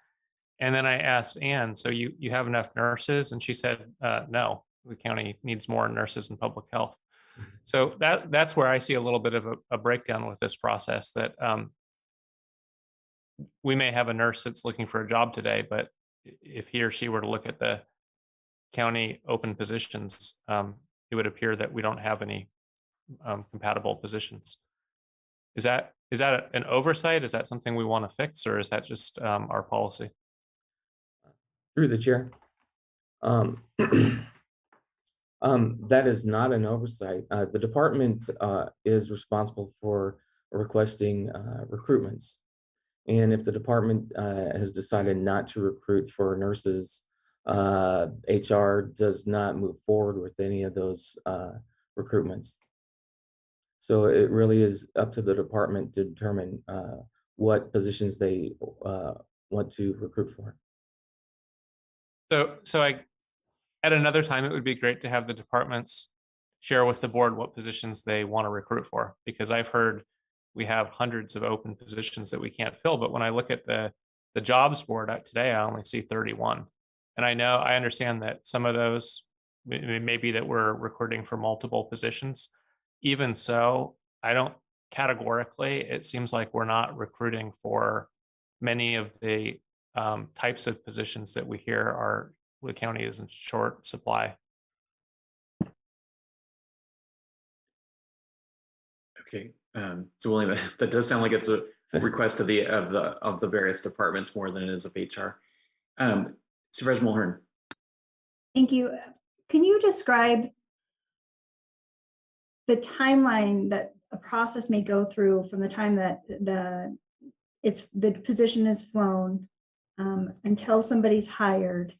And then I asked Ann, so you have enough nurses? And she said, no, the county needs more nurses in public health. So that's where I see a little bit of a breakdown with this process, that we may have a nurse that's looking for a job today, but if he or she were to look at the county open positions, it would appear that we don't have any compatible positions. Is that an oversight? Is that something we want to fix, or is that just our policy? Through the chair. That is not an oversight. The department is responsible for requesting recruitments. And if the department has decided not to recruit for nurses, HR does not move forward with any of those recruitments. So it really is up to the department to determine what positions they want to recruit for. So at another time, it would be great to have the departments share with the board what positions they want to recruit for, because I've heard we have hundreds of open positions that we can't fill. But when I look at the jobs board today, I only see 31. And I understand that some of those maybe that we're recruiting for multiple positions. Even so, I don't categorically, it seems like we're not recruiting for many of the types of positions that we hear the county is in short supply. Okay, so William, that does sound like it's a request of the various departments more than it is of HR. Supervisor Mulhern. Thank you. Can you describe the timeline that a process may go through from the time that the position is flown until somebody's hired?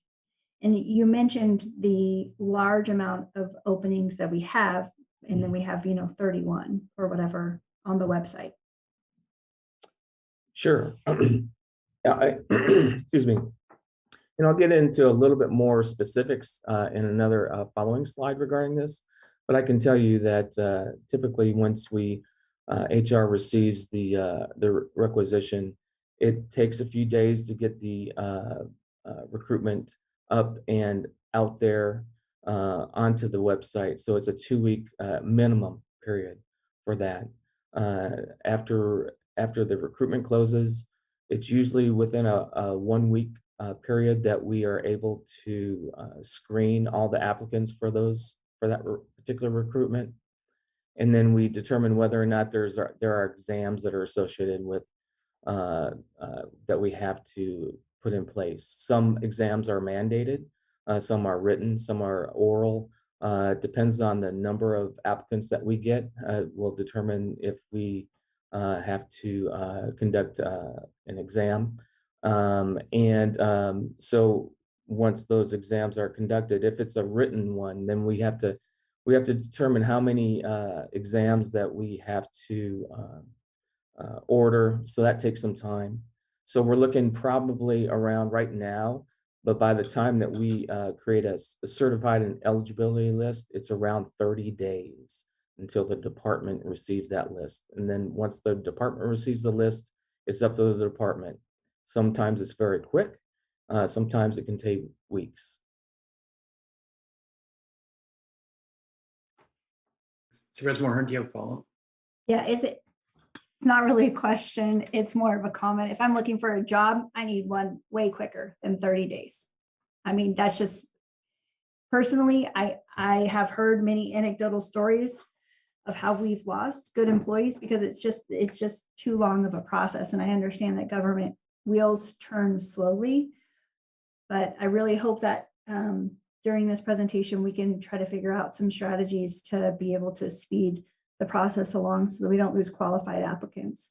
And you mentioned the large amount of openings that we have, and then we have 31 or whatever on the website. Sure. Excuse me. And I'll get into a little bit more specifics in another following slide regarding this. But I can tell you that typically once HR receives the requisition, it takes a few days to get the recruitment up and out there onto the website. So it's a 2-week minimum period for that. After the recruitment closes, it's usually within a 1-week period that we are able to screen all the applicants for that particular recruitment. And then we determine whether or not there are exams that are associated with that we have to put in place. Some exams are mandated, some are written, some are oral. Depends on the number of applicants that we get, will determine if we have to conduct an exam. So once those exams are conducted, if it's a written one, then we have to determine how many exams that we have to order. So that takes some time. So we're looking probably around right now, but by the time that we create a certified and eligibility list, it's around 30 days until the department receives that list. And then once the department receives the list, it's up to the department. Sometimes it's very quick. Sometimes it can take weeks. Supervisor Mulhern, do you have a follow-up? Yeah, it's not really a question. It's more of a comment. If I'm looking for a job, I need one way quicker than 30 days. I mean, that's just personally, I have heard many anecdotal stories of how we've lost good employees, because it's just too long of a process. And I understand that government wheels turn slowly, but I really hope that during this presentation, we can try to figure out some strategies to be able to speed the process along so that we don't lose qualified applicants.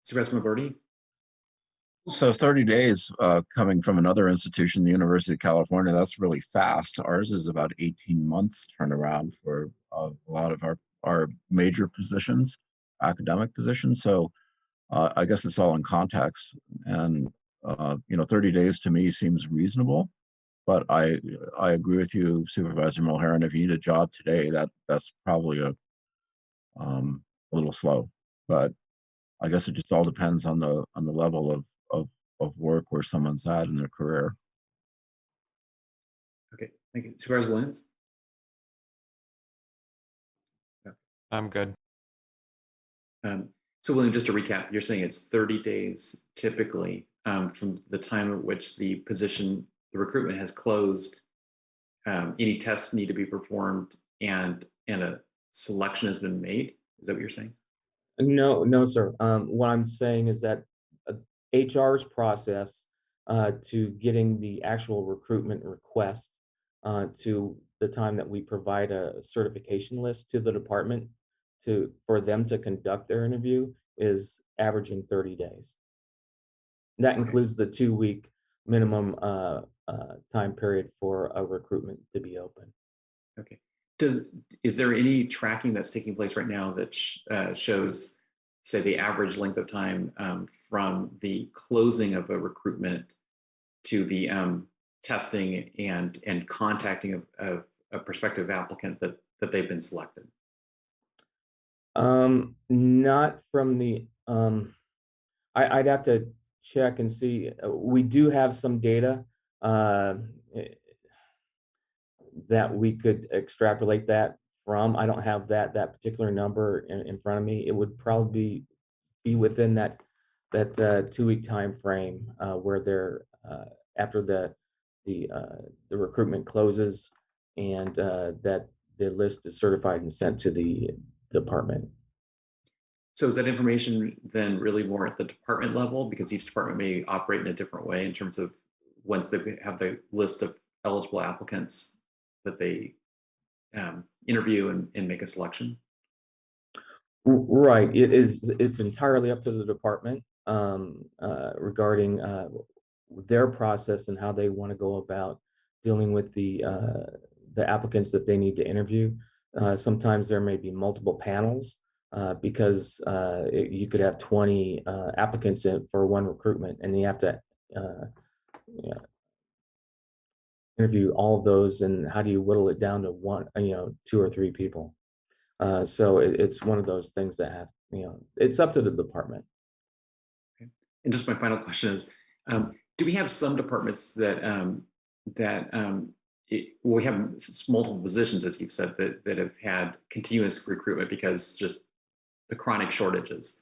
Supervisor McGurty? So 30 days coming from another institution, the University of California, that's really fast. Ours is about 18 months turnaround for a lot of our major positions, academic positions. So I guess it's all in context. And, 30 days to me seems reasonable. But I agree with you, Supervisor Mulherin. If you need a job today, that's probably a little slow. But I guess it just all depends on the level of work where someone's at in their career. Okay, thank you. Supervisor Williams? I'm good. So William, just to recap, you're saying it's 30 days typically from the time at which the recruitment has closed, any tests need to be performed and a selection has been made. Is that what you're saying? No, sir. What I'm saying is that HR's process to getting the actual recruitment request to the time that we provide a certification list to the department for them to conduct their interview is averaging 30 days. That includes the 2-week minimum time period for a recruitment to be open. Okay. Is there any tracking that's taking place right now that shows, say, the average length of time from the closing of a recruitment to the testing and contacting of a prospective applicant that they've been selected? Not from the. I'd have to check and see. We do have some data that we could extrapolate that from. I don't have that particular number in front of me. It would probably be within that 2-week time frame where they're after the recruitment closes and that the list is certified and sent to the department. So is that information then really more at the department level, because each department may operate in a different way in terms of once they have the list of eligible applicants that they interview and make a selection? Right. It's entirely up to the department regarding their process and how they want to go about dealing with the applicants that they need to interview. Sometimes there may be multiple panels because you could have 20 applicants for one recruitment, and you have to interview all of those. And how do you whittle it down to 2 or 3 people? So it's one of those things that have, it's up to the department. Okay. And just my final question is, do we have some departments that we have multiple positions, as you've said, that have had continuous recruitment because just the chronic shortages?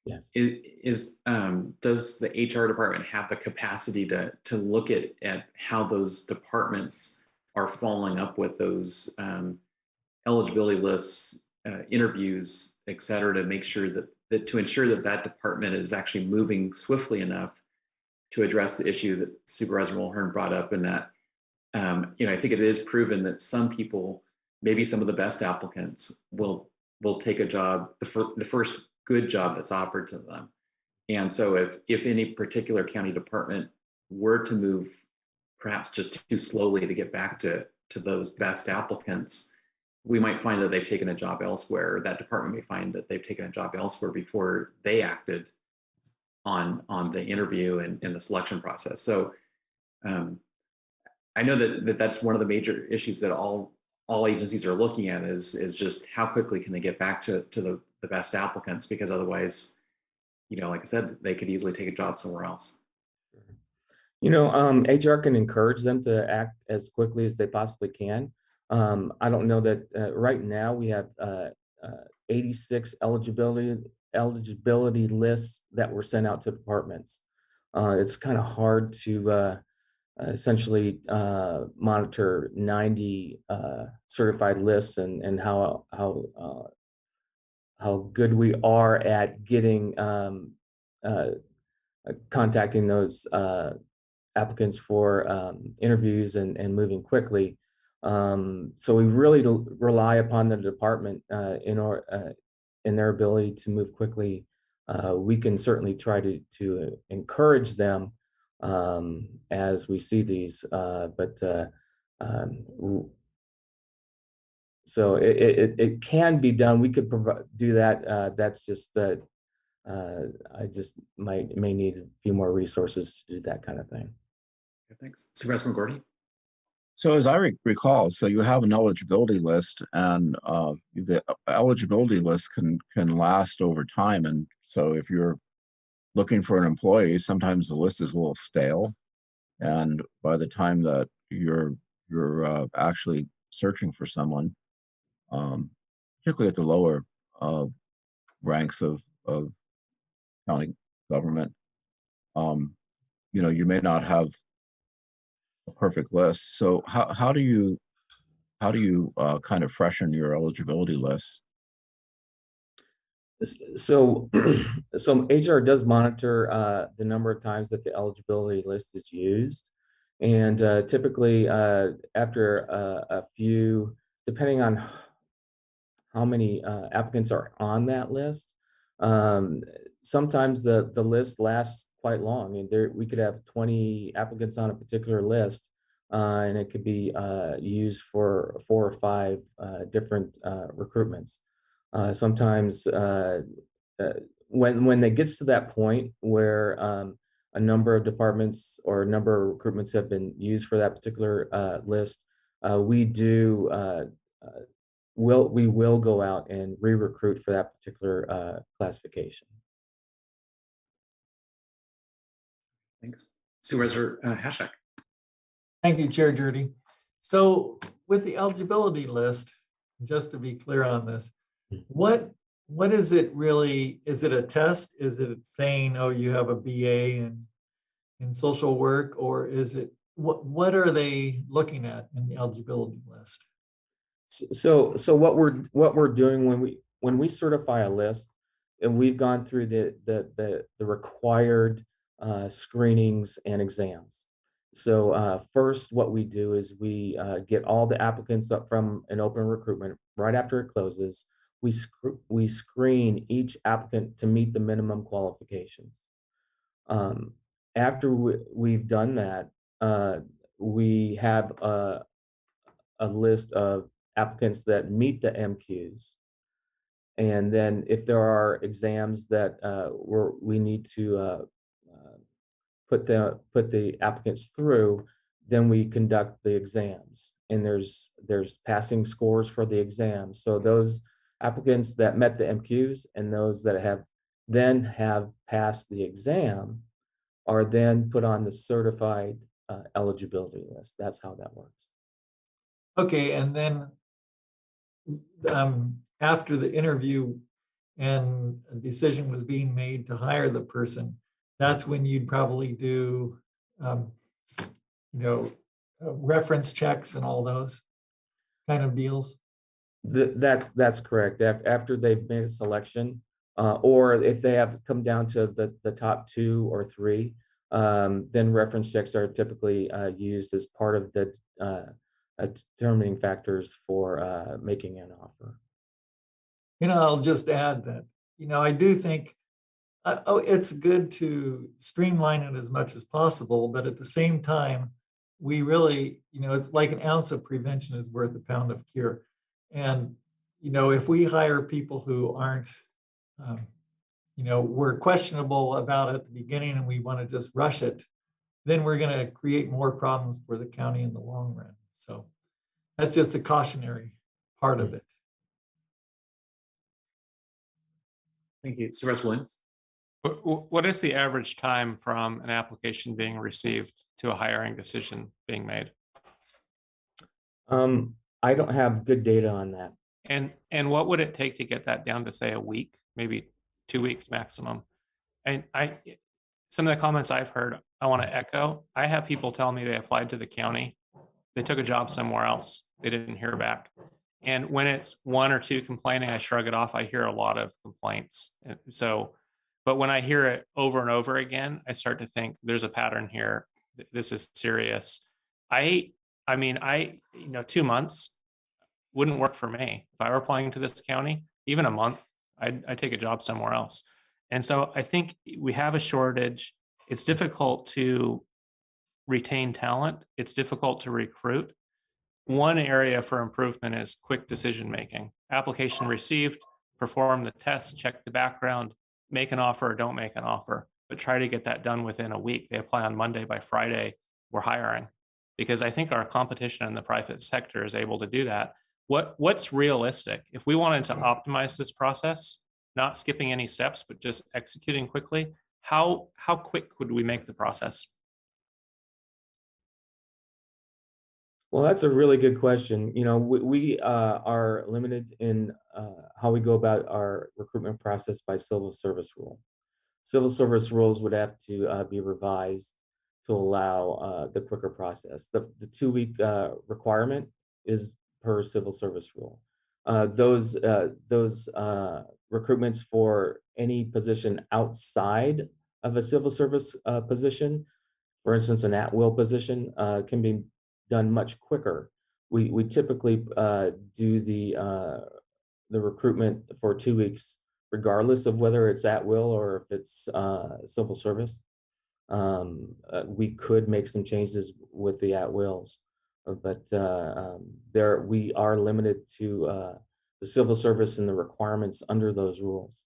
Yes. Does the HR department have the capacity to look at how those departments are following up with those eligibility lists, interviews, et cetera, to make sure that to ensure that department is actually moving swiftly enough to address the issue that Supervisor Mulherin brought up, and that I think it is proven that some people, maybe some of the best applicants, will take a job, the first good job that's offered to them. And so if any particular county department were to move perhaps just too slowly to get back to those best applicants, we might find that they've taken a job elsewhere, or that department may find that they've taken a job elsewhere before they acted on the interview and the selection process. So I know that's one of the major issues that all agencies are looking at is just how quickly can they get back to the best applicants, because otherwise, like I said, they could easily take a job somewhere else. HR can encourage them to act as quickly as they possibly can. I don't know that right now we have 86 eligibility lists that were sent out to departments. It's kind of hard to essentially monitor 90 certified lists and how good we are at getting contacting those applicants for interviews and moving quickly. So we really rely upon the department in their ability to move quickly. We can certainly try to encourage them as we see these, so it can be done. We could do that. That's just that I just may need a few more resources to do that kind of thing. Thanks. Supervisor McGordy. So as I recall, so you have an eligibility list, and the eligibility list can last over time. And so if you're looking for an employee, sometimes the list is a little stale, and by the time that you're actually searching for someone, particularly at the lower ranks of county government, you may not have a perfect list. So how do you kind of freshen your eligibility list? So, so HR does monitor the number of times that the eligibility list is used, and typically after a few, depending on how many applicants are on that list, sometimes the list lasts quite long. I mean, we could have 20 applicants on a particular list, and it could be used for 4 or 5 different recruitments. Sometimes when it gets to that point where a number of departments or a number of recruitments have been used for that particular list, we will go out and re-recruit for that particular classification. Thanks. Supervisor Hashak. Thank you, Chair Jurdy. So with the eligibility list, just to be clear on this, what is it really? Is it a test? Is it saying, oh, you have a BA in social work, or is it what are they looking at in the eligibility list? So what we're doing when we certify a list, and we've gone through the required screenings and exams. So first, what we do is we get all the applicants up from an open recruitment right after it closes. We screen each applicant to meet the minimum qualifications. After we've done that, we have a list of applicants that meet the MQs. And then if there are exams that we need to put the applicants through, then we conduct the exams. And there's passing scores for the exams. So those applicants that met the MQs and those that have passed the exam are then put on the certified eligibility list. That's how that works. Okay, and then after the interview and a decision was being made to hire the person, that's when you'd probably do, reference checks and all those kind of deals. That's correct. After they've made a selection, or if they have come down to the top 2 or 3, then reference checks are typically used as part of the determining factors for making an offer. I'll just add that, I do think it's good to streamline it as much as possible, but at the same time, we really, it's like an ounce of prevention is worth a pound of cure. And, if we hire people who aren't, we're questionable about at the beginning and we want to just rush it, then we're going to create more problems for the county in the long run. So that's just a cautionary part of it. Thank you. Supervisor Williams. What is the average time from an application being received to a hiring decision being made? I don't have good data on that. And what would it take to get that down to, say, a week, maybe 2 weeks maximum? And some of the comments I've heard, I want to echo. I have people tell me they applied to the county, they took a job somewhere else, they didn't hear back. And when it's one or two complaining, I shrug it off. I hear a lot of complaints. And so, but when I hear it over and over again, I start to think there's a pattern here. This is serious. I mean, 2 months wouldn't work for me. If I were applying to this county, even a month, I'd take a job somewhere else. And so I think we have a shortage. It's difficult to retain talent. It's difficult to recruit. One area for improvement is quick decision making. Application received, perform the test, check the background, make an offer or don't make an offer, but try to get that done within a week. They apply on Monday, by Friday, we're hiring. Because I think our competition in the private sector is able to do that. What's realistic? If we wanted to optimize this process, not skipping any steps, but just executing quickly, how quick would we make the process? Well, that's a really good question. You know, we are limited in how we go about our recruitment process by civil service rule. Civil service rules would have to be revised to allow the quicker process. The 2-week requirement is per civil service rule. Those recruitments for any position outside of a civil service position, for instance, an at-will position, can be done much quicker. We typically do the recruitment for 2 weeks, regardless of whether it's at will or if it's civil service. We could make some changes with the at wills, but we are limited to the civil service and the requirements under those rules.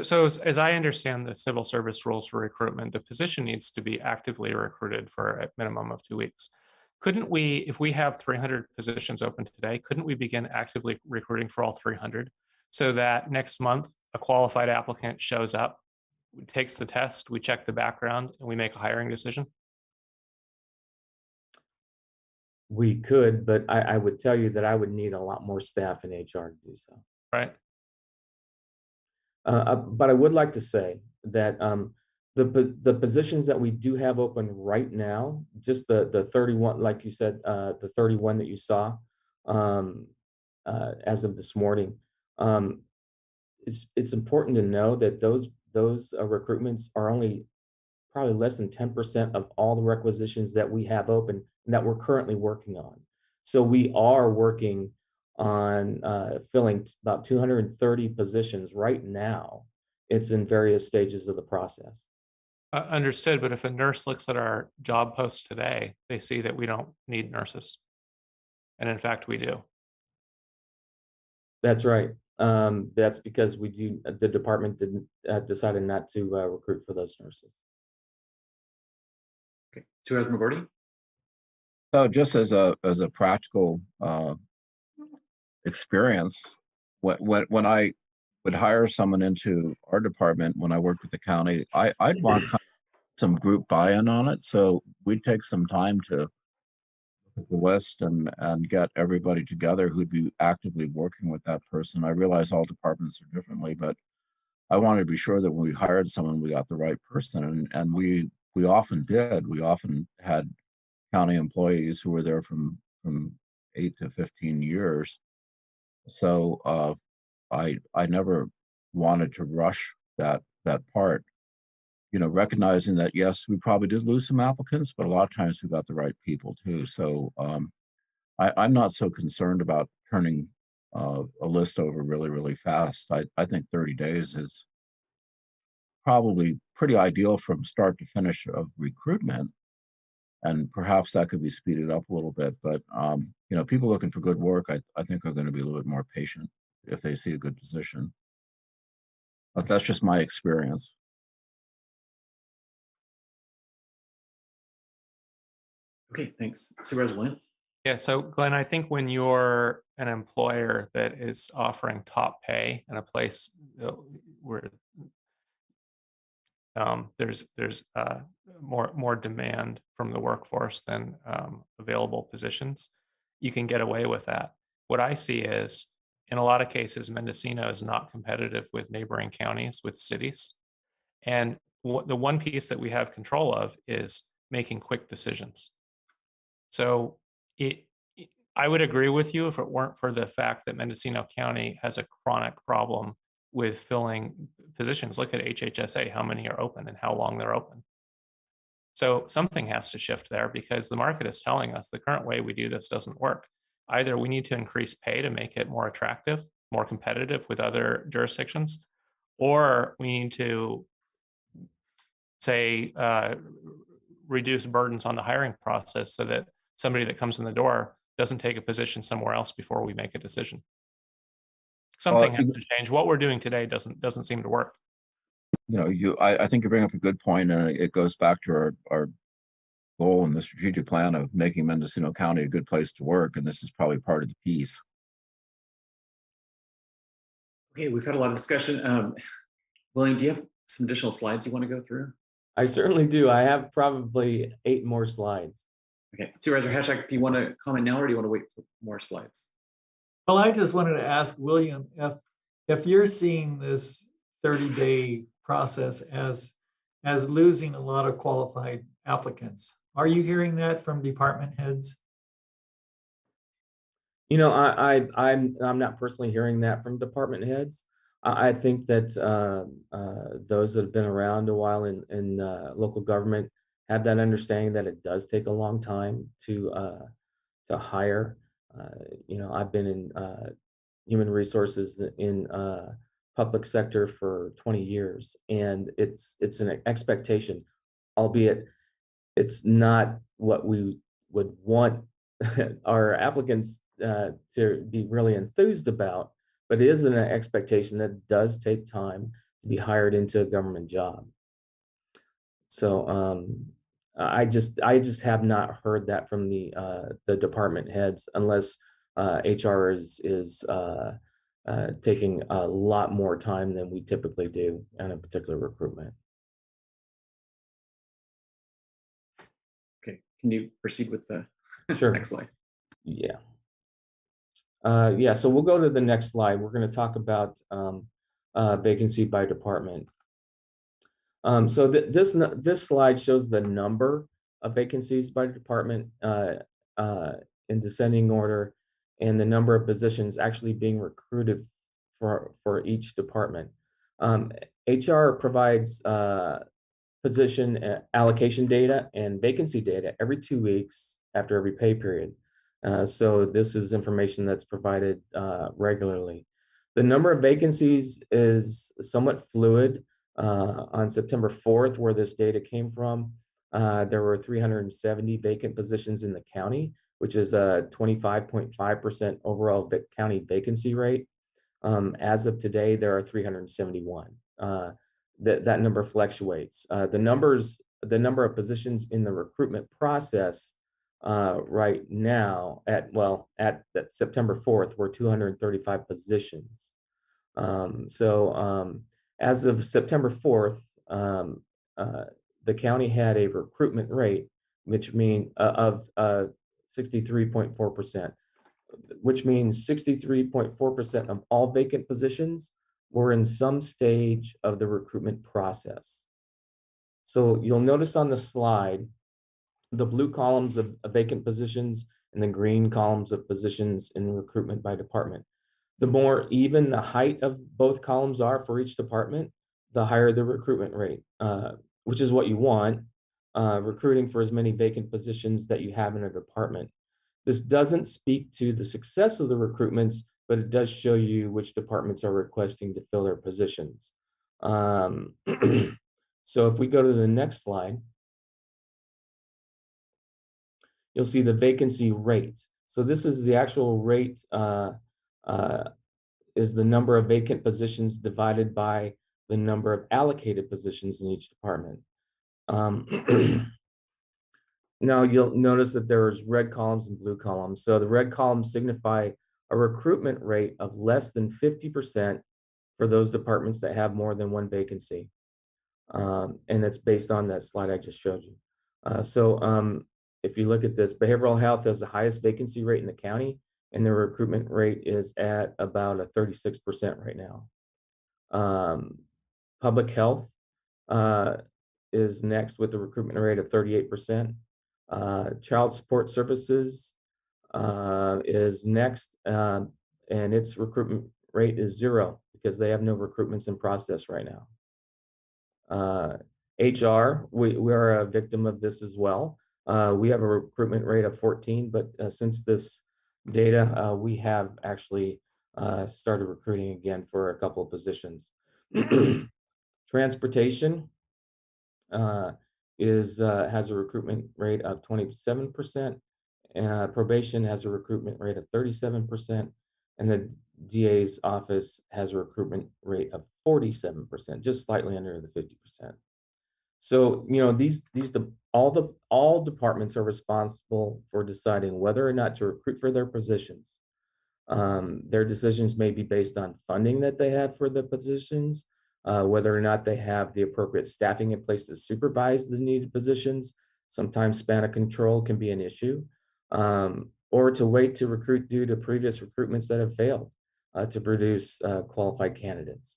So as I understand the civil service rules for recruitment, the position needs to be actively recruited for a minimum of 2 weeks. Couldn't we, if we have 300 positions open today, couldn't we begin actively recruiting for all 300 so that next month a qualified applicant shows up, takes the test, we check the background, and we make a hiring decision? We could, but I would tell you that I would need a lot more staff in HR to do so. Right. But I would like to say that the positions that we do have open right now, just the 31, like you said, the 31 that you saw as of this morning, it's important to know that those recruitments are only probably less than 10% of all the requisitions that we have open and that we're currently working on. So we are working on filling about 230 positions right now. It's in various stages of the process. Understood, but if a nurse looks at our job post today, they see that we don't need nurses. And in fact, we do. That's right. That's because the department decided not to recruit for those nurses. Okay, Supervisor McGordy? So just as a practical experience, when I would hire someone into our department when I worked with the county, I'd want kind of some group buy-in on it. So we'd take some time to look at the list and get everybody together who'd be actively working with that person. I realize all departments are differently, but I wanted to be sure that when we hired someone, we got the right person, and we often did. We often had county employees who were there from 8 to 15 years. So I never wanted to rush that part, recognizing that yes, we probably did lose some applicants, but a lot of times we got the right people too. So I'm not so concerned about turning a list over really, really fast. I think 30 days is probably pretty ideal from start to finish of recruitment. And perhaps that could be speeded up a little bit, but people looking for good work, I think are going to be a little bit more patient if they see a good position. But that's just my experience. Okay, thanks. Supervisor Williams? Yeah, so Glenn, I think when you're an employer that is offering top pay in a place where there's more demand from the workforce than available positions, you can get away with that. What I see is, in a lot of cases, Mendocino is not competitive with neighboring counties, with cities. And the one piece that we have control of is making quick decisions. So I would agree with you if it weren't for the fact that Mendocino County has a chronic problem with filling positions. Look at HHSA, how many are open and how long they're open. So something has to shift there because the market is telling us the current way we do this doesn't work. Either we need to increase pay to make it more attractive, more competitive with other jurisdictions, or we need to say reduce burdens on the hiring process so that somebody that comes in the door doesn't take a position somewhere else before we make a decision. Something has to change. What we're doing today doesn't seem to work. I think you bring up a good point, and it goes back to our goal in the strategic plan of making Mendocino County a good place to work, and this is probably part of the piece. Okay, we've had a lot of discussion. William, do you have some additional slides you want to go through? I certainly do. I have probably 8 more slides. Okay, Supervisor Hashtag, do you want to comment now or do you want to wait for more slides? Well, I just wanted to ask William, if you're seeing this 30-day process as losing a lot of qualified applicants, are you hearing that from department heads? I'm not personally hearing that from department heads. I think that those that have been around a while in local government have that understanding that it does take a long time to hire. I've been in human resources in public sector for 20 years, and it's an expectation, albeit it's not what we would want our applicants to be really enthused about, but it is an expectation that it does take time to be hired into a government job. So I just have not heard that from the department heads, unless HR is taking a lot more time than we typically do on a particular recruitment. Okay, can you proceed with the Sure. next slide? Yeah. So we'll go to the next slide. We're going to talk about vacancy by department. So this slide shows the number of vacancies by department in descending order, and the number of positions actually being recruited for each department. HR provides position allocation data and vacancy data every 2 weeks after every pay period. So this is information that's provided regularly. The number of vacancies is somewhat fluid. On September 4th, where this data came from, there were 370 vacant positions in the county, which is a 25.5% overall county vacancy rate. As of today, there are 371. That number fluctuates. The number of positions in the recruitment process right now at September 4th were 235 positions. As of September 4th, the county had a recruitment rate, which means of 63.4%, which means 63.4% of all vacant positions were in some stage of the recruitment process. So you'll notice on the slide, the blue columns of vacant positions and the green columns of positions in recruitment by department. The more even the height of both columns are for each department, the higher the recruitment rate, which is what you want, recruiting for as many vacant positions that you have in a department. This doesn't speak to the success of the recruitments, but it does show you which departments are requesting to fill their positions. So if we go to the next slide, you'll see the vacancy rate. So this is the actual rate, is the number of vacant positions divided by the number of allocated positions in each department. Now you'll notice that there's red columns and blue columns. So the red columns signify a recruitment rate of less than 50% for those departments that have more than one vacancy. And it's based on that slide I just showed you. If you look at this, behavioral health has the highest vacancy rate in the county, and the recruitment rate is at about a 36% right now. Public health is next with a recruitment rate of 38%. Child support services is next, and its recruitment rate is 0 because they have no recruitments in process right now. HR, we are a victim of this as well. We have a recruitment rate of 14, but since this data, we have actually started recruiting again for a couple of positions. Transportation has a recruitment rate of 27%. Probation has a recruitment rate of 37%, and the DA's office has a recruitment rate of 47%, just slightly under the 50%. So, you know, all departments are responsible for deciding whether or not to recruit for their positions. Their decisions may be based on funding that they have for the positions, whether or not they have the appropriate staffing in place to supervise the needed positions. Sometimes span of control can be an issue, or to wait to recruit due to previous recruitments that have failed to produce qualified candidates.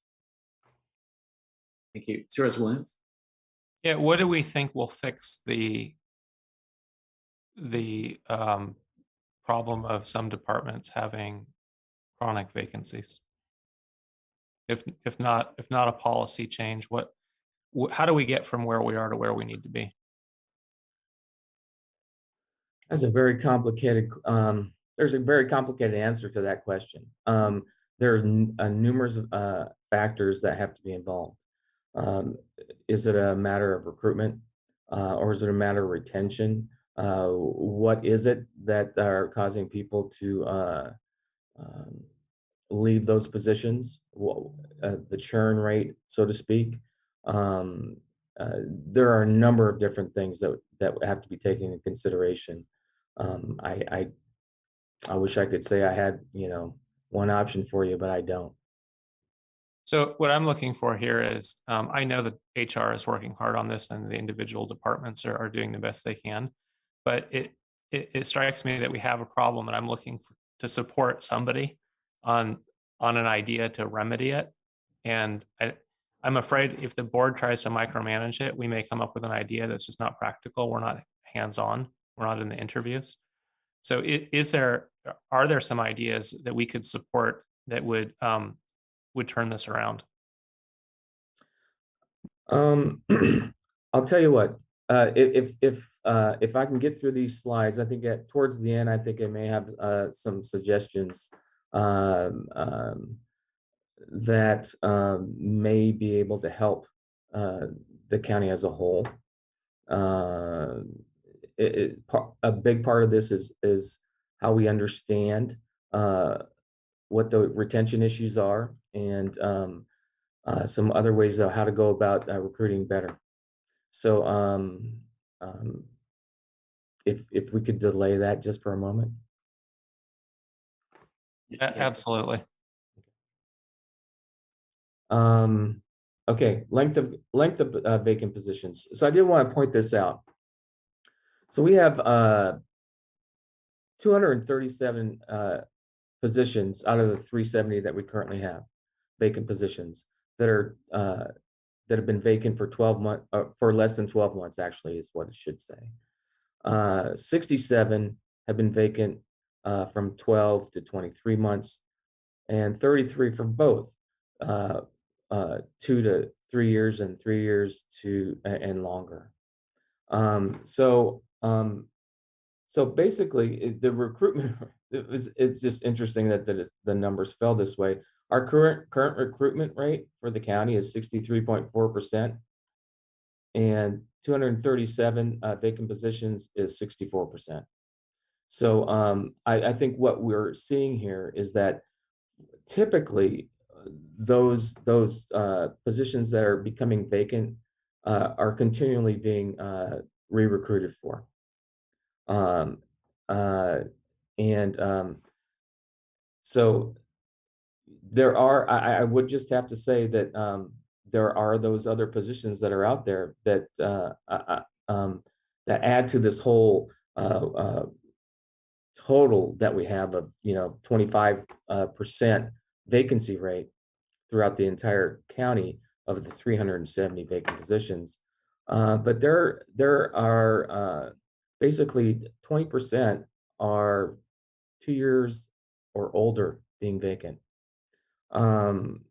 Thank you. Supervisor Williams? Yeah, what do we think will fix the problem of some departments having chronic vacancies? If not a policy change, how do we get from where we are to where we need to be? That's a very complicated. There's a very complicated answer to that question. There's numerous factors that have to be involved. Is it a matter of recruitment, or is it a matter of retention? What is it that are causing people to leave those positions? The churn rate, so to speak. There are a number of different things that have to be taken into consideration. I wish I could say I had, you know, one option for you, but I don't. So what I'm looking for here is, I know that HR is working hard on this and the individual departments are doing the best they can, but it strikes me that we have a problem and I'm looking to support somebody on an idea to remedy it. And I'm afraid if the board tries to micromanage it, we may come up with an idea that's just not practical. We're not hands-on. We're not in the interviews. So are there some ideas that we could support that would turn this around? I'll tell you what. If I can get through these slides, I think towards the end, I think I may have some suggestions that may be able to help the county as a whole. A big part of this is how we understand what the retention issues are and some other ways of how to go about recruiting better. So if we could delay that just for a moment. Absolutely. Okay, length of vacant positions. So I did want to point this out. So we have 237 positions out of the 370 that we currently have, vacant positions that have been vacant for 12 months, for less than 12 months, actually, is what it should say. 67 have been vacant from 12 to 23 months, and 33 for both 2 to 3 years and 3 years to and longer. So basically, the recruitment, it's just interesting that the numbers fell this way. Our current recruitment rate for the county is 63.4%, and 237 vacant positions is 64%. So I think what we're seeing here is that typically those positions that are becoming vacant are continually being re-recruited for. So there are, I would just have to say that there are those other positions that are out there that that add to this whole total that we have of 25% vacancy rate throughout the entire county of the 370 vacant positions. But there are basically 20% are 2 years or older being vacant. And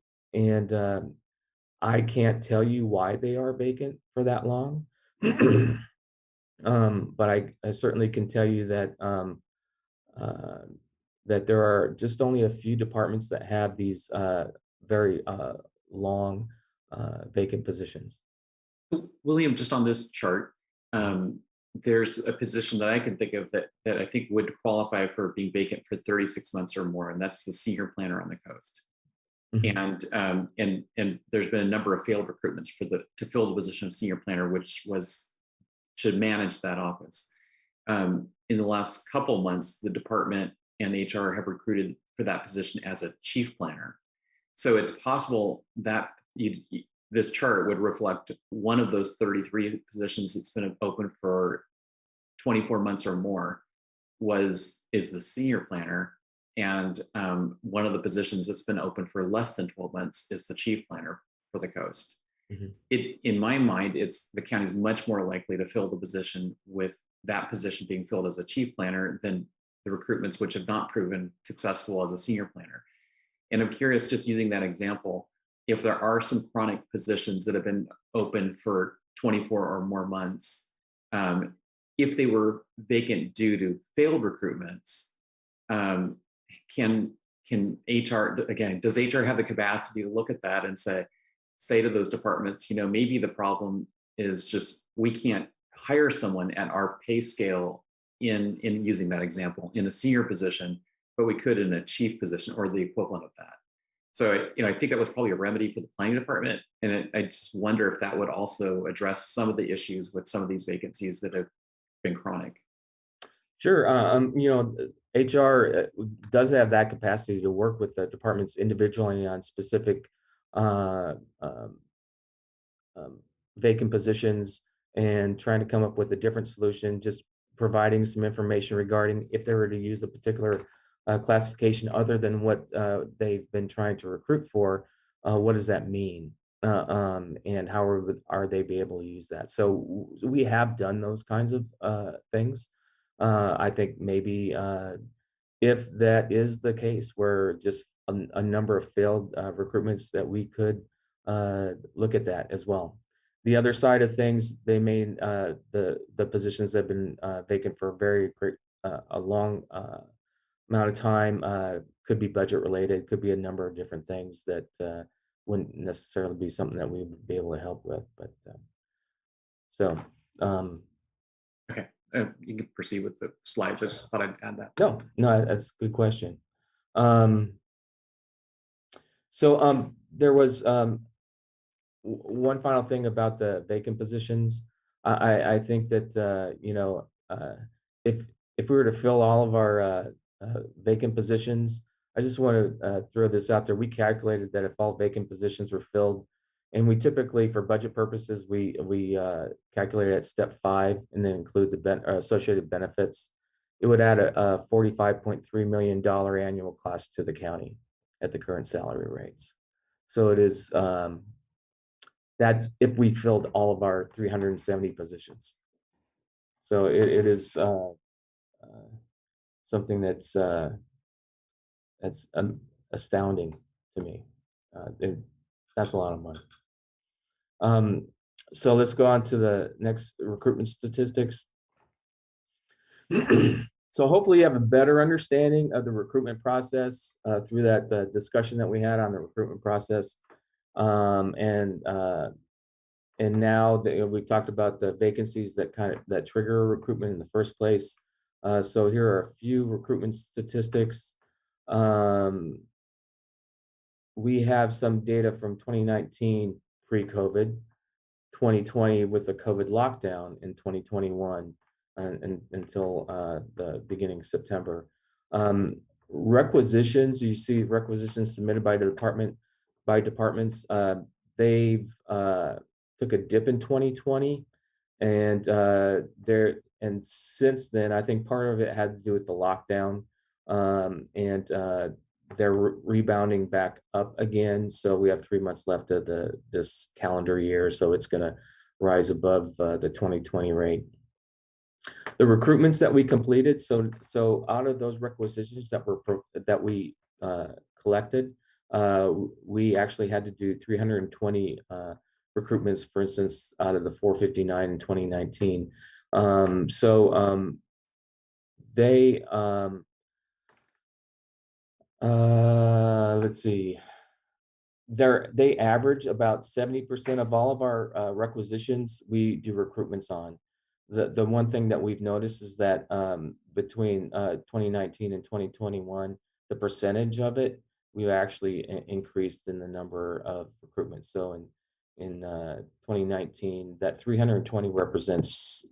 I can't tell you why they are vacant for that long. But I certainly can tell you that that there are just only a few departments that have these very long vacant positions. William, just on this chart, there's a position that I can think of that I think would qualify for being vacant for 36 months or more, and that's the senior planner on the coast. And there's been a number of failed recruitments to fill the position of senior planner, which was to manage that office. In the last couple months, the department and HR have recruited for that position as a chief planner. So it's possible that this chart would reflect one of those 33 positions that's been open for 24 months or more is the senior planner. And one of the positions that's been open for less than 12 months is the chief planner for the coast. In my mind, the county is much more likely to fill the position with that position being filled as a chief planner than the recruitments which have not proven successful as a senior planner. And I'm curious, just using that example, if there are some chronic positions that have been open for 24 or more months, if they were vacant due to failed recruitments, can HR, again, does HR have the capacity to look at that and say to those departments, maybe the problem is just we can't hire someone at our pay scale in using that example in a senior position, but we could in a chief position or the equivalent of that. So, I think that was probably a remedy for the planning department. And I just wonder if that would also address some of the issues with some of these vacancies that have been chronic. Sure. HR does have that capacity to work with the departments individually on specific vacant positions and trying to come up with a different solution, just providing some information regarding if they were to use a particular classification other than what they've been trying to recruit for, what does that mean? And how are they be able to use that? So we have done those kinds of things. I think maybe if that is the case, where just a number of failed recruitments, that we could look at that as well. The other side of things, they may the positions that have been vacant for a long amount of time could be budget related, could be a number of different things that wouldn't necessarily be something that we would be able to help with. But okay, you can proceed with the slides. I just thought I'd add that. No, that's a good question. There was one final thing about the vacant positions. I think that if we were to fill all of our vacant positions, I just want to throw this out there. We calculated that if all vacant positions were filled, and we typically, for budget purposes, we calculate at step 5 and then include the associated benefits, it would add a $45.3 million annual cost to the county at the current salary rates. So it is, that's if we filled all of our 370 positions. So it is something that's astounding to me. That's a lot of money. So let's go on to the next recruitment statistics. So hopefully you have a better understanding of the recruitment process through that discussion that we had on the recruitment process. And now that we've talked about the vacancies that trigger recruitment in the first place. So here are a few recruitment statistics. We have some data from 2019 pre-COVID, 2020 with the COVID lockdown, in 2021 and until the beginning of September. Requisitions, you see requisitions submitted by departments. They've took a dip in 2020, and since then, I think part of it had to do with the lockdown, and they're rebounding back up again. So we have 3 months left of this calendar year, so it's going to rise above the 2020 rate. The recruitments that we completed, so out of those requisitions that we collected, we actually had to do 320 recruitments, for instance, out of the 459 in 2019. Let's see. They average about 70% of all of our requisitions we do recruitments on. The one thing that we've noticed is that between 2019 and 2021, the percentage of it, we've actually increased in the number of recruitments. So in 2019, that 320 represents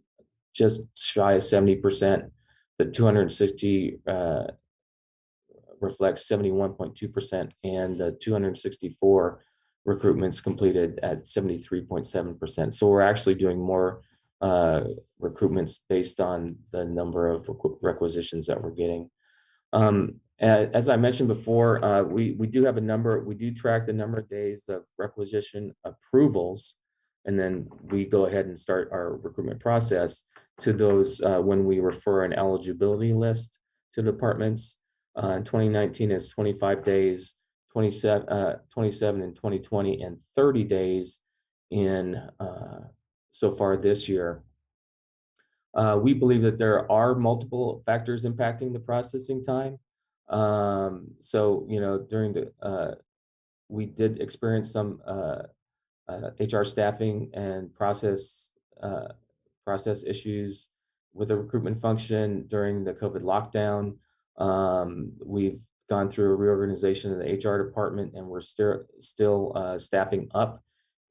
just shy of 70%. The 260 reflects 71.2%, and the 264 recruitments completed at 73.7%. So we're actually doing more recruitments based on the number of requisitions that we're getting. As I mentioned before, we do track the number of days of requisition approvals, and then we go ahead and start our recruitment process to those when we refer an eligibility list to departments. In 2019 is 25 days, 27 in 2020, and 30 days in so far this year. We believe that there are multiple factors impacting the processing time. So, during the, we did experience some HR staffing and process issues with the recruitment function during the COVID lockdown. We've gone through a reorganization of the HR department, and we're still staffing up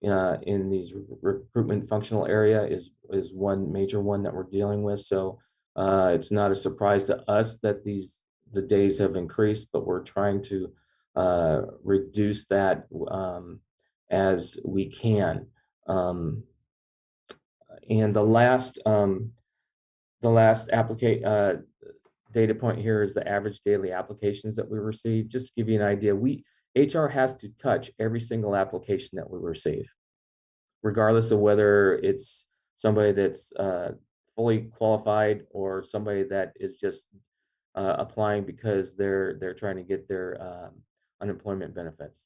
in these recruitment functional area is one major one that we're dealing with. So it's not a surprise to us that the days have increased, but we're trying to reduce that as we can. And the last data point here is the average daily applications that we receive. Just to give you an idea, HR has to touch every single application that we receive, regardless of whether it's somebody that's fully qualified or somebody that is just applying because they're trying to get their unemployment benefits,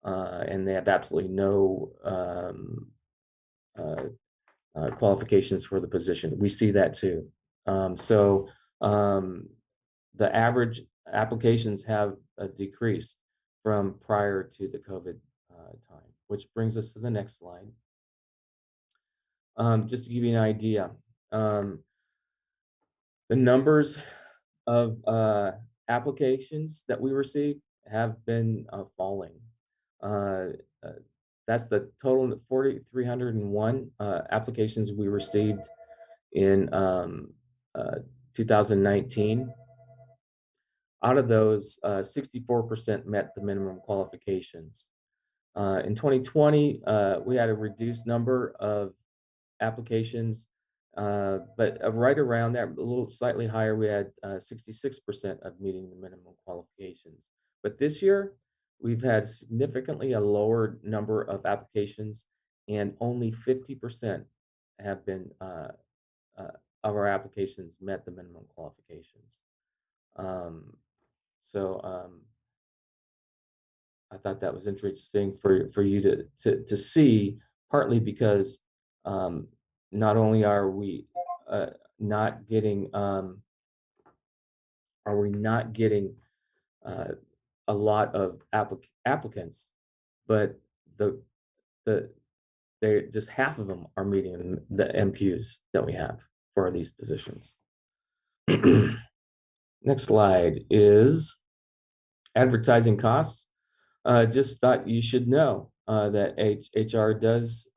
and they have absolutely no qualifications for the position. We see that too. The average applications have decreased from prior to the COVID time, which brings us to the next slide. Just to give you an idea, the numbers of applications that we received have been falling. That's the total of 4,301 applications we received in 2019. Out of those, 64% met the minimum qualifications. In 2020, we had a reduced number of applications, but right around that, a little slightly higher, we had 66% of meeting the minimum qualifications. But this year, we've had significantly a lower number of applications, and only 50% have been of our applications met the minimum qualifications. I thought that was interesting for you to see, partly because not only are we not getting a lot of applicants, but they just half of them are meeting the MQs that we have for these positions. Next slide is advertising costs. Just thought you should know that HR does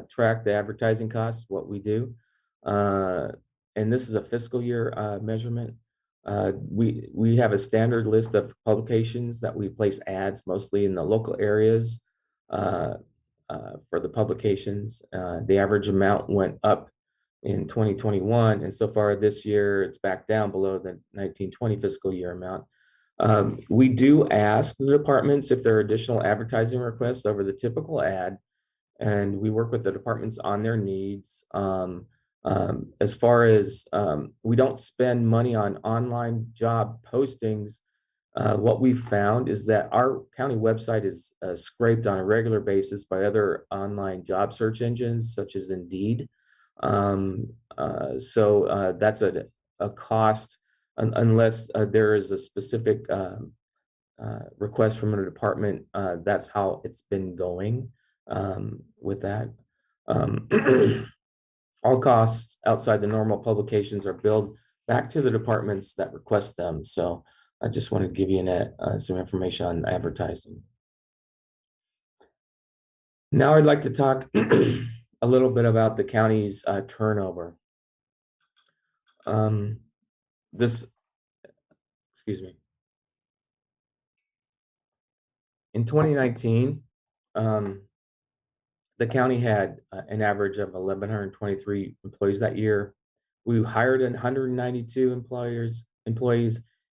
track the advertising costs, what we do. And this is a fiscal year measurement. We have a standard list of publications that we place ads, mostly in the local areas for the publications. The average amount went up in 2021, and so far this year it's back down below the 1920 fiscal year amount. We do ask the departments if there are additional advertising requests over the typical ad, and we work with the departments on their needs. As far as we don't spend money on online job postings, what we've found is that our county website is scraped on a regular basis by other online job search engines, such as Indeed. So that's a cost unless there is a specific request from a department. That's how it's been going with that. All costs outside the normal publications are billed back to the departments that request them. So I just want to give you some information on advertising. Now I'd like to talk a little bit about the county's turnover. Excuse me. In 2019, the county had an average of 1,123 employees that year. We hired 192 employees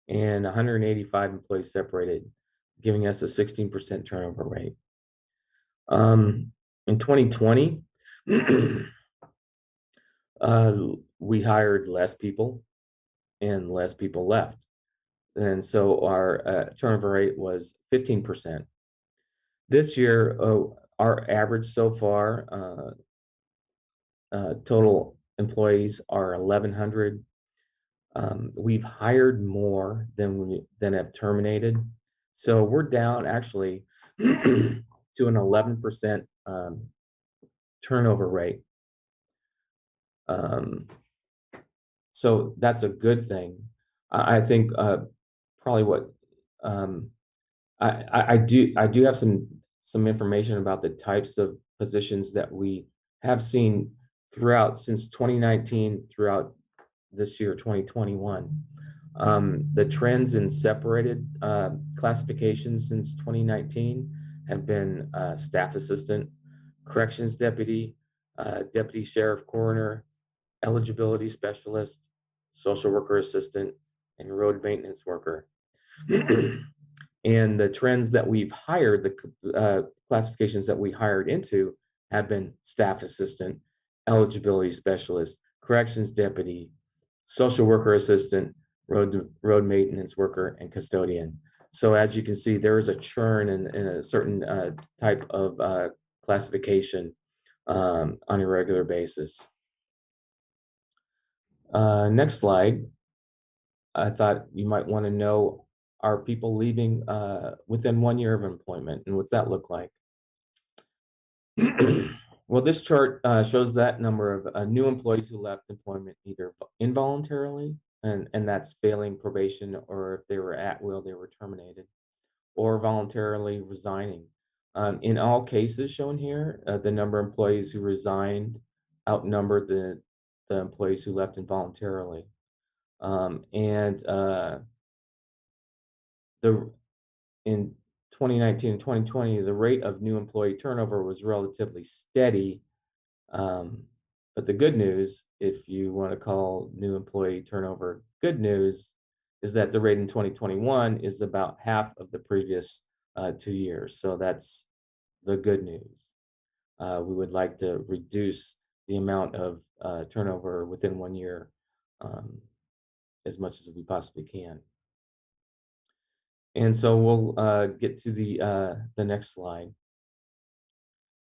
and 185 employees separated, giving us a 16% turnover rate. In 2020, we hired less people and less people left. And so our turnover rate was 15%. This year, our average so far, total employees are 1,100. We've hired more than have terminated. So we're down actually to an 11% turnover rate. So that's a good thing. I think probably what I do have some information about the types of positions that we have seen throughout since 2019 throughout this year 2021. The trends in separated classifications since 2019 have been staff assistant, corrections deputy, deputy sheriff coroner, eligibility specialist, social worker assistant, and road maintenance worker. And the trends that we've hired, the classifications that we hired into have been staff assistant, eligibility specialist, corrections deputy, social worker assistant, road maintenance worker, and custodian. So as you can see, there is a churn in a certain type of classification on a regular basis. Next slide. I thought you might want to know, are people leaving within 1 year of employment, and what's that look like? Well, this chart shows that number of new employees who left employment either involuntarily, and that's failing probation, or if they were at will, they were terminated, or voluntarily resigning. In all cases shown here, the number of employees who resigned outnumbered the employees who left involuntarily. In 2019 and 2020, the rate of new employee turnover was relatively steady. But the good news, if you want to call new employee turnover good news, is that the rate in 2021 is about half of the previous 2 years. So that's the good news. We would like to reduce the amount of turnover within 1 year as much as we possibly can. And so we'll get to the next slide.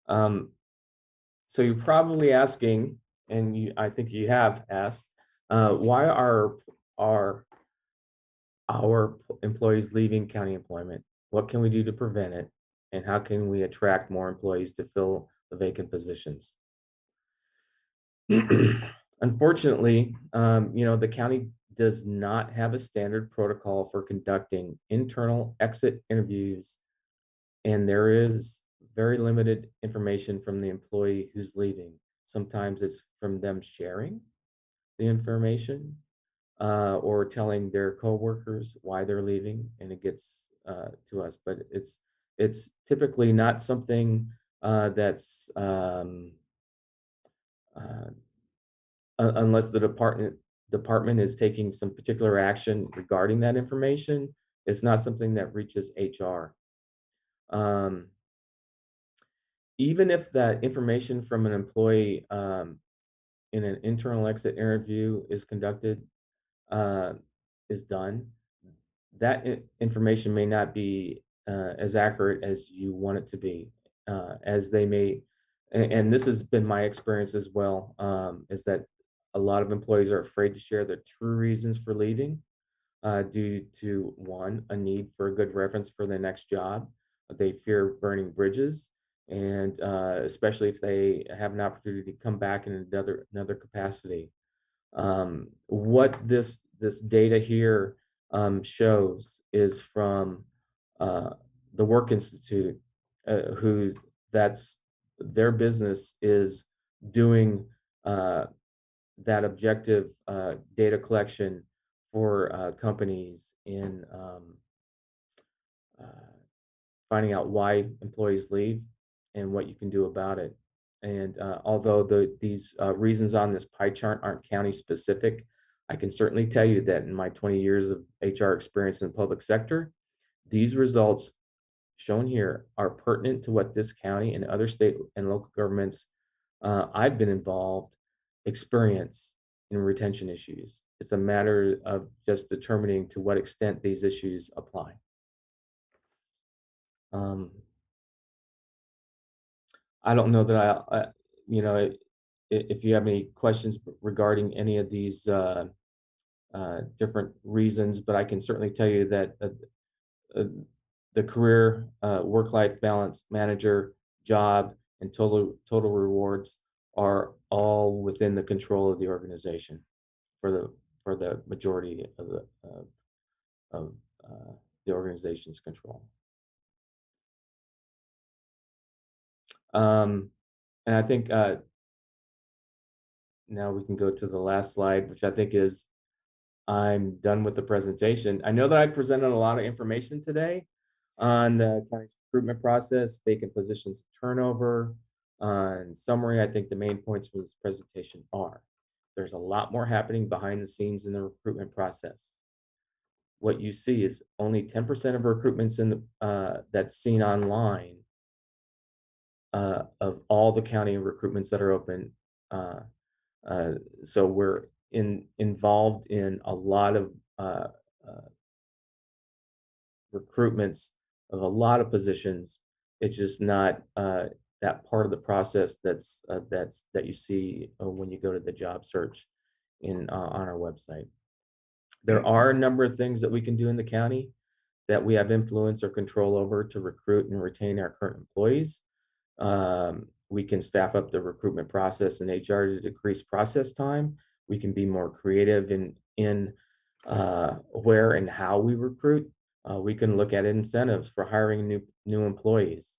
So you're probably asking, and I think you have asked, why are our employees leaving county employment? What can we do to prevent it? And how can we attract more employees to fill the vacant positions? Unfortunately, the county does not have a standard protocol for conducting internal exit interviews, and there is very limited information from the employee who's leaving. Sometimes it's from them sharing the information or telling their coworkers why they're leaving, and it gets to us. But it's typically not something that's unless the department is taking some particular action regarding that information. It's not something that reaches HR. even if that information from an employee in an internal exit interview is conducted, is done, that information may not be as accurate as you want it to be, as they may, and this has been my experience as well, is that a lot of employees are afraid to share their true reasons for leaving due to one, a need for a good reference for their next job. They fear burning bridges, and especially if they have an opportunity to come back in another capacity. What this data here shows is from the Work Institute, who's that's their business is doing that objective data collection for companies in finding out why employees leave and what you can do about it. And although these reasons on this pie chart aren't county specific, I can certainly tell you that in my 20 years of HR experience in the public sector, these results shown here are pertinent to what this county and other state and local governments I've been involved experience in retention issues. It's a matter of just determining to what extent these issues apply. I don't know that you know, if you have any questions regarding any of these different reasons, but I can certainly tell you that the career work-life balance manager job and total rewards are all within the control of the organization for the majority of the organization's control. And I think now we can go to the last slide, which I think is I'm done with the presentation. I know that I presented a lot of information today on the county's recruitment process, vacant positions turnover. In summary, I think the main points for this presentation are there's a lot more happening behind the scenes in the recruitment process. What you see is only 10% of recruitments in the that's seen online of all the county recruitments that are open. So we're involved in a lot of recruitments of a lot of positions. It's just not that part of the process that you see when you go to the job search on our website. There are a number of things that we can do in the county that we have influence or control over to recruit and retain our current employees. We can staff up the recruitment process and HR to decrease process time. We can be more creative in where and how we recruit. We can look at incentives for hiring new employees.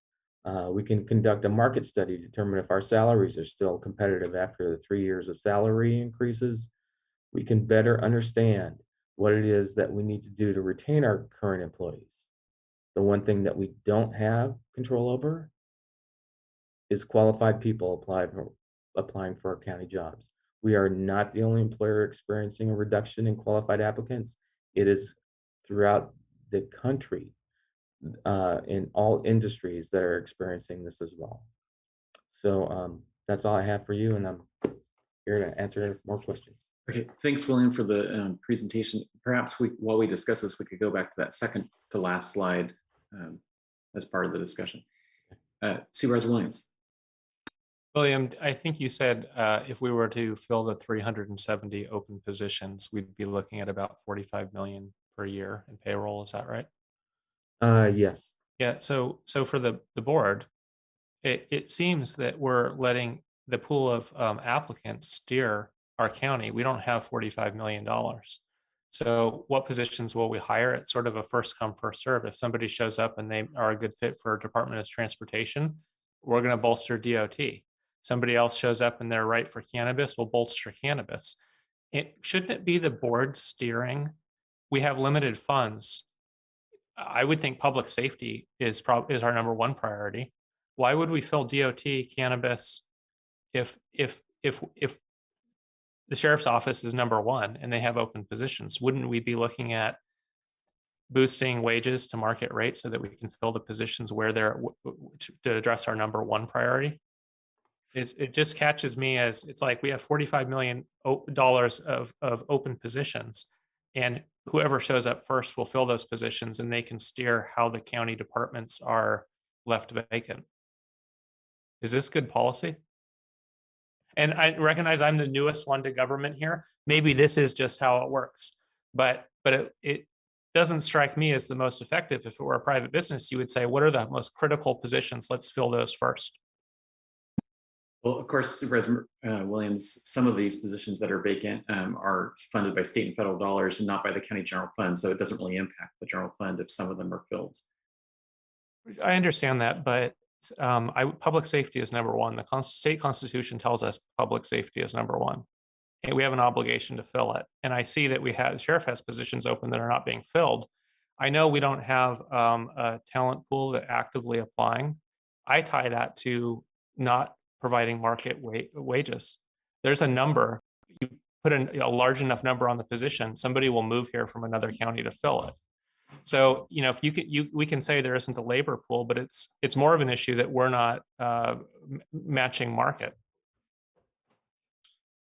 We can conduct a market study to determine if our salaries are still competitive after the 3 years of salary increases. We can better understand what it is that we need to do to retain our current employees. The one thing that we don't have control over is qualified people applying for our county jobs. We are not the only employer experiencing a reduction in qualified applicants. It is throughout the country in all industries that are experiencing this as well. So that's all I have for you, and I'm here to answer more questions. Okay, thanks, William, for the presentation. Perhaps while we discuss this, we could go back to that second to last slide as part of the discussion. Supervisor Williams. William, I think you said if we were to fill the 370 open positions, we'd be looking at about 45 million per year in payroll. Is that right? Yes. Yeah. So for the board, it seems that we're letting the pool of applicants steer our county. We don't have $45 million. So what positions will we hire? It's sort of a first come, first serve. If somebody shows up and they are a good fit for Department of Transportation, we're going to bolster DOT. Somebody else shows up and they're right for cannabis, we'll bolster cannabis. Shouldn't it be the board steering? We have limited funds. I would think public safety is our number one priority. Why would we fill DOT cannabis if the sheriff's office is number one and they have open positions? Wouldn't we be looking at boosting wages to market rate so that we can fill the positions where they're to address our number one priority. It just catches me as it's like we have $45 million of open positions, and whoever shows up first will fill those positions, and they can steer how the county departments are left vacant. Is this good policy? And I recognize I'm the newest one to government here. Maybe this is just how it works, but it doesn't strike me as the most effective. If it were a private business, you would say, what are the most critical positions? Let's fill those first. Well, of course, Supervisor Williams, some of these positions that are vacant are funded by state and federal dollars and not by the county general fund. So it doesn't really impact the general fund if some of them are filled. I understand that, but public safety is number one. The state constitution tells us public safety is number one, and we have an obligation to fill it. And I see that the sheriff has positions open that are not being filled. I know we don't have a talent pool that actively applying. I tie that to not providing market wages. There's a number. You put a large enough number on the position, somebody will move here from another county to fill it. So, you know, if we can say there isn't a labor pool, but it's more of an issue that we're not matching market.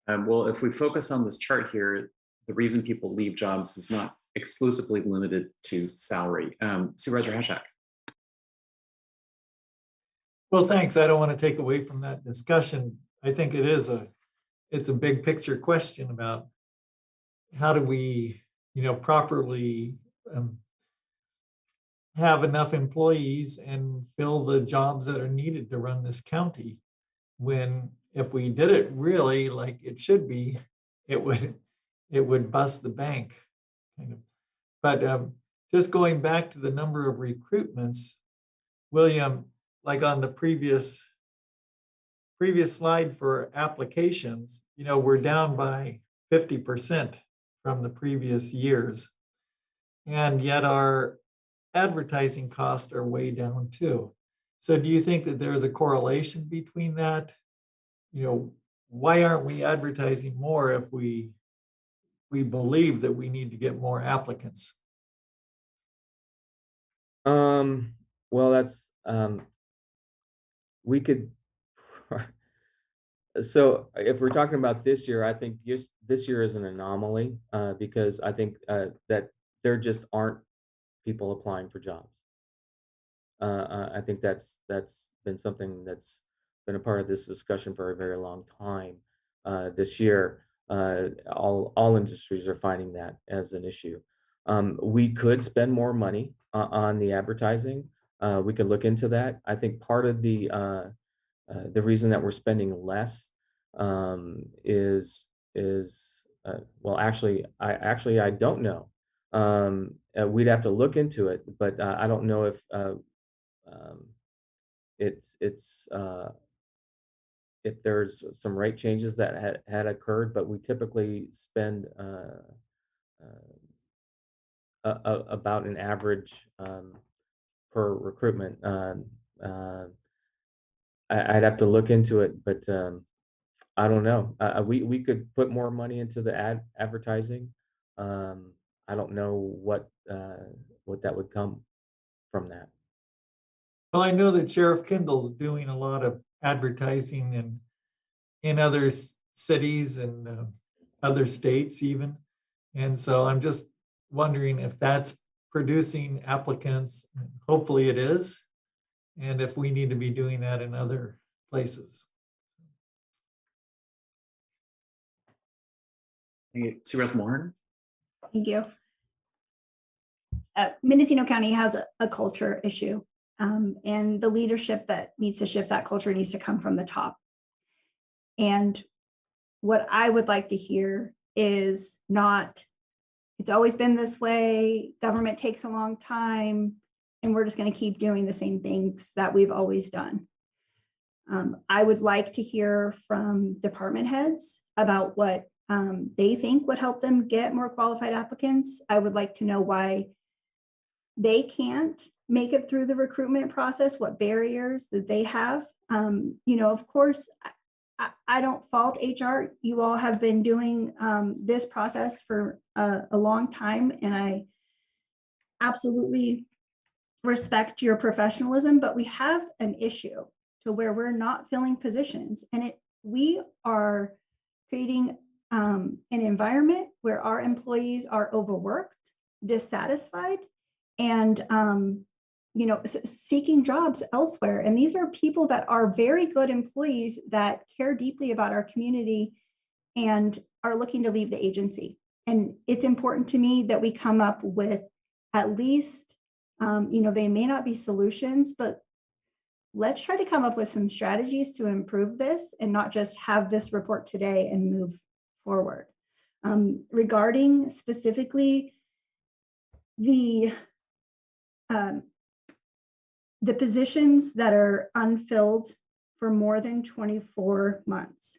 Well, if we focus on this chart here, the reason people leave jobs is not exclusively limited to salary. Supervisor Hashak. Well, thanks. I don't want to take away from that discussion. I think it's a big picture question about how do we, properly have enough employees and fill the jobs that are needed to run this county. When if we did it really like it should be, it would bust the bank, kind of. But just going back to the number of recruitments, William, like on the previous slide for applications, we're down by 50% from the previous years. And yet our advertising costs are way down too. So do you think that there's a correlation between that? Why aren't we advertising more if we believe that we need to get more applicants? Well, that's we could. So if we're talking about this year, I think this year is an anomaly because I think that there just aren't people applying for jobs. I think that's been something that's been a part of this discussion for a very long time. This year, all industries are finding that as an issue. We could spend more money on the advertising. We could look into that. I think part of the reason that we're spending less is well, actually, I don't know. We'd have to look into it, but I don't know if if there's some rate changes that had occurred, but we typically spend about an average per recruitment. I'd have to look into it, but I don't know. We could put more money into the advertising. I don't know what that would come from that. Well, I know that Sheriff Kendall's doing a lot of advertising in other cities and other states even. And so I'm just wondering if that's producing applicants. Hopefully it is. And if we need to be doing that in other places. Supervisor Moore. Thank you. Mendocino County has a culture issue, and the leadership that needs to shift that culture needs to come from the top. And what I would like to hear is not, it's always been this way, government takes a long time, and we're just going to keep doing the same things that we've always done. I would like to hear from department heads about what they think would help them get more qualified applicants. I would like to know why they can't make it through the recruitment process, what barriers that they have. Of course, I don't fault HR. You all have been doing this process for a long time, and absolutely respect your professionalism, but we have an issue to where we're not filling positions, and we are creating an environment where our employees are overworked, dissatisfied, and seeking jobs elsewhere. And these are people that are very good employees that care deeply about our community and are looking to leave the agency. And it's important to me that we come up with at least, they may not be solutions, but let's try to come up with some strategies to improve this and not just have this report today and move forward. Regarding specifically the positions that are unfilled for more than 24 months,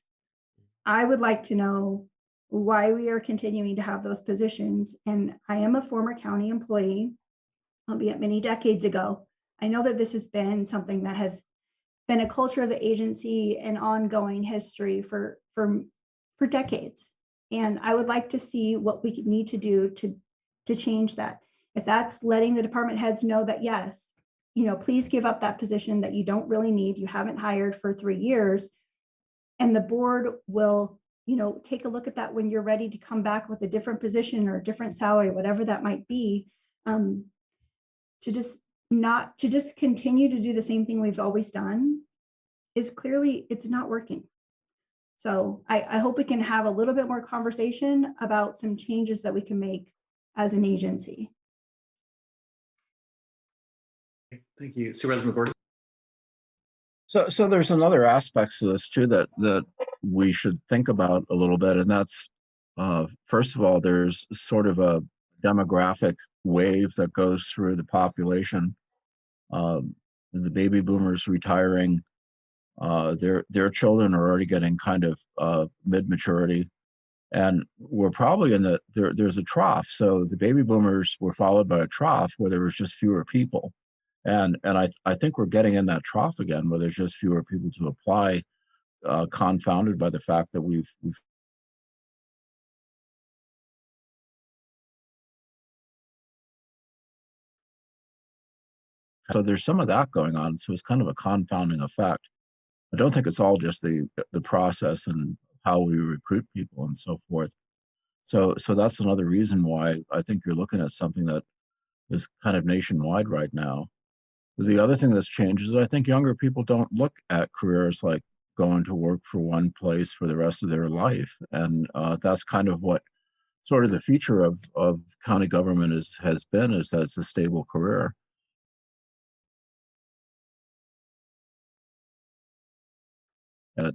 I would like to know why we are continuing to have those positions. And I am a former county employee, albeit many decades ago. I know that this has been something that has been a culture of the agency and ongoing history for decades. And I would like to see what we need to do to change that. If that's letting the department heads know that, yes, please give up that position that you don't really need, you haven't hired for 3 years, and the board will, take a look at that when you're ready to come back with a different position or a different salary, whatever that might be, to just continue to do the same thing we've always done is clearly, it's not working. So I hope we can have a little bit more conversation about some changes that we can make as an agency. Thank you. Supervisor McGordy. So there's another aspects to this too that we should think about a little bit, and that's first of all, there's sort of a demographic wave that goes through the population. The baby boomers retiring, their children are already getting kind of mid-maturity, and we're probably in there's a trough. So the baby boomers were followed by a trough where there was just fewer people. And I think we're getting in that trough again where there's just fewer people to apply, confounded by the fact that we've so there's some of that going on. So it's kind of a confounding effect. I don't think it's all just the process and how we recruit people and so forth. So that's another reason why I think you're looking at something that is kind of nationwide right now. The other thing that's changed is I think younger people don't look at careers like going to work for one place for the rest of their life. And that's kind of what sort of the feature of county government has been, is that it's a stable career. That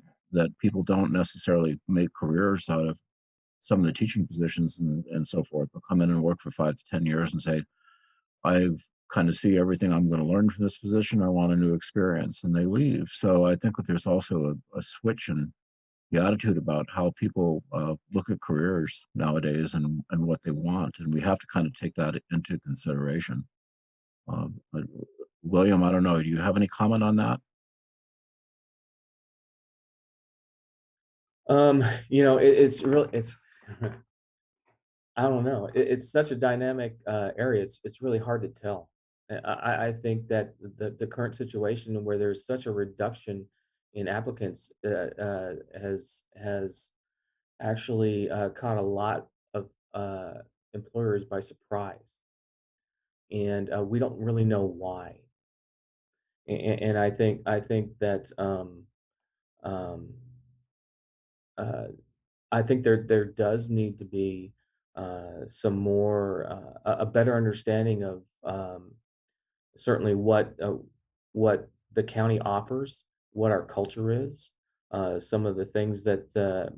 people don't necessarily make careers out of some of the teaching positions and so forth, but come in and work for 5 to 10 years and say, I've kind of see everything I'm going to learn from this position. I want a new experience, and they leave. So I think that there's also a switch in the attitude about how people look at careers nowadays and what they want, and we have to kind of take that into consideration. But William, I don't know, do you have any comment on that? It's I don't know. It's such a dynamic area. It's really hard to tell. I think that the current situation where there's such a reduction in applicants has actually caught a lot of employers by surprise, and we don't really know why. And I think that I think there does need to be some more a better understanding of certainly what the county offers, what our culture is, some of the things that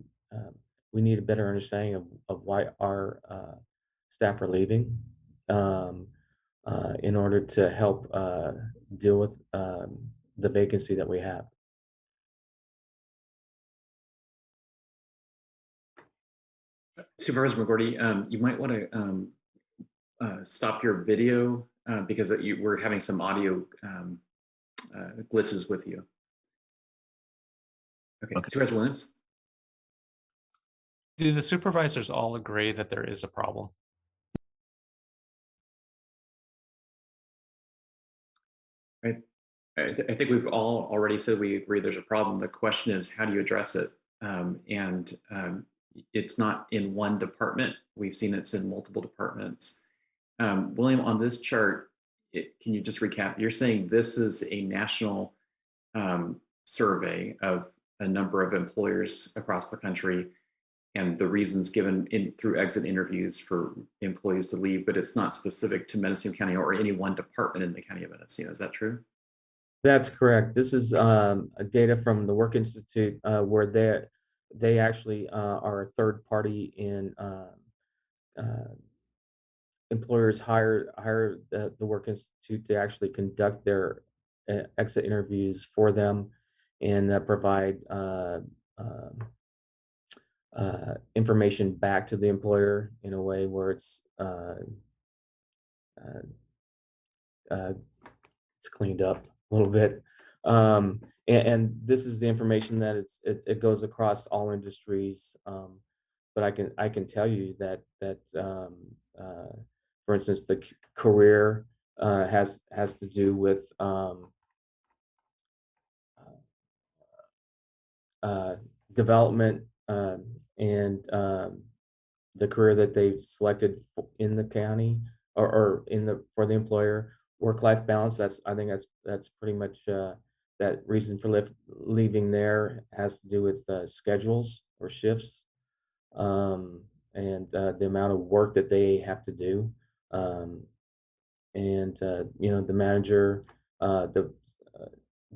we need a better understanding of why our staff are leaving, in order to help deal with the vacancy that we have. Supervisor McGordy, you might want to stop your video because we're having some audio glitches with you. Okay. Supervisor Williams? Do the supervisors all agree that there is a problem? I think we've all already said we agree there's a problem. The question is, how do you address it? It's not in one department. We've seen it's in multiple departments. William, on this chart, can you just recap? You're saying this is a national survey of a number of employers across the country and the reasons given through exit interviews for employees to leave, but it's not specific to Mendocino County or any one department in the County of Mendocino. Is that true? That's correct. This is data from the Work Institute where they actually are a third party in employers hire the Work Institute to actually conduct their exit interviews for them and provide information back to the employer in a way where it's cleaned up a little bit. And this is the information that it goes across all industries. But I can tell you that for instance, the career has to do with development and the career that they've selected in the county or for the employer. Work-life balance. I think that's pretty much that reason for leaving there has to do with schedules or shifts and the amount of work that they have to do. The manager,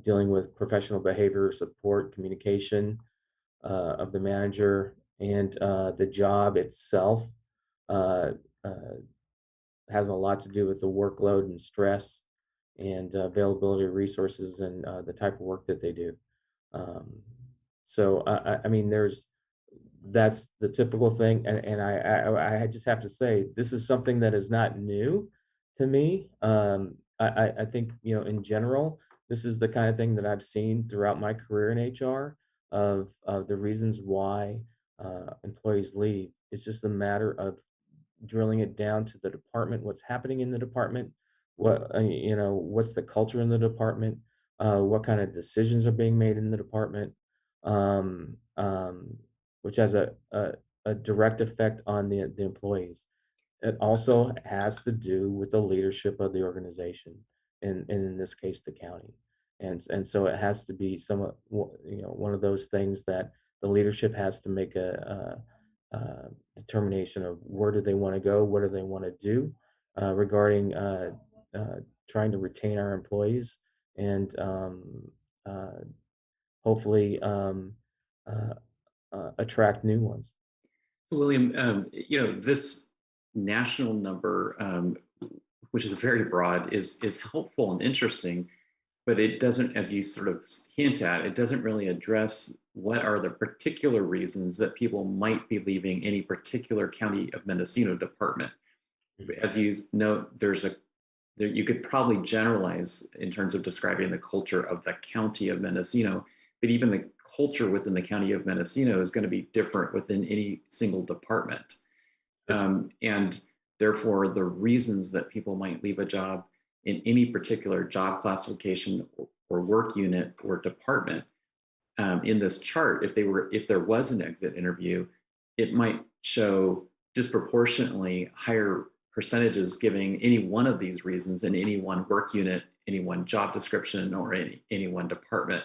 dealing with professional behavior support, communication of the manager, and the job itself has a lot to do with the workload and stress and availability of resources and the type of work that they do. I mean, that's the typical thing, and I just have to say this is something that is not new to me. I think in general, this is the kind of thing that I've seen throughout my career in HR of the reasons why employees leave. It's just a matter of drilling it down to the department, what's happening in the department, what's the culture in the department, what kind of decisions are being made in the department, which has a direct effect on the employees. It also has to do with the leadership of the organization, and in this case, the county. And so it has to be one of those things that the leadership has to make a determination of where do they want to go, what do they want to do regarding trying to retain our employees and hopefully attract new ones. William, this national number, which is very broad, is helpful and interesting, but it doesn't, as you sort of hint at, it doesn't really address what are the particular reasons that people might be leaving any particular County of Mendocino department. As you note, you could probably generalize in terms of describing the culture of the County of Mendocino, but even the culture within the County of Mendocino is going to be different within any single department. And therefore, the reasons that people might leave a job in any particular job classification or work unit or department in this chart, if there was an exit interview, it might show disproportionately higher percentages giving any one of these reasons in any one work unit, any one job description, or any one department.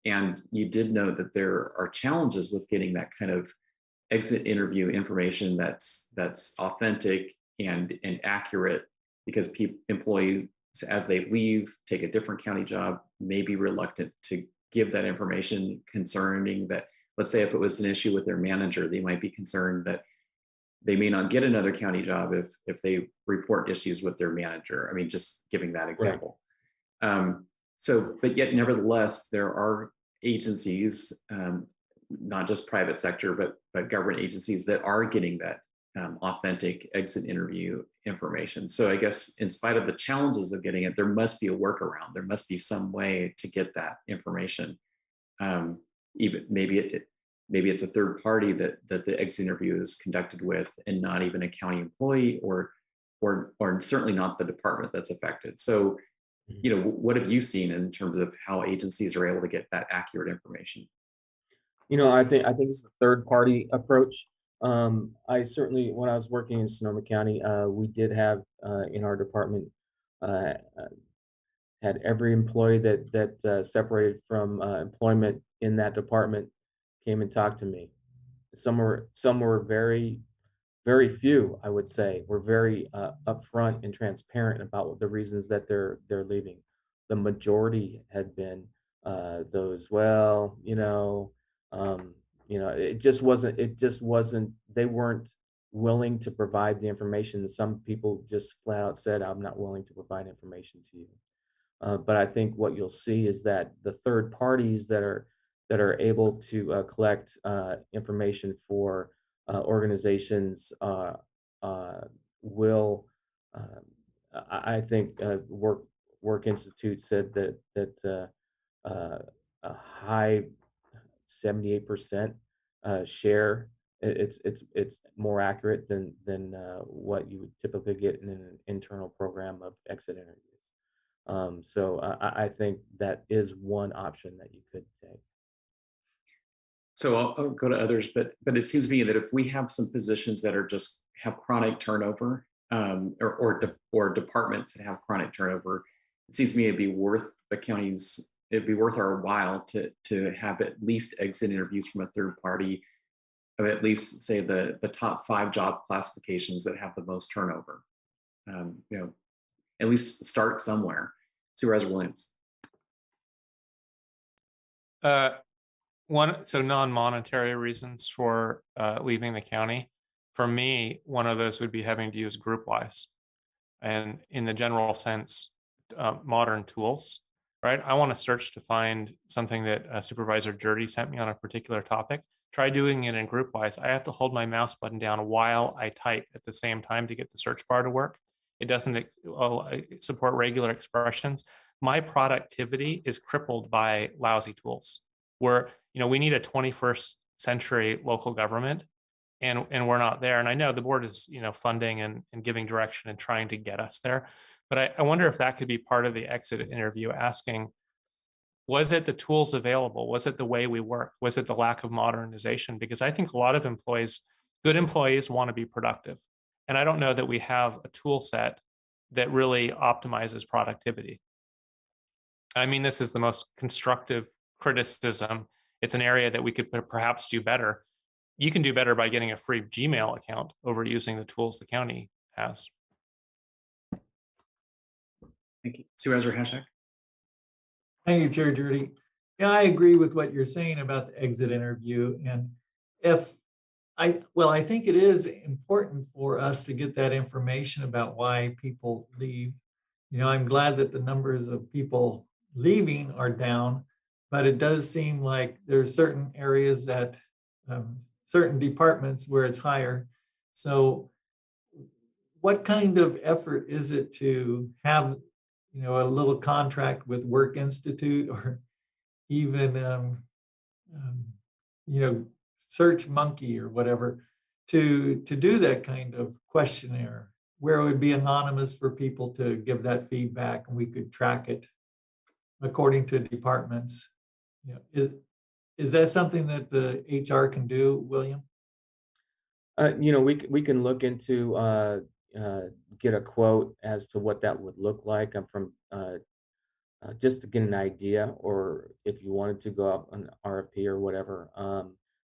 And you did note that there are challenges with getting that kind of exit interview information that's authentic and accurate, because employees, as they leave, take a different county job, may be reluctant to give that information concerning that. Let's say if it was an issue with their manager, they might be concerned that they may not get another county job if they report issues with their manager. I mean, just giving that example. Right. But yet nevertheless, there are agencies, not just private sector, but government agencies that are getting that authentic exit interview information. So I guess in spite of the challenges of getting it, there must be a workaround. There must be some way to get that information. Even maybe it's a third party that the exit interview is conducted with, and not even a county employee, or certainly not the department that's affected. So you know, what have you seen in terms of how agencies are able to get that accurate information? You know, I think it's the third party approach. I certainly, when I was working in Sonoma County, we did have in our department had every employee that separated from employment in that department came and talked to me. Some were very few, I would say, were very upfront and transparent about what the reasons that they're leaving. The majority had been those, well, it just wasn't, they weren't willing to provide the information. Some people just flat out said, I'm not willing to provide information to you. But I think what you'll see is that the third parties that are able to collect information for organizations will, I think, Work Institute said that a high 78% share. It's more accurate than what you would typically get in an internal program of exit interviews. So I think that is one option that you could take. So I'll go to others, but it seems to me that if we have some positions that are just have chronic turnover, or departments that have chronic turnover, it seems to me it'd be worth our while to have at least exit interviews from a third party of at least, say, the top 5 job classifications that have the most turnover. At least start somewhere. Supervisor Williams. So non-monetary reasons for leaving the county. For me, one of those would be having to use GroupWise, and in the general sense, modern tools. Right? I want to search to find something that Supervisor Jurdy sent me on a particular topic. Try doing it in GroupWise. I have to hold my mouse button down while I type at the same time to get the search bar to work. It doesn't support regular expressions. My productivity is crippled by lousy tools. We need a 21st century local government, and we're not there. And I know the board is, funding and giving direction and trying to get us there. But I wonder if that could be part of the exit interview, asking, was it the tools available? Was it the way we work? Was it the lack of modernization? Because I think a lot of good employees want to be productive. And I don't know that we have a tool set that really optimizes productivity. I mean, this is the most constructive criticism. It's an area that we could perhaps do better. You can do better by getting a free Gmail account over using the tools the county has. Thank you. Supervisor Hashak. Thank you, Chair Jurdy. Yeah, I agree with what you're saying about the exit interview. And I think it is important for us to get that information about why people leave. I'm glad that the numbers of people leaving are down, but it does seem like there's certain areas that certain departments where it's higher. So what kind of effort is it to have, a little contract with Work Institute, or even, Search Monkey or whatever, to do that kind of questionnaire where it would be anonymous for people to give that feedback, and we could track it according to departments. Is that something that the HR can do, William? We can look into get a quote as to what that would look like. I'm from just to get an idea, or if you wanted to go out on RFP or whatever.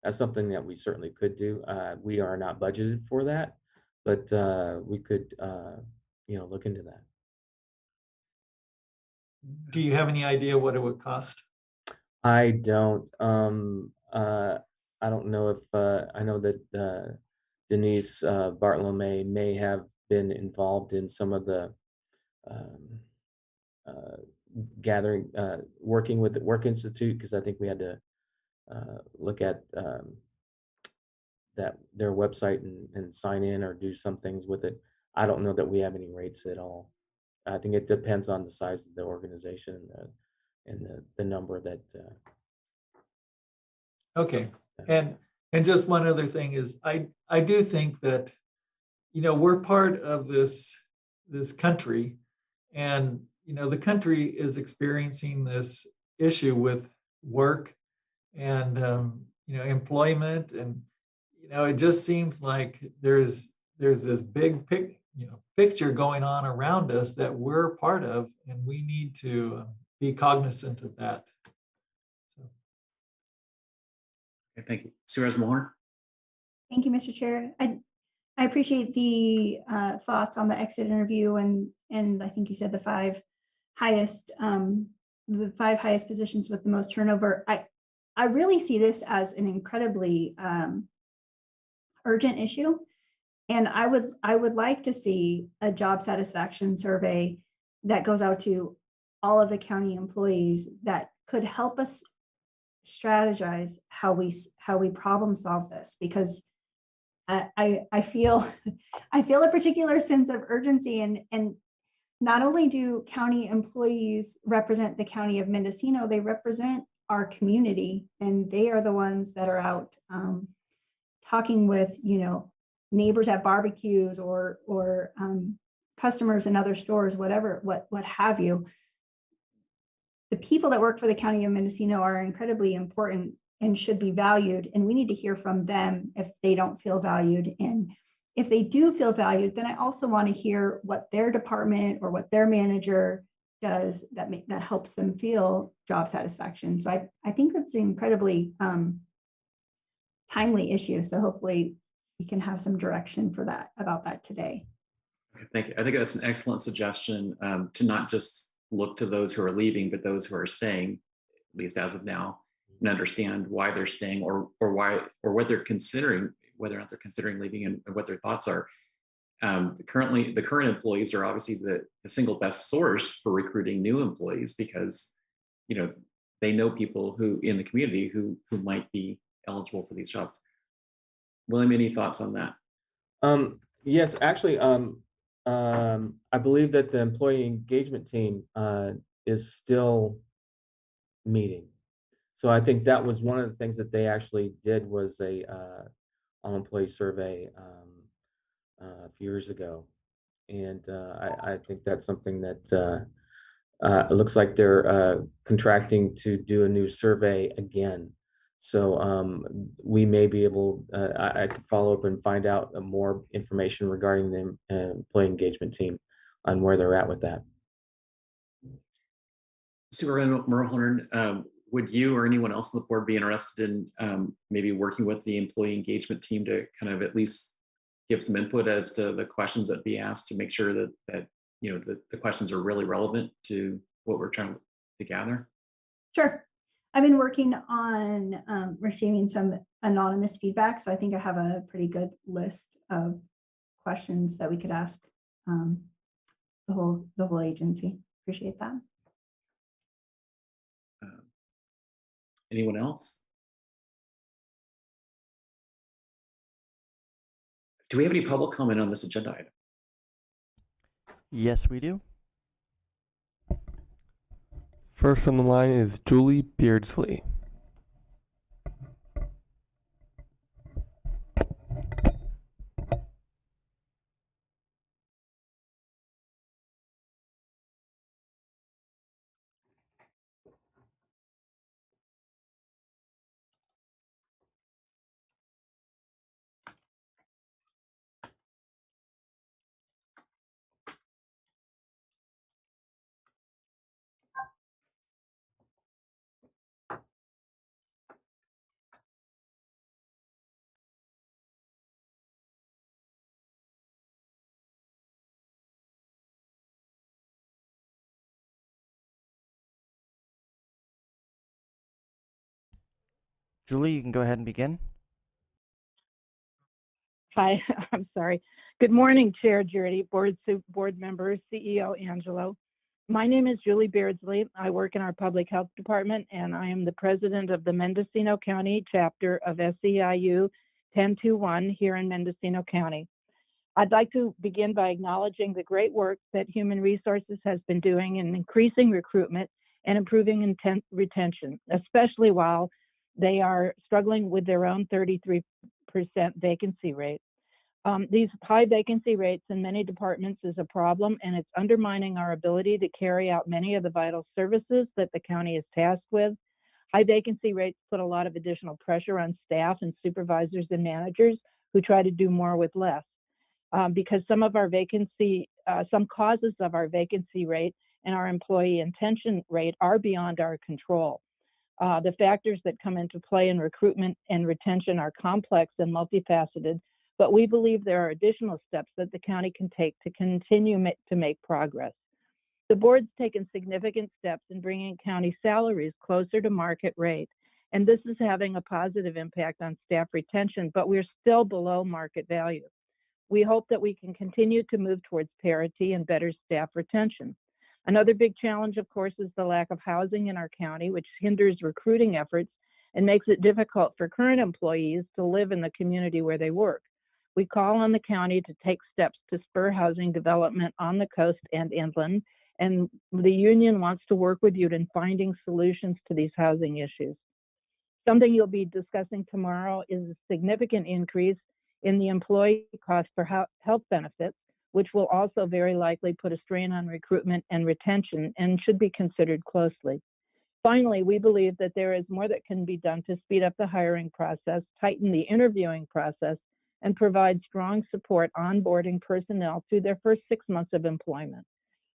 That's something that we certainly could do. We are not budgeted for that, but we could, look into that. Do you have any idea what it would cost? I don't. I don't know if I know that Denise Bartolome may have been involved in some of the gathering, working with the Work Institute, because I think we had to look at their website and sign in or do some things with it. I don't know that we have any rates at all. I think it depends on the size of the organization and the number that. Okay, and just one other thing is, I do think that, we're part of this country, and the country is experiencing this issue with work and, employment. And, it just seems like there's this big picture going on around us that we're part of, and we need to be cognizant of that. Okay, thank you. Supervisor Moore. Thank you, Mr. Chair. I appreciate the thoughts on the exit interview, and I think you said the five highest positions with the most turnover. I really see this as an incredibly urgent issue, and I would like to see a job satisfaction survey that goes out to all of the county employees that could help us strategize how we problem solve this, because I feel a particular sense of urgency, and not only do county employees represent the county of Mendocino, they represent our community, and they are the ones that are out talking with neighbors at barbecues or customers in other stores, what have you. The people that work for the county of Mendocino are incredibly important and should be valued, and we need to hear from them if they don't feel valued. And if they do feel valued, then I also want to hear what their department or what their manager does that helps them feel job satisfaction. So I think that's an incredibly timely issue. So hopefully we can have some direction about that today. Okay, thank you. I think that's an excellent suggestion, to not just look to those who are leaving, but those who are staying, at least as of now, and understand why they're staying, or what they're considering, whether or not they're considering leaving, and what their thoughts are. The current employees are obviously the single best source for recruiting new employees, because they know people who in the community who might be eligible for these jobs. William, any thoughts on that? Yes, actually, I believe that the employee engagement team is still meeting. So I think that was one of the things that they actually did, was a all-employee survey a few years ago. And I think that's something that it looks like they're contracting to do a new survey again. So we may be able, I could follow up and find out more information regarding the employee engagement team on where they're at with that. Supervisor Mulholland, would you or anyone else on the board be interested in maybe working with the employee engagement team to kind of at least give some input as to the questions that be asked, to make sure that the questions are really relevant to what we're trying to gather? Sure. I've been working on receiving some anonymous feedback, so I think I have a pretty good list of questions that we could ask the whole agency. Appreciate that. Anyone else? Do we have any public comment on this agenda item? Yes, we do. First on the line is Julie Beardsley. Julie, you can go ahead and begin. Hi, I'm sorry. Good morning, Chair Judy, board members, CEO Angelo. My name is Julie Beardsley. I work in our public health department, and I am the president of the Mendocino County chapter of SEIU 1021 here in Mendocino County. I'd like to begin by acknowledging the great work that Human Resources has been doing in increasing recruitment and improving retention, especially while they are struggling with their own 33% vacancy rate. These high vacancy rates in many departments is a problem, and it's undermining our ability to carry out many of the vital services that the county is tasked with. High vacancy rates put a lot of additional pressure on staff and supervisors and managers who try to do more with less. Because some causes of our vacancy rate and our employee intention rate are beyond our control. The factors that come into play in recruitment and retention are complex and multifaceted, but we believe there are additional steps that the county can take to continue to make progress. The board's taken significant steps in bringing county salaries closer to market rate, and this is having a positive impact on staff retention, but we're still below market value. We hope that we can continue to move towards parity and better staff retention. Another big challenge, of course, is the lack of housing in our county, which hinders recruiting efforts and makes it difficult for current employees to live in the community where they work. We call on the county to take steps to spur housing development on the coast and inland, and the union wants to work with you in finding solutions to these housing issues. Something you'll be discussing tomorrow is a significant increase in the employee cost for health benefits, which will also very likely put a strain on recruitment and retention and should be considered closely. Finally, we believe that there is more that can be done to speed up the hiring process, tighten the interviewing process, and provide strong support onboarding personnel through their first 6 months of employment.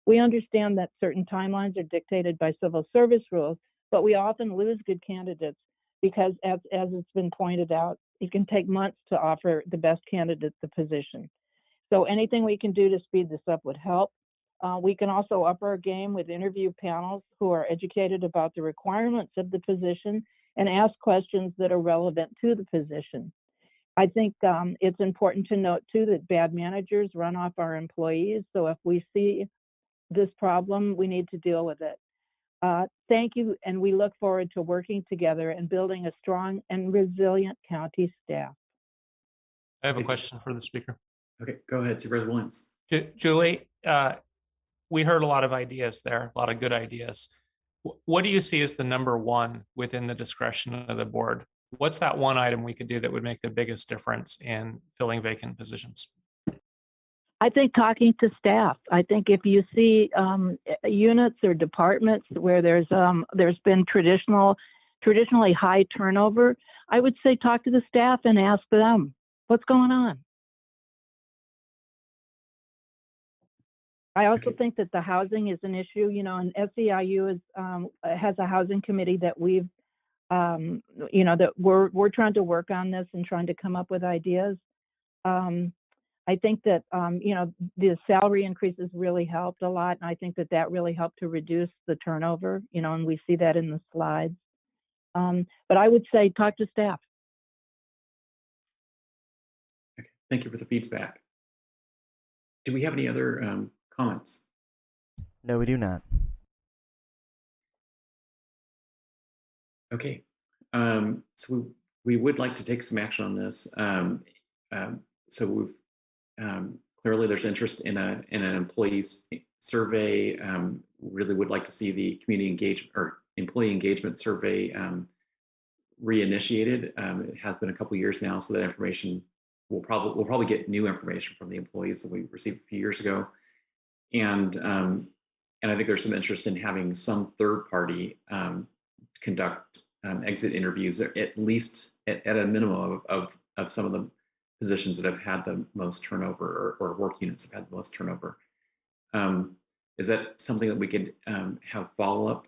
We understand that certain timelines are dictated by civil service rules, but we often lose good candidates because, as it's been pointed out, it can take months to offer the best candidate the position. So anything we can do to speed this up would help. We can also up our game with interview panels who are educated about the requirements of the position and ask questions that are relevant to the position. I think it's important to note too that bad managers run off our employees. So if we see this problem, we need to deal with it. Thank you, and we look forward to working together and building a strong and resilient county staff. I have a question for the speaker. Okay, go ahead, Supervisor Williams. Julie, we heard a lot of ideas there, a lot of good ideas. What do you see as the number one within the discretion of the board? What's that one item we could do that would make the biggest difference in filling vacant positions? I think talking to staff. I think if you see units or departments where there's been traditionally high turnover, I would say talk to the staff and ask them what's going on. I also think that the housing is an issue, and SEIU has a housing committee that we've, that we're trying to work on this and trying to come up with ideas. I think that, the salary increases really helped a lot. And I think that really helped to reduce the turnover, and we see that in the slides. But I would say talk to staff. Okay, thank you for the feedback. Do we have any other comments? No, we do not. Okay, so we would like to take some action on this. So we've clearly there's interest in an employees survey. Really would like to see the community engagement or employee engagement survey reinitiated. It has been a couple years now, so that information we'll probably get new information from the employees that we received a few years ago, and I think there's some interest in having some third party conduct exit interviews, at least at a minimum of some of the positions that have had the most turnover, or work units have had the most turnover. Is that something that we could have follow up?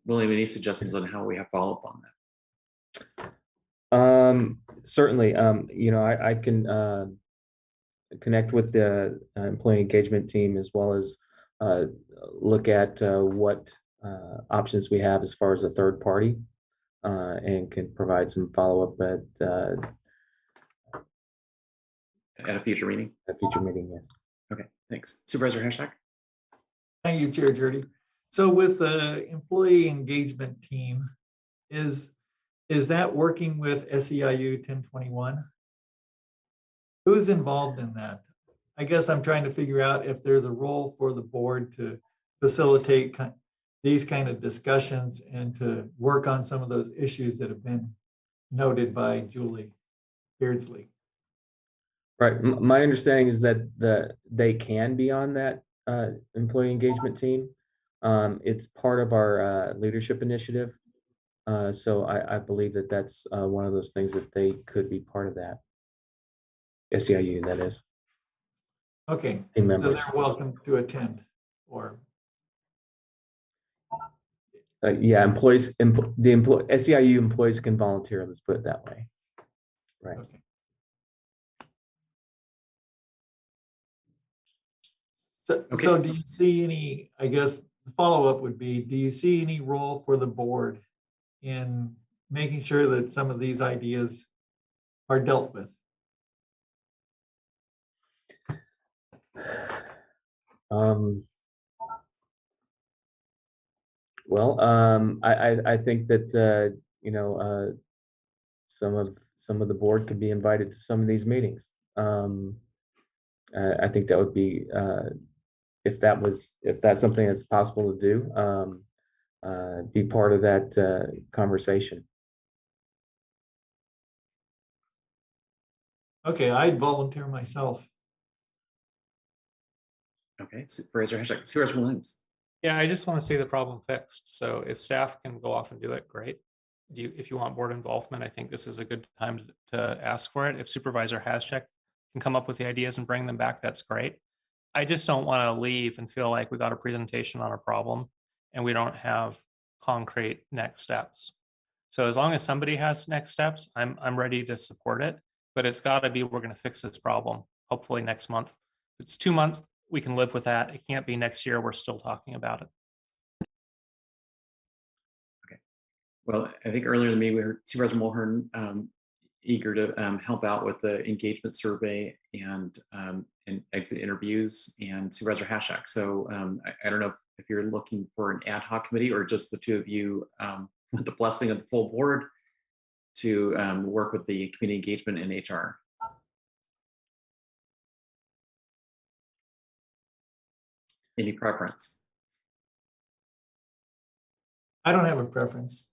William, any suggestions on how we have follow up on that? Certainly. I can connect with the employee engagement team, as well as look at what options we have as far as a third party, and can provide some follow-up at a future meeting. At a future meeting, yes. Okay, thanks. Supervisor Hashtag. Thank you, Chair Jurdy. So with the employee engagement team, is that working with SEIU 1021? Who's involved in that? I guess I'm trying to figure out if there's a role for the board to facilitate these kind of discussions and to work on some of those issues that have been noted by Julie Beardsley. Right. My understanding is that they can be on that employee engagement team. It's part of our leadership initiative. So I believe that that's one of those things that they could be part of that. SEIU, that is. Okay, Team so members. they're welcome to attend, or Yeah, employees, SEIU employees can volunteer, let's put it that way. Right. okay. So do you see any, I guess the follow-up would be, do you see any role for the board in making sure that some of these ideas are dealt with? I think that some of the board could be invited to some of these meetings. I think that would be if that's something that's possible to do, be part of that conversation. Okay, I'd volunteer myself. Okay, Supervisor Williams. Yeah, I just want to see the problem fixed. So if staff can go off and do it, great. If you want board involvement, I think this is a good time to ask for it. If Supervisor Haschek can come up with the ideas and bring them back, that's great. I just don't want to leave and feel like we got a presentation on a problem and we don't have concrete next steps. So as long as somebody has next steps, I'm ready to support it, but it's got to be, we're going to fix this problem, hopefully next month. If it's 2 months, we can live with that. It can't be next year, we're still talking about it. Okay. Well, I think earlier in the meeting, we heard Supervisor Mulhern eager to help out with the engagement survey and exit interviews, and Supervisor Haschek. So I don't know if you're looking for an ad hoc committee or just the two of you with the blessing of the full board to work with the community engagement and HR. Any preference? I don't have a preference.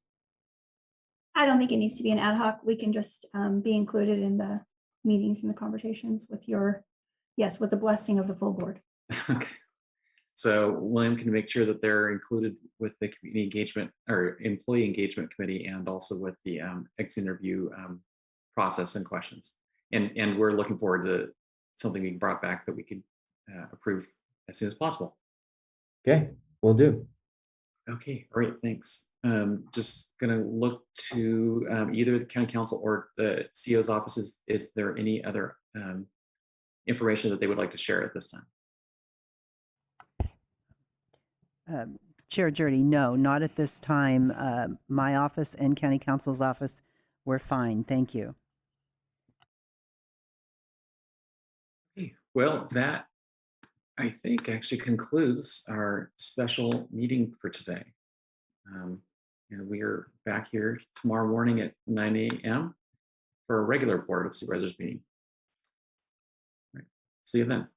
I don't think it needs to be an ad hoc. We can just be included in the meetings and the conversations with with the blessing of the full board. Okay. So William can make sure that they're included with the community engagement or employee engagement committee and also with the exit interview process and questions. And we're looking forward to something being brought back that we could approve as soon as possible. Okay, will do. Okay, all right, thanks. Just gonna look to either the county council or the CEO's offices. Is there any other information that they would like to share at this time? Chair Jurdy, no, not at this time. My office and County Council's office, we're fine. Thank you. Okay, well, that I think actually concludes our special meeting for today. And we are back here tomorrow morning at 9 a.m. for a regular Board of Supervisors meeting. All right, see you then.